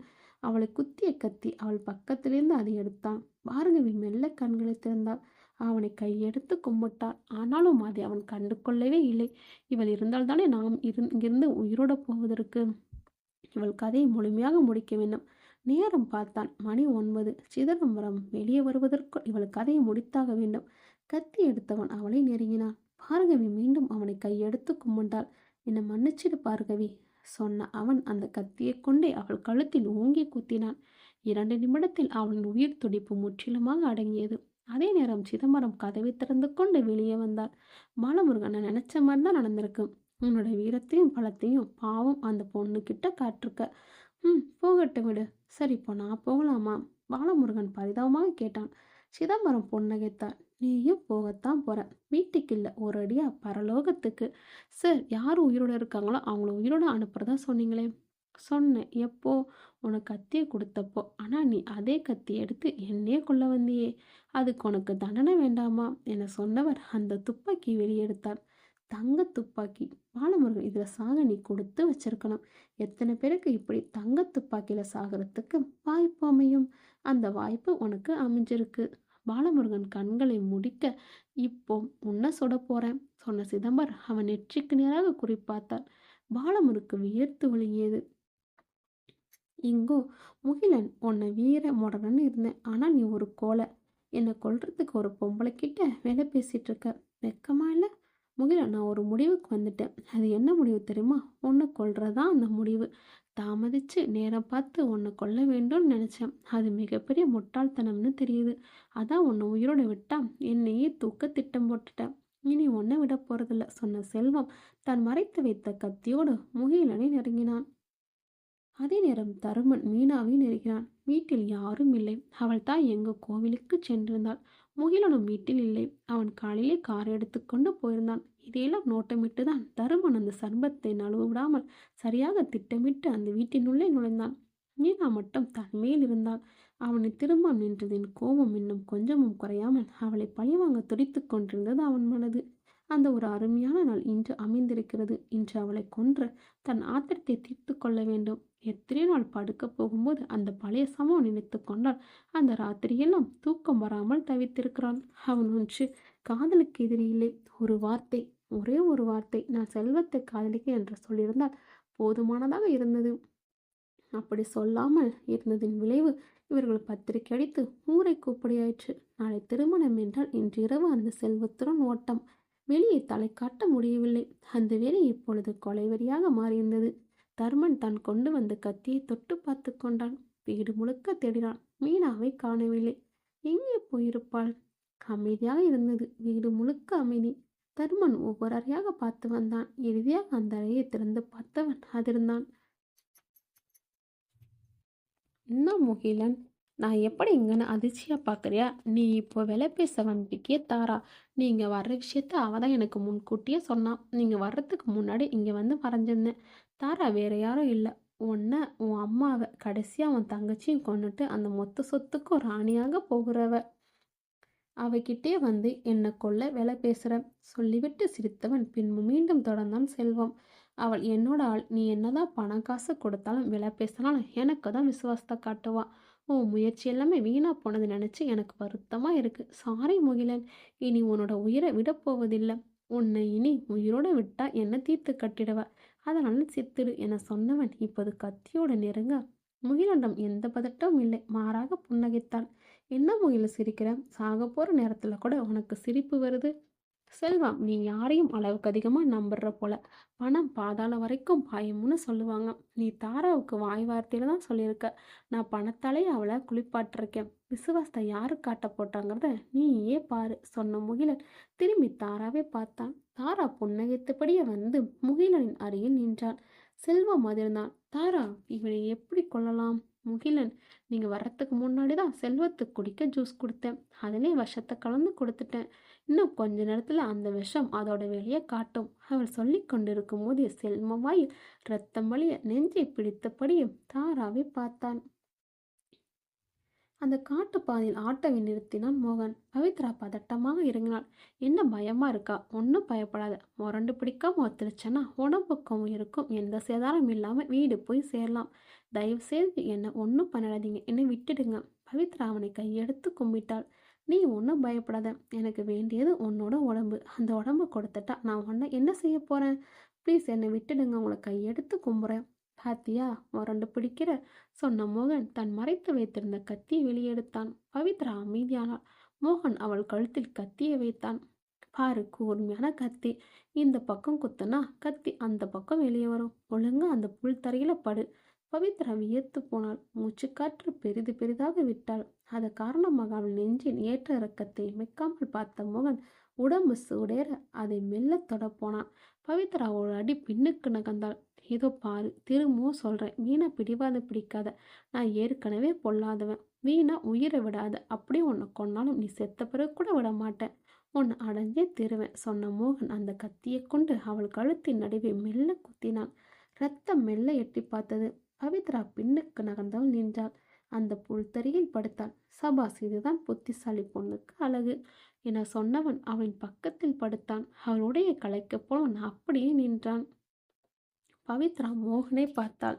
அவளை குத்திய கத்தி அவள் பக்கத்திலிருந்து அதை எடுத்தான். பார்கவி மெல்ல கண்களை திறந்தாள். அவனை கையெடுத்து கும்பிட்டாள். ஆனாலும் அதை அவன் கண்டு கொள்ளவே இல்லை. இவள் இருந்தால்தானே நாம் இங்கிருந்து உயிரோட போவதற்கு. இவள் கதையை முழுமையாக முடிக்க வேண்டும். நேரம் பார்த்தான். மணி 9. சிதம்பரம் வெளியே வருவதற்குள் இவள் கதையை முடித்தாக வேண்டும். கத்தி எடுத்தவன் அவளை நெருங்கினான். பார்கவி மீண்டும் அவனை கையெடுத்து கும்பிட்டாள். என்னை மன்னிச்சிடு பார்கவி சொன்ன அவன் அந்த கத்தியை கொண்டே அவள் கழுத்தில் ஓங்கி குத்தினான். 2 நிமிடத்தில் அவளின் உயிர் துடிப்பு முற்றிலுமாக அடங்கியது. அதே நேரம் சிதம்பரம் கதவை திறந்து கொண்டு வெளியே வந்தாள். பாலமுருகனை நினைச்ச மாதிரி தான் நடந்திருக்கு. உன்னோட வீரத்தையும் பலத்தையும் பாவம் அந்த பொண்ணுக்கிட்ட காட்டிருக்க. போகட்டும் விடு. சரி இப்போ நான் போகலாமா? பாலமுருகன் பரிதாபமாக கேட்டான். சிதம்பரம் புன்னகைத்தார். நீயும் போகத்தான் போற. வீட்டுக்கு இல்லை, ஒரு அடியா பரலோகத்துக்கு. சார், யார் உயிரோட இருக்காங்களோ அவங்கள உயிரோட அனுப்புறதா சொன்னீங்களே. சொன்னேன். எப்போ? உனக்கு கத்தியை கொடுத்தப்போ. ஆனால் நீ அதே கத்தியை எடுத்து என்னையே கொல்ல வந்தியே. அதுக்கு உனக்கு தண்டனை வேண்டாமா என சொன்னவர் அந்த துப்பாக்கி வெளியெடுத்தார். தங்க துப்பாக்கி. பாலமுருகன் இதில் சாக நீ கொடுத்து வச்சிருக்கணும். எத்தனை பேருக்கு இப்படி தங்க துப்பாக்கியில் சாகிறதுக்கு வாய்ப்பு அமையும்? அந்த வாய்ப்பு உனக்கு அமைஞ்சிருக்கு. பாலமுருகன் கண்களை முடிக்க, இப்போ உன்னை சுட போறேன் சொன்ன சிதம்பர் அவன் நெற்றிக்கு நேராக குறிப்பார்த்தார். பாலமுருக்கு வியர்த்து ஒழுகியது. இங்கோ முகிலன், உன்னை வீர முடனன்னு இருந்தேன். ஆனால் நீ ஒரு கோலை. என்னை கொல்றதுக்கு ஒரு பொம்பளை கிட்ட வேலை பேசிட்டு இருக்க. வெக்கமா இல்லை? முகிலன், நான் ஒரு முடிவுக்கு வந்துட்டேன். அது என்ன முடிவு தெரியுமா? உன்னை கொல்றதான் அந்த முடிவு. தாமதிச்சு நேரம் பார்த்து உன்னை கொல்ல வேண்டும்னு நினச்சேன். அது மிகப்பெரிய முட்டாள்தனம்னு தெரியுது. அதான் உன்னை உயிரோட விட்டா என்னையே தூக்க திட்டம் போட்டுட்டேன். இனி உன்னை விட போறதில்ல சொன்ன செல்வம் தான் மறைத்து வைத்த கத்தியோடு முகிலனை நெருங்கினான். அதே நேரம் தருமன் மீனாவை நெருங்கினான். வீட்டில் யாரும் இல்லை. அவள் தாய் எங்கோ கோவிலுக்கு சென்றிருந்தாள். முகிலனும் வீட்டில் இல்லை. அவன் காலையிலே காரை எடுத்துக்கொண்டு போயிருந்தான். இதையெல்லாம் நோட்டமிட்டு தான் தருமன் அந்த சர்பத்தை நழுவ விடாமல் சரியாக திட்டமிட்டு அந்த வீட்டினுள்ளே நுழைந்தான். மீனா மட்டும் தன்மேல் இருந்தாள். அவனை திரும்ப நின்றதின் கோபம் இன்னும் கொஞ்சமும் குறையாமல் அவளை பழிவாங்க துடித்து கொண்டிருந்தது அவன் மனது. அந்த ஒரு அருமையான நாள் இன்று அமைந்திருக்கிறது. இன்று அவளை கொன்று தன் ஆத்திரத்தை தீர்த்து கொள்ள வேண்டும். எத்தனையோ நாள் படுக்க போகும்போது அந்த பழைய சமம் நினைத்து கொண்டால் அந்த ராத்திரியெல்லாம் தூக்கம் வராமல் தவித்திருக்கிறான். அவன் ஒன்று காதலுக்கு எதிரி இல்லை. ஒரு வார்த்தை, ஒரே ஒரு வார்த்தை, நான் செல்வத்தை காதலிக்க என்று சொல்லியிருந்தால் போதுமானதாக இருந்தது. அப்படி சொல்லாமல் இருந்ததின் விளைவு இவர்கள் பத்திரிகை அடித்து ஊரை கூப்படியாயிற்று. நாளை திருமணம் என்றால் இன்றிரவு அந்த செல்வத்துடன் ஓட்டம். வெளியே தலை காட்ட முடியவில்லை. அந்த வேலை இப்பொழுது கொலைவெறியாக மாறியிருந்தது. தர்மன் தான் கொண்டு வந்த கத்தியை தொட்டு பார்த்து கொண்டான். வீடு முழுக்க தேடினான். மீனாவை காணவில்லை. எங்கே போயிருப்பாள்? அமைதியாக இருந்தது. வீடு முழுக்க அமைதி. தர்மன் ஒவ்வொரு அறையாக பார்த்து வந்தான். இறுதியாக அந்த அறையை திறந்து பார்த்தவன் அதிர்ந்தான். என்ன முகிலன், நான் எப்படி இங்கன்னு அதிர்ச்சியாக பார்க்குறியா? நீ இப்போ விலை பேச வந்துட்டியே தாரா. நீங்கள் வர்ற விஷயத்த அவள் தான் எனக்கு முன்கூட்டியே சொன்னான். நீங்கள் வர்றதுக்கு முன்னாடி இங்கே வந்து மறைஞ்சிருந்தேன். தாரா வேறு யாரும் இல்லை. உன்னை, உன் அம்மாவை, கடைசியாக உன் தங்கச்சியும் கொண்டுட்டு அந்த மொத்த சொத்துக்கும் ராணியாக போகிறவ. அவகிட்டே வந்து என்னை கொல்ல வேலை பேசுற சொல்லிவிட்டு சிரித்தவன் பின்பு மீண்டும் தொடர்ந்தான் செல்வம். அவள் என்னோட ஆள். நீ என்னதான் பணம் காசு கொடுத்தாலும் விலை பேசினாலும் எனக்கு தான் விசுவாசத்தை காட்டுவா. உன் முயற்சி எல்லாமே வீணா போனது நினைச்சு எனக்கு வருத்தமா இருக்கு. சாரி முகிலன். இனி உன்னோட உயிரை விடப் போவதில்லை. உன்னை இனி உயிரோட விட்டா என்ன தீர்த்து கட்டிடுவ. அதனால சித்திரு என சொன்னவன் இப்போது கத்தியோட நெருங்க முகிலனிடம் எந்த பதட்டமும் இல்லை. மாறாக புன்னகைத்தான். என்ன முகில சிரிக்கிற? சாக போற நேரத்துல கூட உனக்கு சிரிப்பு வருது. செல்வம், நீ யாரையும் அளவுக்கு அதிகமா நம்புற போல. பணம் பாதாள வரைக்கும் பாயும்னு சொல்லுவாங்க. நீ தாராவுக்கு வாய் வார்த்தையில தான் சொல்லியிருக்க. நான் பணத்தாலே அவளை குளிப்பாட்டிருக்கேன். விசுவாசத்தை யாரு காட்ட போட்டாங்கிறத நீயே பாரு சொன்ன முகிலன் திரும்பி தாராவை பார்த்தான். தாரா புன்னகைத்தபடியே வந்து முகிலனின் அருகில் நின்றாள். செல்வம் அதிர்ந்தான். தாரா, இவனை எப்படி கொள்ளலாம்? முகிலன், நீங்க வர்றதுக்கு முன்னாடி தான் செல்வத்துக்கு குடிக்க ஜூஸ் கொடுத்தேன். அதிலே விஷத்தை கலந்து கொடுத்துட்டேன். இன்னும் கொஞ்ச நேரத்துல அந்த விஷம் அதோட வெளியே காட்டும். அவள் சொல்லி கொண்டிருக்கும் போது செல்வமாயில் இரத்தம் வழிய நெஞ்சை பிடித்தபடியே தாராவை பார்த்தான். அந்த காட்டு பாதையில் ஆட்டோவை நிறுத்தினான் மோகன். பவித்ரா பதட்டமாக இறங்கினாள். என்ன பயமா இருக்கா? ஒன்றும் பயப்படாத. முரண்டு பிடிக்காம ஒத்துழைச்சேன்னா உடம்புக்கும் உயிருக்கும் எந்த சேதாரம் இல்லாமல் வீடு போய் சேரலாம். தயவு செய்து என்னை ஒன்றும் பண்ணிடாதீங்க, என்னை விட்டுடுங்க. பவித்ரா அவனை கையெடுத்து கும்பிட்டாள். நீ ஒன்றும் பயப்படாத. எனக்கு வேண்டியது உன்னோட உடம்பு. அந்த உடம்பு கொடுத்துட்டா நான் உன்னை என்ன செய்ய போகிறேன்? ப்ளீஸ் என்னை விட்டுடுங்க, உங்களை கையெடுத்து கும்புறேன். பாத்தியா, முரண்டு பிடிக்கிற சொன்ன மோகன் தன் மறைத்து வைத்திருந்த கத்தியை வெளியெடுத்தான். பவித்ரா அமைதியானாள். மோகன் அவள் கழுத்தில் கத்தியை வைத்தான். பாரு, கூர்மையான கத்தி. இந்த பக்கம் குத்துனா கத்தி அந்த பக்கம் வெளியே வரும். ஒழுங்கா அந்த புல் தரையில படு. பவித்ரா வியர்த்து போனாள். மூச்சுக்காற்று பெரிது பெரிதாக விட்டாள். அது காரணமாக அவள் நெஞ்சின் ஏற்ற இறக்கத்தை மிக்காமல் பார்த்த மோகன் உடம்பு சூடேற அதை மெல்ல தொட போனான். பவித்ரா ஒரு அடி பின்னுக்கு நகர்ந்தாள். ஏதோ பாரு, திரும்பவும் சொல்றேன், வீணா பிடிவாத பிடிக்காத. நான் ஏற்கனவே பொல்லாதவன். வீணா உயிரை விடாத. அப்படியே உன்னை கொன்னாலும் நீ செத்த பிறகு கூட விட மாட்டேன். உன்னை அடைஞ்சே திருவேன் சொன்ன மோகன் அந்த கத்தியை கொண்டு அவள் கழுத்தின் நடுவே மெல்ல குத்தினான். ரத்தம் மெல்ல எட்டி பார்த்தது. பவித்ரா பின்னுக்கு நகர்ந்தவள் நின்றாள். அந்த புல்தரையில் படுத்தாள். சபாஸ், இதுதான் புத்திசாலி பொண்ணுக்கு அழகு என சொன்னவன் அவளின் பக்கத்தில் படுத்தான். அவளுடைய களைக்கப் போனவன் அப்படியே நின்றான். பவித்ரா மோகனை பார்த்தாள்.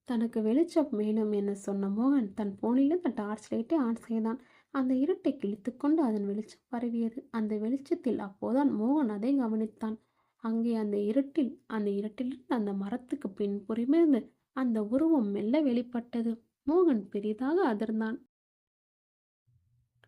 தனக்கு வெளிச்சம் வேணும் என சொன்ன மோகன் தன் போனிலிருந்து டார்ச் லைட்டை ஆன் செய்தான். அந்த இருட்டை கிழித்து கொண்டு அதன் வெளிச்சம் பரவியது. அந்த வெளிச்சத்தில் அப்போதான் மோகன் அதை கவனித்தான். அங்கே அந்த இருட்டிலிருந்து அந்த மரத்துக்கு பின்புறமிருந்து அந்த உருவம் மெல்ல வெளிப்பட்டது. மோகன் பெரிதாக அதிர்ந்தான்.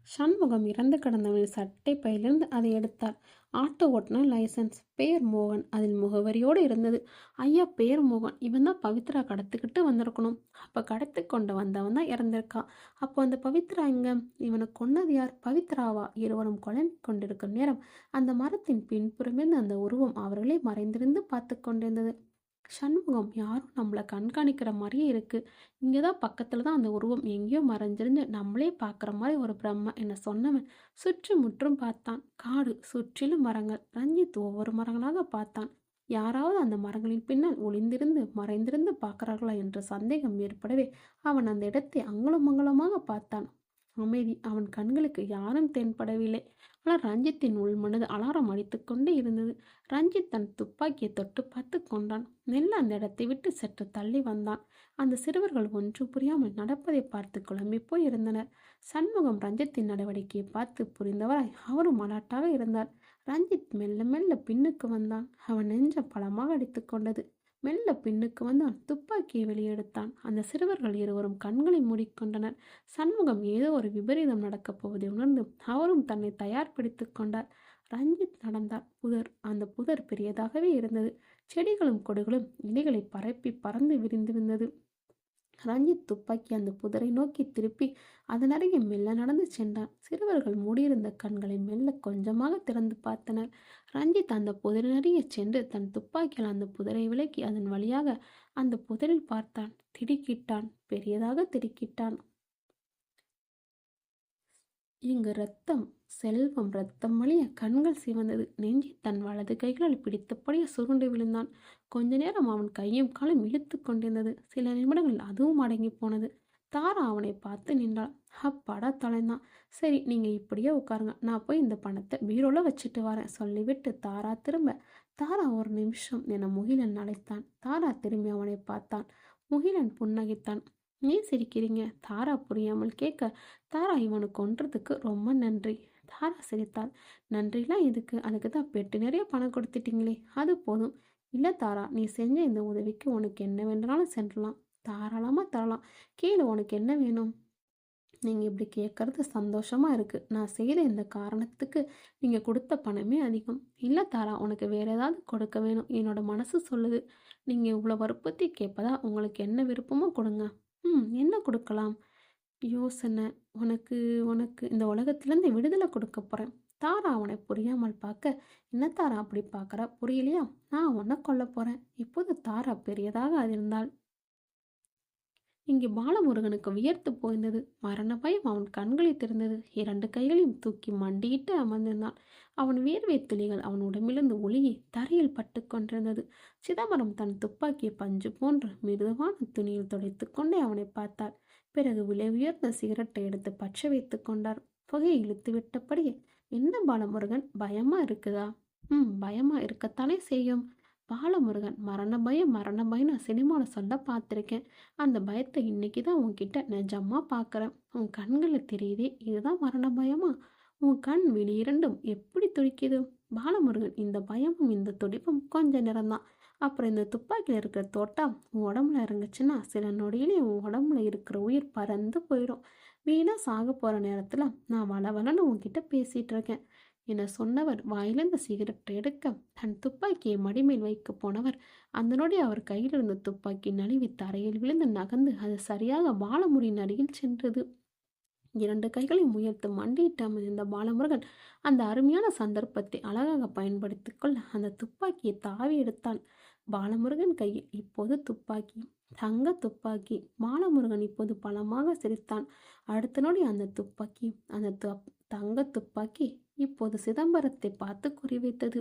சண்முகம் இறந்து கிடந்தவனின் சட்டை பையிலிருந்து அதை எடுத்தார். ஆட்டோ ஓட்டுநர் லைசன்ஸ், பேர் மோகன், அதில் முகவரியோடு இருந்தது. ஐயா, பேர் மோகன். இவன் தான் பவித்ரா கடத்துக்கிட்டு வந்திருக்கணும். அப்போ கடத்து கொண்டு வந்தவன் தான் இறந்திருக்கான். அப்போ அந்த பவித்ரா எங்க? இவனை கொன்னது யார்? பவித்ராவா? இருவரும் கொலை கொண்டிருக்கும் நேரம் அந்த மரத்தின் பின்புறமிருந்து அந்த உருவம் அவர்களே மறைந்திருந்து பார்த்து கொண்டிருந்தது. சண்முகம், யாரும் நம்மளை கண்காணிக்கிற மாதிரியே இருக்கு. இங்கே தான் பக்கத்தில் தான் அந்த உருவம் எங்கேயோ மறைஞ்சிருந்து நம்மளே பார்க்குற மாதிரி ஒரு பிரம்மை என சொன்னவன் சுற்றி முற்றும் பார்த்தான். காடு, சுற்றிலும் மரங்கள். ரஞ்சித் ஒவ்வொரு மரங்களாக பார்த்தான். யாராவது அந்த மரங்களின் பின்னால் ஒளிந்திருந்து மறைந்திருந்து பார்க்கிறார்களா என்ற சந்தேகம் ஏற்படவே அவன் அந்த இடத்தை அங்குலம் அங்குலமாக பார்த்தான். அமைதி. அவன் கண்களுக்கு யாரும் தென்படவில்லை. ஆனால் ரஞ்சித்தின் உள்மனது அலாரம் அடித்துக்கொண்டே இருந்தது. ரஞ்சித் தன் துப்பாக்கியை தொட்டு பார்த்து கொண்டான். மெல்ல அந்த இடத்தை விட்டு சற்று தள்ளி வந்தான். அந்த சிறுவர்கள் ஒன்று புரியாமல் நடப்பதை பார்த்து குழம்பி போய் இருந்தனர். சண்முகம் ரஞ்சித்தின் நடவடிக்கையை பார்த்து புரிந்தவராய் அவரும் அலாட்டாக இருந்தார். ரஞ்சித் மெல்ல மெல்ல பின்னுக்கு வந்தான். அவன் நெஞ்சம் பலமாக அடித்து கொண்டது. மெல்ல பின்னுக்கு வந்தான். துப்பாக்கியை வெளியெடுத்தான். அந்த சிறுவர்கள் இருவரும் கண்களை மூடிக்கொண்டனர். சண்முகம் ஏதோ ஒரு விபரீதம் நடக்கப் போவதை உணர்ந்து அவரும் தன்னை தயார்படுத்தி கொண்டார். ரஞ்சித் நடந்தார். அந்த புதர் பெரியதாகவே இருந்தது. செடிகளும் கொடிகளும் இலைகளை பரப்பி பறந்து விரிந்திருந்தது. ரஞ்சித் துப்பாக்கி அந்த புதரை நோக்கி திருப்பி அதன் அருகே மெல்ல நடந்து சென்றான். சிறுவர்கள் மூடியிருந்த கண்களை மெல்ல கொஞ்சமாக திறந்து பார்த்தனர். ரஞ்சித் அந்த புதரின் அருகே சென்று தன் துப்பாக்கியால் அந்த புதரை விலக்கி அதன் வழியாக அந்த புதரில் பார்த்தான். திடுக்கிட்டான். பெரியதாக திடுக்கிட்டான். இங்கு ரத்தம். செல்வம் ரத்தம் வழிய கண்கள் சிவந்தது. நெஞ்சி தன் வலது கைகளால் பிடித்தபடியே சுருண்டு விழுந்தான். கொஞ்ச நேரம் அவன் கையும் காலும் இழுத்து கொண்டிருந்தது. சில நிமிடங்கள் அதுவும் அடங்கி போனது. தாரா அவனை பார்த்து நின்றாள். அப்பாடா தொலைந்தான். சரி நீங்கள் இப்படியே உட்காருங்க, நான் போய் இந்த பணத்தை பீரோவில் வச்சுட்டு வரேன் சொல்லிவிட்டு தாரா திரும்ப. தாரா ஒரு நிமிஷம் என முகிலன் அழைத்தான். தாரா திரும்பி அவனை பார்த்தான். முகிலன் புன்னகைத்தான். ஏன் சிரிக்கிறீங்க? தாரா புரியாமல் கேட்க, தாரா இவனை கொன்றதுக்கு ரொம்ப நன்றி. தாரா சிரித்தாள். நன்றிலாம் எதுக்கு? அதுக்கு தான் பெட்டு நிறைய பணம் கொடுத்துட்டீங்களே, அது போதும். இல்லை தாரா, நீ செஞ்ச இந்த உதவிக்கு உனக்கு என்ன வேண்டுனாலும் சென்றலாம், தாராளமாக தரலாம். கீழே உனக்கு என்ன வேணும்? நீங்கள் இப்படி கேட்குறது சந்தோஷமாக இருக்குது. நான் செய்கிற இந்த காரணத்துக்கு நீங்கள் கொடுத்த பணமே அதிகம். இல்லை தாரா, உனக்கு வேறு ஏதாவது கொடுக்க வேணும், என்னோட மனசு சொல்லுது. நீங்கள் இவ்வளோ வற்புறுத்தி கேட்பதா? உங்களுக்கு என்ன விருப்பமோ கொடுங்க. என்ன கொடுக்கலாம்? யோசனை. உனக்கு உனக்கு இந்த உலகத்துலேருந்து விடுதலை கொடுக்க போகிறேன். தாரா அவனை புரியாமல் பார்க்க, என்ன தாரா அப்படி பார்க்குற? புரியலையா? நான் உன்னை கொல்ல போகிறேன். இப்போது தாரா பெரியதாக அதிர்ந்தாள். இங்கே பாலமுருகனுக்கு வியர்த்து போய்ந்தது. மரண பயம் அவன் கண்களை திறந்தது. 2 கைகளையும் தூக்கி மண்டியிட்டு அமர்ந்திருந்தான். அவன் வேர்வை துளிகள் அவன் உடம்பிலிருந்து ஒழுகி தரையில் பட்டு கொண்டிருந்தது. சிதம்பரம் தன் துப்பாக்கியை பஞ்சு போன்று மிருதுவான துணியில் துடைத்து கொண்டே அவனை பார்த்தார். பிறகு விலை உயர்ந்த சிகரெட்டை எடுத்து பற்ற வைத்து கொண்டார். புகையை இழுத்து விட்டபடியே, என்ன பாலமுருகன், பயமா இருக்குதா? பயமா இருக்கத்தானே செய்யும். பாலமுருகன், மரண பயம் நான் சினிமாவில் சொல்ல பார்த்துருக்கேன். அந்த பயத்தை இன்னைக்கு தான் உன்கிட்ட நிஜமாக பார்க்குறேன். உன் கண்களில் தெரியுதே, இதுதான் மரண பயமா? உன் கண் விழி இரண்டும் எப்படி துடிக்குது? பாலமுருகன், இந்த பயமும் இந்த துடிப்பும் கொஞ்ச நேரம்தான். அப்புறம் இந்த துப்பாக்கியில் இருக்கிற தோட்டா உன் உடம்புல இறங்குச்சுன்னா சில நொடியிலே உன் உடம்புல இருக்கிற உயிர் பறந்து போயிடும். வீணாக சாக போகிற நேரத்தில் நான் வளவலன்னு உன்கிட்ட பேசிகிட்டு இருக்கேன் என சொன்னவர் வாயிலிருந்த சிகரெட்டை எடுக்க, தன் துப்பாக்கியை மடிமேல் வைக்க போனவர் அந்த நொடி அவர் கையில் இருந்த துப்பாக்கி நழுவி தரையில் விழுந்து நகர்ந்து அது சரியாக பாலமுருகன் அருகில் சென்றது. 2 கைகளையும் உயர்த்து மண்டியிட்டு அமர்ந்த பாலமுருகன் அந்த அருமையான சந்தர்ப்பத்தை அழகாக பயன்படுத்தி கொள்ள அந்த துப்பாக்கியை தாவி எடுத்தான். பாலமுருகன் கையில் இப்போது துப்பாக்கி, தங்க துப்பாக்கி. பாலமுருகன் இப்போது பலமாக சிரித்தான். அடுத்த நொடி அந்த துப்பாக்கி, அந்த தங்க துப்பாக்கி இப்போது சிதம்பரத்தை பார்த்து குறிவைத்தது.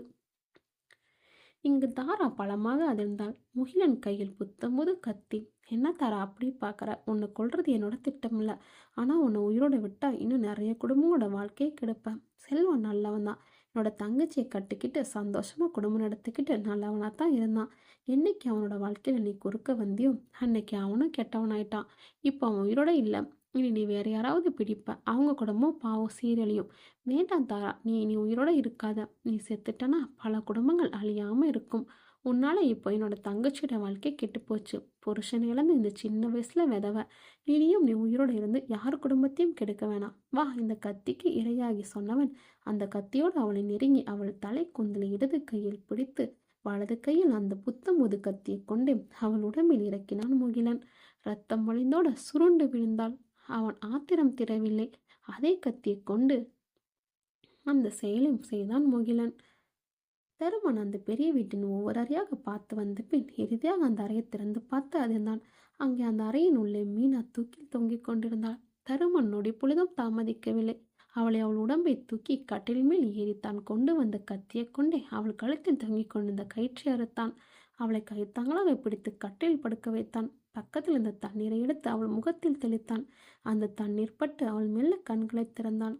இங்கு தாரா பலமாக அதிர்ந்தாள். முகிலன் கையில் புத்தம்புது கத்தி. என்ன தாரா அப்படி பார்க்குற? உன்னை கொல்றது என்னோட திட்டம் இல்லை. ஆனால் உன்னை உயிரோட விட்டா இன்னும் நிறைய குடும்பங்களோட வாழ்க்கையை கெடுப்பேன். செல்வம் நல்லவன் தான். என்னோட தங்கச்சியை கட்டிக்கிட்டு சந்தோஷமாக குடும்பம் நடத்திக்கிட்டு நல்லவனாக தான் இருந்தான். என்னைக்கு அவனோட வாழ்க்கையில் நீ குறுக்க வந்தியோ அன்னைக்கு அவனும் கெட்டவனாயிட்டான். இப்போ அவன் உயிரோட இல்லை. இனி நீ வேற யாராவது பிடிப்ப. அவங்க குடும்பம் பாவம் சீரழியும். வேண்டாம் தாரா, நீ இனி உயிரோட இருக்காத. நீ செத்துட்டனா பல குடும்பங்கள் அழியாமல் இருக்கும். உன்னால் இப்போ என்னோட தங்கச்சியோட வாழ்க்கை கெட்டுப்போச்சு. புருஷன் இழந்து இந்த சின்ன வயசில் விதவை. இனியும் நீ உயிரோடு இருந்து யார் குடும்பத்தையும் கெடுக்க வேணாம். வா, இந்த கத்திக்கு இரையாகி சொன்னவன் அந்த கத்தியோடு அவளை நெருங்கி அவள் தலை குந்தலை இடது கையில் பிடித்து வலது கையில் அந்த புத்தம்புது கத்தியை கொண்டு அவள் உடம்பில் இறக்கினான் முகிலன். ரத்தம் வழிந்தோட சுருண்டு விழுந்தாள். அவன் ஆத்திரம் திறவில்லை. அதே கத்தியை கொண்டு அந்த செயலையும் செய்தான் முகிலன். தருமன் அந்த பெரிய வீட்டின் ஒவ்வொரு அறையாக பார்த்து வந்த பின் இறுதியாக அந்த அறையை திறந்து பார்த்து அதிர்ந்தான். அங்கே அந்த அறையின் உள்ளே மீனா தூக்கில் தொங்கிக் கொண்டிருந்தாள். தருமன் நொடி பொழுதும் தாமதிக்கவில்லை. அவளை அவள் உடம்பை தூக்கி கட்டில் மேல் ஏறி தான் கொண்டு வந்த கத்தியை கொண்டே அவள் கழுத்தில் தொங்கிக் கொண்டிருந்த கயிற்றை அறுத்தான். அவளை கைத்தாங்களாக பிடித்து கட்டில் படுக்க வைத்தான். பக்கத்தில் இருந்த தண்ணீரை எடுத்து அவள் முகத்தில் தெளித்தான். அந்த தண்ணீர் பட்டு அவள் மெல்ல கண்களை திறந்தான்.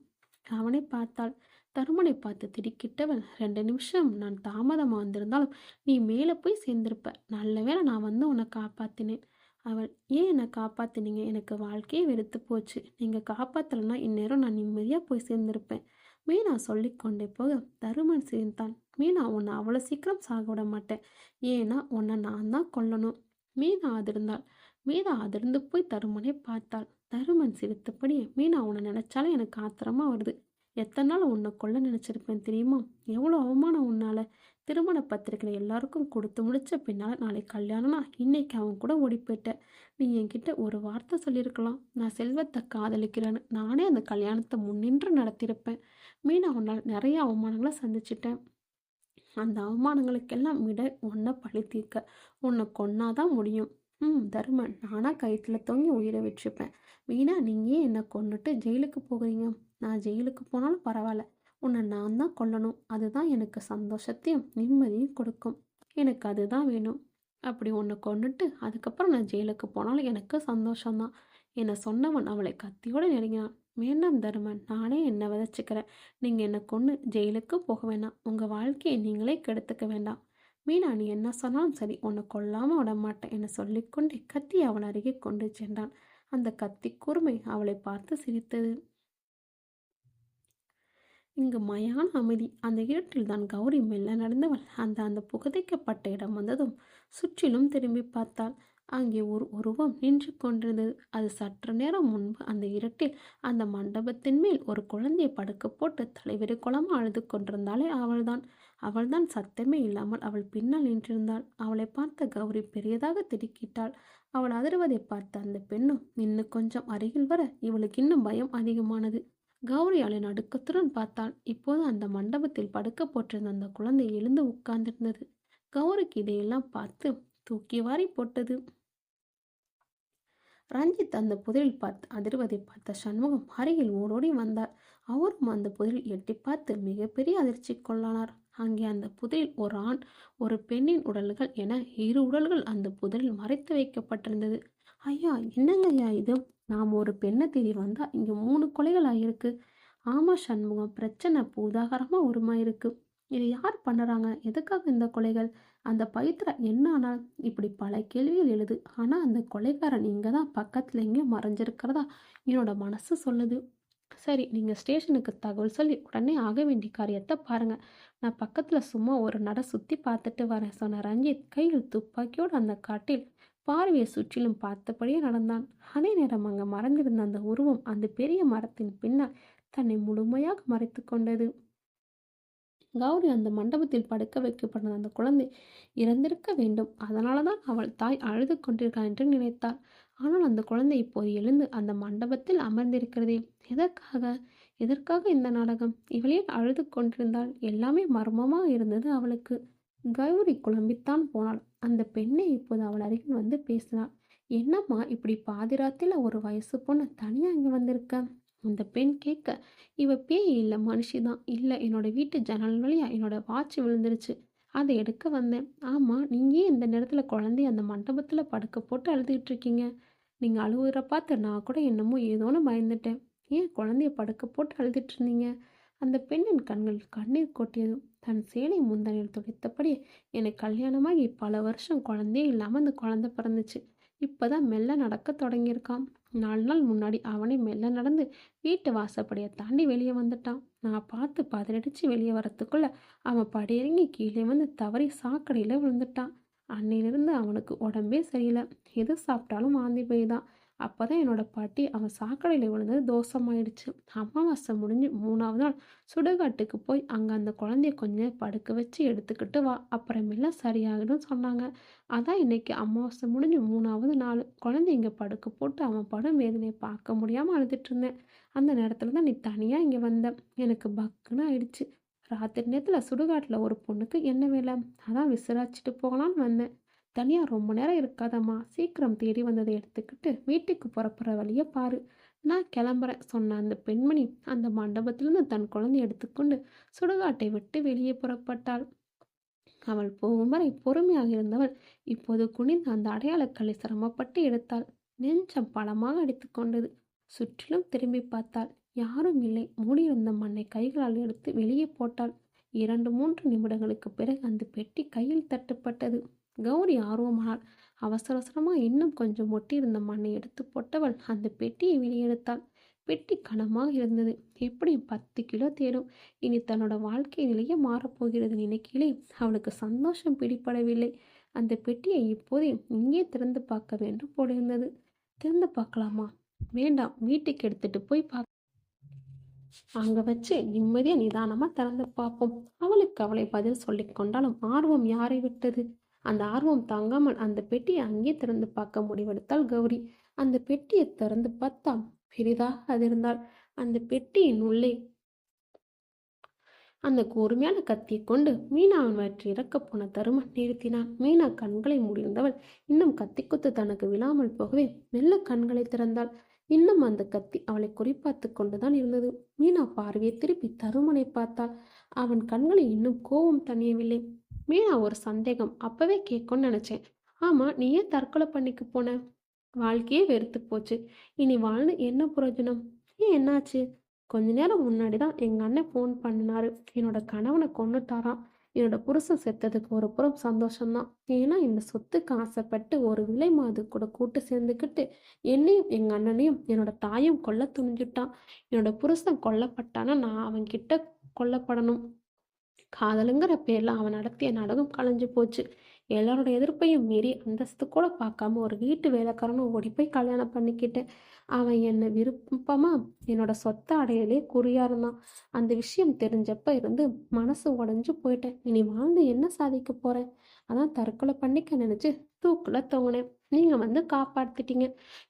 அவனை பார்த்தாள். தருமனை பார்த்து திடுக்கிட்டவள், 2 நிமிஷம் நான் தாமதமாக வந்திருந்தாலும் நீ மேலே போய் சேர்ந்திருப்ப. நல்ல வேளை நான் வந்து உன்னை காப்பாற்றினேன். அவள், ஏன் என்னை காப்பாற்றினீங்க? எனக்கு வாழ்க்கையே வெறுத்து போச்சு. நீங்கள் காப்பாற்றலைன்னா இந்நேரம் நான் நிம்மதியாக போய் சேர்ந்திருப்பேன். மீனா சொல்லிக்கொண்டே போக தருமன் சிரித்தான். மீனா, உன்னை அவ்வளோ சீக்கிரம் சாக விட மாட்டேன். ஏன்னா உன்னை நான் தான் கொல்லணும். மீனா அதிர்ந்தாள். மீனா அதிர்ந்து போய் தருமனை பார்த்தாள். தருமன் சிரித்தபடி, மீனா, உன்னை நினைச்சாலும் எனக்கு ஆத்திரமா வருது. எத்தனை நாள் உன்னை கொல்ல நினச்சிருப்பேன் தெரியுமா? எவ்வளோ அவமானம் உன்னால். திருமண பத்திரிக்கையில் எல்லாருக்கும் கொடுத்து முடித்த பின்னால் நாளை கல்யாணம்னா இன்னைக்கு அவன் கூட ஓடி போயிட்ட. நீ என்கிட்ட ஒரு வார்த்தை சொல்லியிருக்கலாம், நான் செல்வத்தை காதலிக்கிறேன்னு. நானே அந்த கல்யாணத்தை முன்னின்று நடத்தியிருப்பேன். மீனா, உன்னால் நிறைய அவமானங்களை சந்திச்சிட்டேன். அந்த அவமானங்களுக்கெல்லாம் விட உன்னை பழி தீர்க்க உன்னை கொன்னாதான் முடியும். தருமன், நானாக கயிற்றில் தொங்கி உயிரை வச்சுப்பேன். மீனா, நீங்கள் ஏன் என்னை கொன்னுட்டு ஜெயிலுக்கு போகிறீங்க? நான் ஜெயிலுக்கு போனாலும் பரவாயில்ல. உன்னை நான் தான் கொல்லணும். அதுதான் எனக்கு சந்தோஷத்தையும் நிம்மதியும் கொடுக்கும். எனக்கு அதுதான் வேணும். அப்படி உன்னை கொன்னுட்டு அதுக்கப்புறம் நான் ஜெயிலுக்கு போனாலும் எனக்கு சந்தோஷம்தான். என சொன்னவன் அவளை கத்தியோடு நெருங்கினான். வேண்டாம் தருமன், நானே என்னை விதைச்சிக்கிறேன். நீங்கள் என்னை கொன்று ஜெயிலுக்கு போக வேண்டாம். உங்கள் வாழ்க்கையை நீங்களே கெடுத்துக்க வேண்டாம். மீனா, நீ என்ன சொன்னாலும் சரி, உன்னை கொல்லாமல் விடமாட்டேன் என சொல்லிக்கொண்டே கத்தி அவன் அருகே கொண்டு சென்றான். அந்த கத்தி கூர்மை அவளை பார்த்து சிரித்தது. இங்கு மயான அமைதி. அந்த இருட்டில் தான் கௌரி மெல்ல நடந்தவள் அந்த அந்த புகதைக்கப்பட்ட இடம் வந்ததும் சுற்றிலும் திரும்பி பார்த்தாள். அங்கே ஒரு உருவம் நின்று கொண்டிருந்தது. அது சற்று நேரம் முன்பு அந்த இருட்டில் அந்த மண்டபத்தின் மேல் ஒரு குழந்தையை படுக்க போட்டு தலைவிரி குளமா அழுது கொண்டிருந்தாலே அவள்தான். அவள்தான் சத்தமே இல்லாமல் அவள் பின்னால் நின்றிருந்தாள். அவளை பார்த்த கௌரி பெரியதாக திடுக்கிட்டாள். அவள் அதிர்வதை பார்த்த அந்த பெண்ணும் இன்னும் கொஞ்சம் அருகில் வர இவளுக்கு இன்னும் பயம் அதிகமானது. கௌரி அவளை நடுக்கத்துடன் பார்த்தாள். இப்போது அந்த மண்டபத்தில் படுக்க போட்டிருந்த அந்த குழந்தை எழுந்து உட்கார்ந்திருந்தது. கௌரிக்கு இதையெல்லாம் பார்த்து தூக்கி வாரி போட்டது. ரஞ்சித் அந்த புதிரில் பார்த்து அதிர்வதை பார்த்த சண்முகம் அருகில் ஓடோடி வந்தார். அவரும் அந்த புதிரில் எட்டி பார்த்து மிகப்பெரிய அதிர்ச்சி கொள்ளானார். அங்கே அந்த புதிரில் ஒரு ஆண் ஒரு பெண்ணின் உடல்கள் என 2 உடல்கள் அந்த புதிரில் மறைத்து வைக்கப்பட்டிருந்தது. ஐயா, என்னங்க ஐயா இது? நாம் ஒரு பெண்ணை தேடி வந்தா இங்க 3 கொலைகள் ஆகிருக்கு. ஆமா சண்முகம், பிரச்சனை பூதாகரமா உருமாயிருக்கு. இது யார் பண்ணுறாங்க? எதுக்காக இந்த கொலைகள்? அந்த பவித்ரா என்ன ஆனால்? இப்படி பல கேள்விகள் எழுது. ஆனால் அந்த கொலைகாரன் இங்கே தான் பக்கத்தில் எங்கேயும் மறைஞ்சிருக்கிறதா என்னோட மனசு சொல்லுது. சரி, நீங்கள் ஸ்டேஷனுக்கு தகவல் சொல்லி உடனே ஆக வேண்டிய காரியத்தை பாருங்கள். நான் பக்கத்தில் சும்மா ஒரு நட சுற்றி பார்த்துட்டு வரேன் சொன்ன ரஞ்சித் கையில் துப்பாக்கியோடு அந்த காட்டில் பார்வையை சுற்றிலும் பார்த்தபடியே நடந்தான். அதே நேரம் அங்கே மறைந்திருந்த அந்த உருவம் அந்த பெரிய மரத்தின் பின்னால் தன்னை முழுமையாக மறைத்து கொண்டது. கௌரி அந்த மண்டபத்தில் படுக்க வைக்கப்பட்ட அந்த குழந்தை இறந்திருக்க வேண்டும். அதனால தான் அவள் தாய் அழுது கொண்டிருக்காள் என்று நினைத்தாள். ஆனால் அந்த குழந்தை இப்போது எழுந்து அந்த மண்டபத்தில் அமர்ந்திருக்கிறதே. எதற்காக? எதற்காக இந்த நாடகம்? இவளே அழுது கொண்டிருந்தாள். எல்லாமே மர்மமாக இருந்தது அவளுக்கு. கௌரி குழம்பித்தான் போனாள். அந்த பெண்ணை இப்போது அவள் அருகில் வந்து பேசினாள். என்னம்மா, இப்படி பாதிராத்தில் ஒரு வயசு பொண்ணு தனியாக இங்கே வந்திருக்க? அந்த பெண் கேட்க, இவ பேய் இல்லை, மனுஷிதான். இல்லை, என்னோட வீட்டு ஜன்னல் வழியா என்னோட வாட்ச் விழுந்துருச்சு, அதை எடுக்க வந்தேன். ஆமாம், நீங்கள் இந்த நேரத்தில் குழந்தைய அந்த மண்டபத்தில் படுக்க போட்டு அழுதுகிட்டு இருக்கீங்க? நீங்கள் அழுகுற பார்த்து நான் கூட என்னமோ ஏதோன்னு பயந்துட்டேன். ஏன் குழந்தைய படுக்க போட்டு அழுதுட்டு இருந்தீங்க? அந்த பெண்ணின் கண்கள் கண்ணீர் கொட்டியதும் தன் சேலை முந்தானில் துடைத்தபடி, எனக்கு கல்யாணமாகி பல வருஷம் குழந்தையே இல்லாமல் அந்த குழந்தை பிறந்துச்சு. இப்போதான் மெல்ல நடக்க தொடங்கியிருக்கான். 4 நாள் முன்னாடி அவனே மெல்ல நடந்து வீட்டு வாசப்படியை தாண்டி வெளியே வந்துட்டான். நான் பார்த்து பதறடிச்சு வெளியே வரத்துக்குள்ள அவன் படியிறங்கி கீழே வந்து தவறி சாக்கடையில் விழுந்துட்டான். அன்னையிலிருந்து அவனுக்கு உடம்பே சரியில்லை. எது சாப்பிட்டாலும் வாந்தி போய்தான். அப்போ தான் என்னோட பாட்டி அவன் சாக்கடையில் விழுந்தது தோஷமாயிடுச்சு. அமாவாசை முடிஞ்சு 3ஆவது நாள் சுடுகாட்டுக்கு போய் அங்கே அந்த குழந்தைய கொஞ்சம் படுக்க வச்சு எடுத்துக்கிட்டு வா, அப்புறமேல சரியாகிடும் சொன்னாங்க. அதான் இன்னைக்கு அமாவாசை முடிஞ்சு 3ஆவது நாள். குழந்தை இங்கே படுக்க போட்டு அவன் படும் வேதனையை பார்க்க முடியாமல் அழுதுட்டு இருந்தேன். அந்த நேரத்தில் தான் நீ தனியாக இங்கே வந்த. எனக்கு பக்குன்னு ஆயிடுச்சு. ராத்திரி நேரத்தில் சுடுகாட்டில் ஒரு பொண்ணுக்கு என்ன வேலை? அதான் விசாரிச்சுட்டு போகலான்னு வந்தேன். தனியாக ரொம்ப நேரம் இருக்காதம்மா, சீக்கிரம் தேடி வந்ததை எடுத்துக்கிட்டு வீட்டுக்கு புறப்புற வழியை பாரு, நான் கிளம்புறேன் சொன்ன அந்த பெண்மணி அந்த மண்டபத்திலிருந்து தன் குழந்தை எடுத்துக்கொண்டு சுடுகாட்டை விட்டு வெளியே புறப்பட்டாள். அவள் போகும் வரை பொறுமையாக இருந்தவள் இப்போது குனிந்து அந்த அடையாளக்கல்லை சிரமப்பட்டு எடுத்தாள். நெஞ்சம் பலமாக அடித்து கொண்டது. சுற்றிலும் திரும்பி பார்த்தாள். யாரும் இல்லை. மூடியிருந்த மண்ணை கைகளால் எடுத்து வெளியே போட்டாள். 2-3 நிமிடங்களுக்கு பிறகு அந்த பெட்டி கையில் தட்டுப்பட்டது. கௌரி ஆர்வமானாள். அவசர அவசரமாக இன்னும் கொஞ்சம் ஒட்டியிருந்த மண்ணை எடுத்து போட்டவள் அந்த பெட்டியை வெளியெடுத்தாள். பெட்டி கனமாக இருந்தது. எப்படியும் 10 கிலோ தேடும். இனி தன்னோட வாழ்க்கை நிலையே மாறப்போகிறது நினைக்கையிலே அவளுக்கு சந்தோஷம் பிடிபடவில்லை. அந்த பெட்டியை இப்போதே இங்கே திறந்து பார்க்க வேண்டும் போலிருந்தது. திறந்து பார்க்கலாமா? வேண்டாம், வீட்டுக்கு எடுத்துட்டு போய் பார்க்க, அங்கே வச்சு நிம்மதியாக நிதானமாக திறந்து பார்ப்போம். அவளுக்கு அவளை பதில் சொல்லி கொண்டாலும் ஆர்வம் யாரை விட்டது? அந்த ஆர்வம் தாங்காமல் அந்த பெட்டியை அங்கே திறந்து பார்க்க முடிவெடுத்தாள் கௌரி. அந்த பெட்டியை திறந்து பார்த்தா பெரிதாக அதிர்ந்தாள். அந்த பெட்டியின் உள்ளே அந்த கூர்மையான கத்தியை கொண்டு மீனாவின் வயிற்று இறக்கப் போன தருமன் நிறுத்தினான். மீனா கண்களை மூடியிருந்தவள் இன்னும் கத்தி குத்து தனக்கு விழாமல் போகவே மெல்ல கண்களை திறந்தாள். இன்னும் அந்த கத்தி அவளை குறிப்பார்த்து கொண்டுதான் இருந்தது. மீனா பார்வையை திருப்பி தருமனை பார்த்தாள். அவன் கண்களில் இன்னும் கோபம் தணியவில்லை. மீனா ஒரு சந்தேகம் அப்பவே கேட்கணும்னு நினைச்சேன். ஆமா, நீ ஏன் தற்கொலை பண்ணிக்க போன? வாழ்க்கையே வெறுத்து போச்சு. இனி வாழ்ந்து என்ன பிரயோஜனம்? ஏன் என்னாச்சு? கொஞ்ச நேரம் முன்னாடி தான் எங்க அண்ணன் ஃபோன் பண்ணினாரு. என்னோட கணவனை கொன்னுட்டாராம். என்னோட புருஷன் செத்ததுக்கு ஒரு புறம் சந்தோஷம்தான். ஏன்னா இந்த சொத்துக்கு ஆசைப்பட்டு ஒரு விலை மாது கூட கூட்டு சேர்ந்துக்கிட்டு என்னையும் எங்க அண்ணனையும் என்னோட தாயும் கொல்ல துணிஞ்சுட்டான். என்னோட புருஷன் கொல்லப்பட்டானா நான் அவன்கிட்ட கொல்லப்படணும். காதலுங்கிற பேர்ல அவன் நடத்திய நாடகம் கலைஞ்சு போச்சு. எல்லாரோட எதிர்ப்பையும் மீறி அந்தஸ்து கூட பார்க்காம ஒரு வீட்டு வேலைக்காரனை ஓடி போய் கல்யாணம் பண்ணிக்கிட்டேன். அவன் என்னை விருப்பமா என்னோட சொத்தை அடையலே குறியா இருந்தான். அந்த விஷயம் தெரிஞ்சப்ப இருந்து மனசு உடைஞ்சு போயிட்டேன். இனி வாழ்ந்து என்ன சாதிக்க போறேன்? அதான் தற்கொலை பண்ணிக்க நினைச்சு தூக்குல தொங்கினேன். நீங்க வந்து காப்பாத்திட்டீங்க.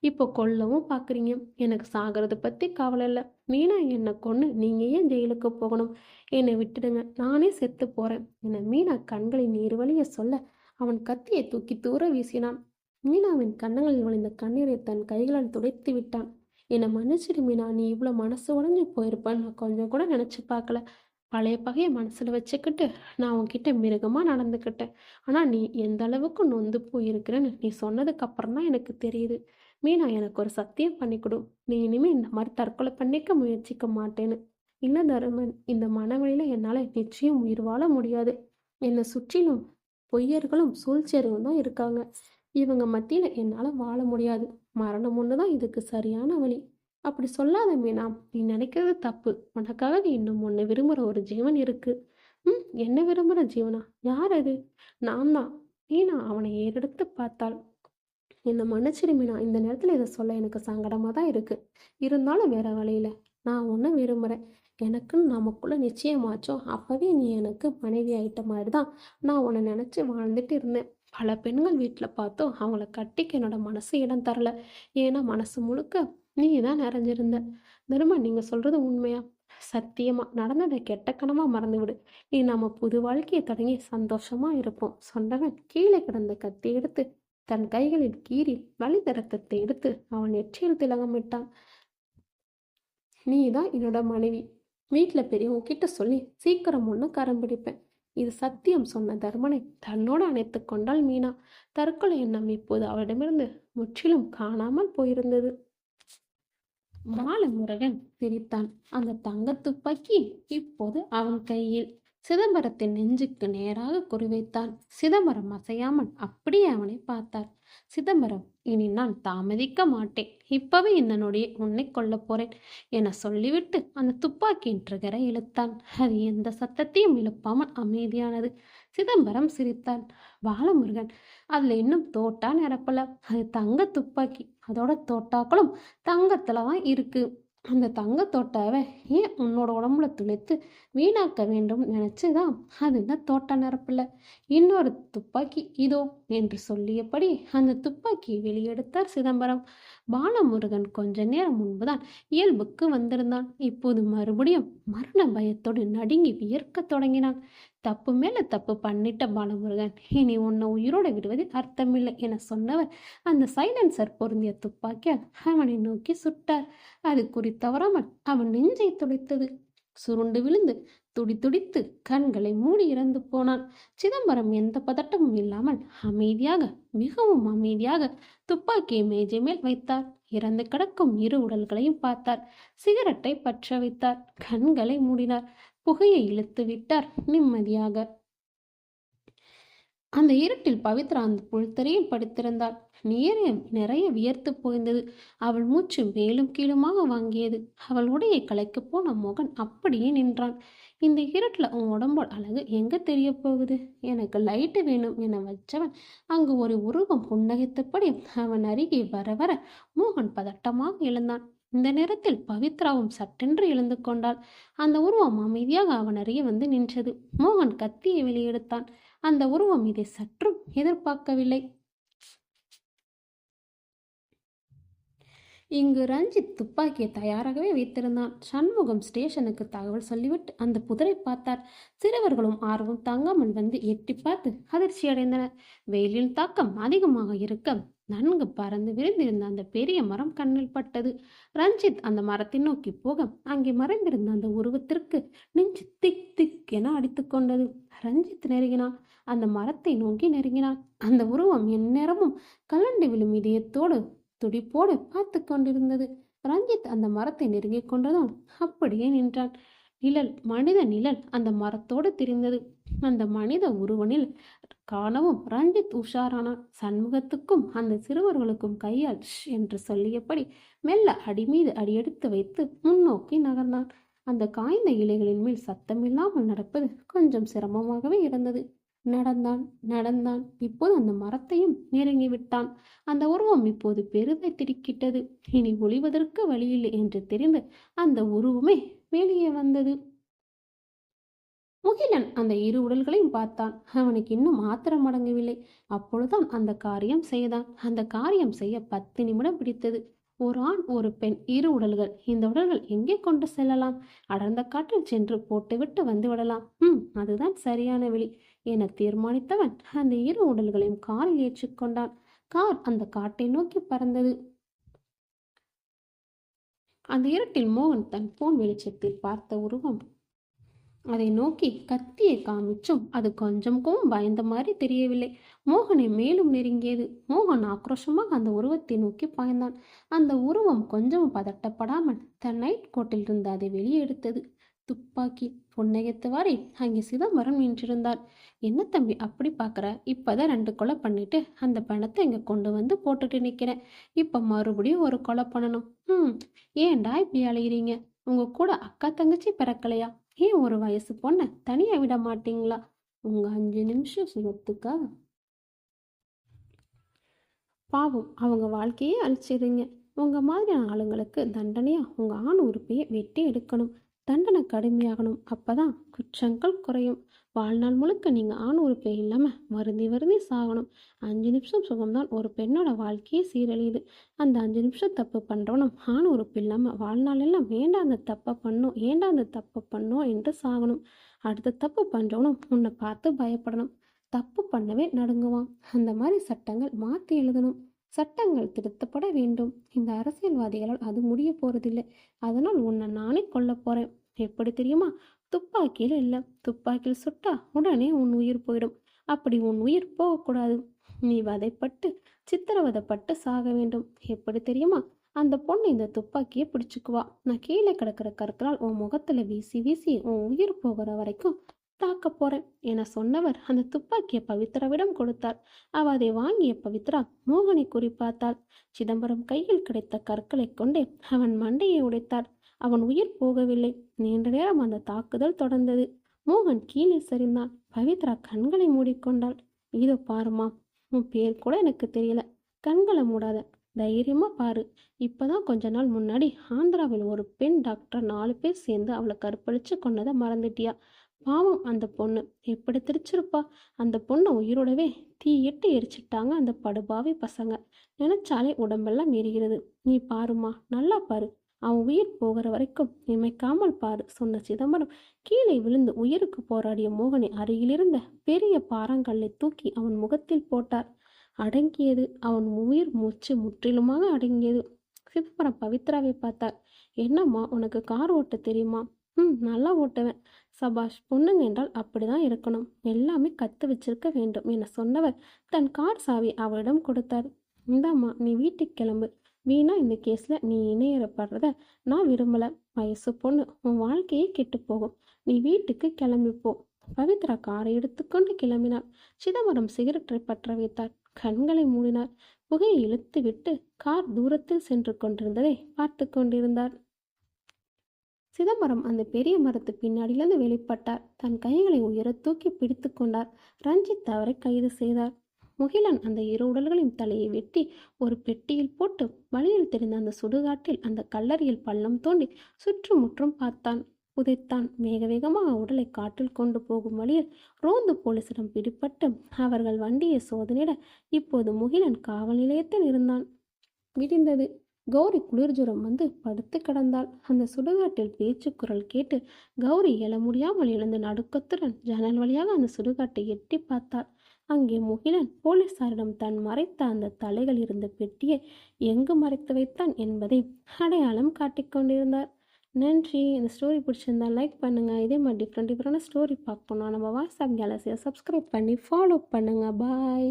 இப்போ கொல்லவும் பாக்குறீங்க. எனக்கு சாகிறது பத்தி கவலை இல்லை. மீனா என்னை கொன்னு நீங்க ஏன் ஜெயிலுக்கு போகணும்? என்னை விட்டுடுங்க, நானே செத்து போறேன் என மீனா கண்களின் நீர் வழிய சொல்ல அவன் கத்தியை தூக்கி தூர வீசினான். மீனாவின் கன்னங்களில் விழுந்த கண்ணீரை தன் கைகளால் துடைத்து விட்டான். என்னை மன்னிச்சிடு மீனா, நீ இவ்வளோ மனசு உடஞ்சி போயிருப்பான்னு நான் கொஞ்சம் கூட நினச்சி பார்க்கல. பழைய பகையை மனசில் வச்சுக்கிட்டு நான் உன்கிட்ட மிருகமாக நடந்துக்கிட்டேன். ஆனால் நீ எந்த அளவுக்கு நொந்து போயிருக்கிறேன்னு நீ சொன்னதுக்கு அப்புறம் தான் எனக்கு தெரியுது. மீனா, எனக்கு ஒரு சத்தியம் பண்ணி கொடு. நீ இனிமேல் இந்த மாதிரி தற்கொலை பண்ணிக்க முயற்சிக்க மாட்டேன்னு. இல்லை தருமன், இந்த மனவழியில என்னால் நிச்சயம் உயிர் வாழ முடியாது. என்னை சுற்றிலும் பொய்யர்களும் சூழ்ச்சியர்களும் தான் இருக்காங்க. இவங்க மத்தியில் என்னால் வாழ முடியாது. மரணம் ஒன்று தான் இதுக்கு சரியான வழி. அப்படி சொல்லாத மீனா, நீ நினைக்கிறது தப்பு. உனக்காக இன்னும் ஒன்று விரும்புகிற ஒரு ஜீவன் இருக்கு. என்ன விரும்புகிற ஜீவனா? யார் அது? நான் தான். மீனா அவனை ஏறெடுத்து பார்த்தாள். என்னை மன்னிச்சிடு மீனா, இந்த நேரத்தில் இதை சொல்ல எனக்கு சங்கடமாக தான் இருக்கு. இருந்தாலும் வேற வழியில் நான் ஒன்று விரும்புகிறேன். எனக்குன்னு நமக்குள்ள நிச்சயமாச்சோ அப்போவே நீ எனக்கு மனைவி ஆயிட்ட மாதிரி தான் நான் உன்னை நினச்சி வாழ்ந்துட்டு இருந்தேன். பல பெண்கள் வீட்டில் பார்த்தோம், அவங்கள கட்டிக்க என்னோட மனசு இடம் தரல. ஏன்னா மனசு முழுக்க நீ தான் நிறைஞ்சிருந்த. தருமா, நீங்கள் சொல்கிறது உண்மையா? சத்தியமா நடந்ததை கெட்ட கனமா மறந்து விடு. நீ நம்ம புது வாழ்க்கையை தொடங்கி சந்தோஷமா இருப்போம். சொன்னவன் கீழே கிடந்த கத்தி எடுத்து தன் கைகளில் கீறி வலித ரத்தத்தை எடுத்து அவன் நெற்றியில் திலகமிட்டான். நீ தான் என்னோட மனைவி. வீட்டில் பெரியவங்க கிட்ட சொல்லி சீக்கிரம் ஒன்று கரம் பிடிப்பேன். இது சத்தியம் சொன்ன தர்மனை தன்னோடு அணைத்து கொண்டாள் மீனா. தற்கொலை எண்ணம் இப்போது அவளிடமிருந்து முற்றிலும் காணாமல் போயிருந்தது. பாலமுருகன் சிரித்தான். அந்த தங்க துப்பாக்கி இப்போது அவன் கையில். சிதம்பரத்தின் நெஞ்சுக்கு நேராக குறிவைத்தான். சிதம்பரம் அசையாமல் அப்படியே அவனை பார்த்தார். சிதம்பரம், இனி நான் தாமதிக்க மாட்டேன். இப்பவே இந்த நொடியை உன்னை கொல்லப் போறேன் என சொல்லிவிட்டு அந்த துப்பாக்கியின் ட்ரிகரை இழுத்தான். அது எந்த சத்தத்தையும் எழுப்பாமல் அமைதியானது. சிதம்பரம் சிரித்தான். பாலமுருகன், அதுல இன்னும் தோட்டா நிரப்பல. அது தங்க துப்பாக்கி. அதோட தோட்டாக்களும் தங்கத்துல தான் இருக்கு. அந்த தங்க தோட்டாவை ஏன் உன்னோட உடம்புல துளைத்து வீணாக்க வேண்டும் நினைச்சுதான் அது இந்த தோட்ட நிரப்பல. இன்னொரு துப்பாக்கி இதோ என்று சொல்லியபடி அந்த துப்பாக்கியை வெளியெடுத்தார் சிதம்பரம். பாலமுருகன் கொஞ்ச நேரம் முன்புதான் இயல்புக்கு வந்திருந்தான். இப்போது மறுபடியும் மரண பயத்தோடு நடுங்கி வியர்க்க தொடங்கினான். தப்பு மேல தப்பு பண்ணிட்ட பாலமுருகன், இனி உன்னை உயிரோடு விடுவதில் அர்த்தமில்லை என சொன்னவர் அந்த சைலன்சர் பொருந்திய துப்பாக்கியால் அவனை நோக்கி சுட்டார். அது குறித்தவராமல் அவன் நெஞ்சை துடைத்தது. சுருண்டு விழுந்து துடித்துடித்து கண்களை மூடி இறந்து போனான். சிதம்பரம் எந்த பதட்டமும் இல்லாமல் அமைதியாக, மிகவும் அமைதியாக துப்பாக்கியை மேஜை மேல் வைத்தார். இறந்து கிடக்கும் இரு உடல்களையும் பார்த்தார். சிகரெட்டை பற்ற வைத்தார். கண்களை மூடினார். புகையை இழுத்து விட்டார் நிம்மதியாக. அந்த இருட்டில் பவித்ரா அந்த புல்தரையில் படுத்திருந்தாள். நிறைய வியர்த்து போய்ந்தது. அவள் மூச்சு மேலும் கீழுமாக வாங்கியது. அவள் உடையை கலைக்கு போன மோகன் அப்படியே நின்றான். இந்த இருட்டில் உன் உடம்போட அழகு எங்க தெரிய போகுது? எனக்கு லைட்டு வேணும் என வச்சவன் அங்கு ஒரு உருவம் புன்னகைத்தபடி அவன் அருகே வர வர மோகன் பதட்டமாக எழுந்தான். இந்த நேரத்தில் பவித்ராவும் சட்டென்று எழுந்து கொண்டாள். அந்த உருவம் அமைதியாக அவன் அருகே வந்து நின்றது. மோகன் கத்தியை வெளியெடுத்தான். அந்த உருவம் இதை சற்றும் எதிர்பார்க்கவில்லை. இங்கு ரஞ்சித் துப்பாக்கியை தயாராகவே வைத்திருந்தான். சண்முகம் ஸ்டேஷனுக்கு தகவல் சொல்லிவிட்டு அந்த புதரை பார்த்தார். சிறுவர்களும் ஆர்வம் தாங்காமல் வந்து எட்டி பார்த்து அதிர்ச்சி அடைந்தனர். வெயிலின் தாக்கம் அதிகமாக இருக்க நன்கு பறந்து விரிந்திருந்த அந்த பெரிய மரம் கண்ணில் பட்டது. ரஞ்சித் அந்த மரத்தை நோக்கி போக அங்கே மறைந்திருந்த அந்த உருவத்திற்கு நெஞ்சு திக் திக் என அடித்து கொண்டது. ரஞ்சித் நெருங்கினான். அந்த மரத்தை நோக்கி நெருங்கினான். அந்த உருவம் எந்நேரமும் கலண்டு விழும் இதயத்தோடு துடிப்போடு பார்த்து கொண்டிருந்தது. ரஞ்சித் அந்த மரத்தை நெருங்கிக் கொண்டதும் அப்படியே நின்றான். மனித நிழல் அந்த மரத்தோடு திரிந்தது. அந்த மனித உருவனில் காணவும் ரஞ்சித் உஷாரானான். சண்முகத்துக்கும் அந்த சிறுவர்களுக்கும் கையால் என்று சொல்லியபடி மெல்ல அடி மீது அடியெடுத்து வைத்து முன்னோக்கி நகர்ந்தான். அந்த காய்ந்த இலைகளின் மேல் சத்தமில்லாமல் நடப்பது கொஞ்சம் சிரமமாகவே இருந்தது. நடந்தான் நடந்தான். இப்போது அந்த மரத்தையும் நெருங்கிவிட்டான். அந்த உருவம் இப்போது பெரிதை திடுக்கிட்டது. இனி ஒளிவதற்கு வழியில்லை என்று தெரிந்து அந்த உருவமே வெளியே வந்தது. முகிலன் அந்த இரு உடல்களையும் பார்த்தான். அவனுக்கு இன்னும் ஆத்திரம் அடங்கவில்லை. அப்பொழுதுதான் அந்த காரியம் செய்தான். அந்த காரியம் செய்ய 10 நிமிடம் பிடித்தது. ஒரு ஆண் ஒரு பெண், இரு உடல்கள். இந்த உடல்கள் எங்கே கொண்டு செல்லலாம்? அடர்ந்த காற்றில் சென்று போட்டுவிட்டு வந்து விடலாம். அதுதான் சரியான வழி என தீர்மானித்தவன் அந்த இரு உடல்களையும் காரில் ஏற்றிக்கொண்டான். கார் அந்த காட்டை நோக்கி பறந்தது. அந்த இருட்டில் மோகன் தன் போன் வெளிச்சத்தில் பார்த்த உருவம் அதை நோக்கி கத்தியை காமிச்சும் அது கொஞ்சம் பயந்த மாதிரி தெரியவில்லை. மோகனை மேலும் நெருங்கியது. மோகன் ஆக்ரோஷமாக அந்த உருவத்தை நோக்கி பாய்ந்தான். அந்த உருவம் கொஞ்சம் பதட்டப்படாமல் தன் நைட் கோட்டில் இருந்து அதை வெளியே எடுத்தது. துப்பாக்கி. புன்னகைத்தவாறே அங்கே சிதம்பரம் நின்றிருந்தார். என்ன தம்பி அப்படி பார்க்குற? இப்போதான் 2 கொலை பண்ணிட்டு அந்த பணத்தை இங்கே கொண்டு வந்து போட்டுட்டு நிற்கிறேன். இப்போ மறுபடியும் ஒரு கொலை பண்ணணும். ஏன்டா இப்படி அலைகிறீங்க? உங்க கூட அக்கா தங்கச்சி பிறக்கலையா? ஏன் ஒரு வயசு பொண்ணை தனியா விட மாட்டீங்களா? உங்க 5 நிமிஷம் சுகத்துக்கா? பாவம், அவங்க வாழ்க்கையே அழிச்சிடுங்க. உங்க மாதிரியான ஆளுங்களுக்கு தண்டனையா உங்க ஆண் உறுப்பையை வெட்டி எடுக்கணும். தண்டனை கடுமையாகணும். அப்பதான் குற்றங்கள் குறையும். வாழ்நாள் முழுக்க நீங்க ஆண் உறுப்பே இல்லாம வருந்தி வருந்தி சாகணும். 5 நிமிஷம் சுகம்தான் ஒரு பெண்ணோட வாழ்க்கையே சீரழியுது. அந்த 5 நிமிஷம் தப்பு பண்றவனும் ஆண் உறுப்பு இல்லாம வாழ்நாள் எல்லாம் ஏண்டா அந்த தப்பை பண்ணும், ஏண்டா அந்த தப்பை பண்ணும் என்று சாகணும். அடுத்த தப்பு பண்றவனும் உன்னை பார்த்து பயப்படணும். தப்பு பண்ணவே நடுங்குவான். அந்த மாதிரி சட்டங்கள் மாற்றி எழுதணும். சட்டங்கள் திருத்தப்பட வேண்டும். இந்த அரசியல்வாதிகளால் அது முடிய போறதில்லை. அதனால் உன்னை நானே கொல்ல போறேன். எப்படி தெரியுமா? துப்பாக்கியில் இல்லை. துப்பாக்கியில் சுட்டா உடனே உன் உயிர் போயிடும். அப்படி உன் உயிர் போகக்கூடாது. நீ வதைப்பட்டு சித்திரவதைப்பட்டு சாக வேண்டும். எப்படி தெரியுமா? அந்த பொண்ணு இந்த துப்பாக்கியை பிடிச்சுக்குவா. நான் கீழே கிடக்கிற கற்களால் உன் முகத்துல வீசி வீசி உன் உயிர் போகிற வரைக்கும் தாக்க போறேன் என சொன்னவர் அந்த துப்பாக்கியை பவித்ராவிடம் கொடுத்தார். அவ அதை வாங்கிய பவித்ரா மோகனை குறிப்பார்த்தாள். சிதம்பரம் கையில் கிடைத்த கற்களை கொண்டே அவன் மண்டையை உடைத்தார். அவன் உயிர் போகவில்லை. நீண்ட நேரம் அந்த தாக்குதல் தொடர்ந்தது. மோகன் கீழே சரிந்தான். பவித்ரா கண்களை மூடிக்கொண்டாள். இதோ பாருமா, உன் பேர் கூட எனக்கு தெரியல. கண்களை மூடாத, தைரியமா பாரு. இப்பதான் கொஞ்ச நாள் முன்னாடி ஆந்திராவில் ஒரு பெண் டாக்டர் 4 பேர் சேர்ந்து அவளை கற்பழிச்சு கொன்னதை மறந்துட்டியா? பாவம் அந்த பொண்ணு எப்படி திரிச்சிருப்பா. அந்த பொண்ணை உயிரோடவே தீயிட்டு எரிச்சிட்டாங்க அந்த படுபாவி பசங்க. நினைச்சாலே உடம்பெல்லாம் எரிகிறது. நீ பாருமா, நல்லா பாரு. அவன் உயிர் போகிற வரைக்கும் இமைக்காமல் பாரு சொன்ன சிதம்பரம் கீழே விழுந்து உயிருக்கு போராடிய மோகனை அருகிலிருந்த பெரிய பாறாங்கல்லை தூக்கி அவன் முகத்தில் போட்டார். அடங்கியது. அவன் உயிர் மூச்சு முற்றிலுமாக அடங்கியது. சிதம்பரம் பவித்ராவை பார்த்தார். என்னம்மா, உனக்கு கார் ஓட்ட தெரியுமா? நல்லா ஓட்டுவேன். சபாஷ், பொண்ணுங்க என்றால் அப்படிதான் இருக்கணும். எல்லாமே கத்து வச்சிருக்க வேண்டும் என சொன்னவர் தன் கார் சாவி அவளிடம் கொடுத்தார். இந்தாம்மா, நீ வீட்டுக்கு கிளம்பு. வீணா இந்த கேஸ்ல நீ இணையறப்படுறத நான் விரும்பல. வயசு பொண்ணு, உன் வாழ்க்கையே கெட்டு போகும். நீ வீட்டுக்கு கிளம்பிப்போ. பவித்ரா காரை எடுத்துக்கொண்டு கிளம்பினார். சிதம்பரம் சிகரெட்டை பற்ற வைத்தார். கண்களை மூடினார். புகையை இழுத்து விட்டு கார் தூரத்தில் சென்று கொண்டிருந்ததை பார்த்து கொண்டிருந்தார். சிதம்பரம் அந்த பெரிய மரத்து பின்னாடியிலிருந்து வெளிப்பட்டார். தன் கைகளை உயர தூக்கி பிடித்து கொண்டார். ரஞ்சித் அவரை கைது செய்தார். முகிலன் அந்த இரு உடல்களின் தலையை வெட்டி ஒரு பெட்டியில் போட்டு வழியில் தெரிந்த அந்த சுடுகாட்டில் அந்த கல்லறையில் பள்ளம் தோண்டி சுற்றுமுற்றும் பார்த்தான். புதைத்தான். வேக வேகமாக உடலை காட்டில் கொண்டு போகும் வழியில் ரோந்து போலீசிடம் பிடிபட்டு அவர்கள் வண்டியை சோதனையிட இப்போது முகிலன் காவல் நிலையத்தில் இருந்தான். விடிந்தது. கௌரி குளிர்ஜுரம் வந்து படுத்து கிடந்தாள். அந்த சுடுகாட்டில் பேச்சு குரல் கேட்டு கௌரி எழ முடியாமல் எழுந்து நடுக்கத்துடன் ஜன்னல் வழியாக அந்த சுடுகாட்டை எட்டி பார்த்தாள். அங்கே முகிலன் போலீசாரிடம் தான் மறைத்த அந்த தலைகள் இருந்த பெட்டியை எங்கு மறைத்து வைத்தான் என்பதை அடையாளம் காட்டிக்கொண்டிருந்தார். நன்றி. இந்த ஸ்டோரி பிடிச்சிருந்தா லைக் பண்ணுங்கள். இதே மாதிரி டிஃப்ரெண்டான ஸ்டோரி பார்க்கணும் நம்ம வாட்ஸ்அப் கேலக்ஸியை சப்ஸ்கிரைப் பண்ணி ஃபாலோ பண்ணுங்கள். பாய்.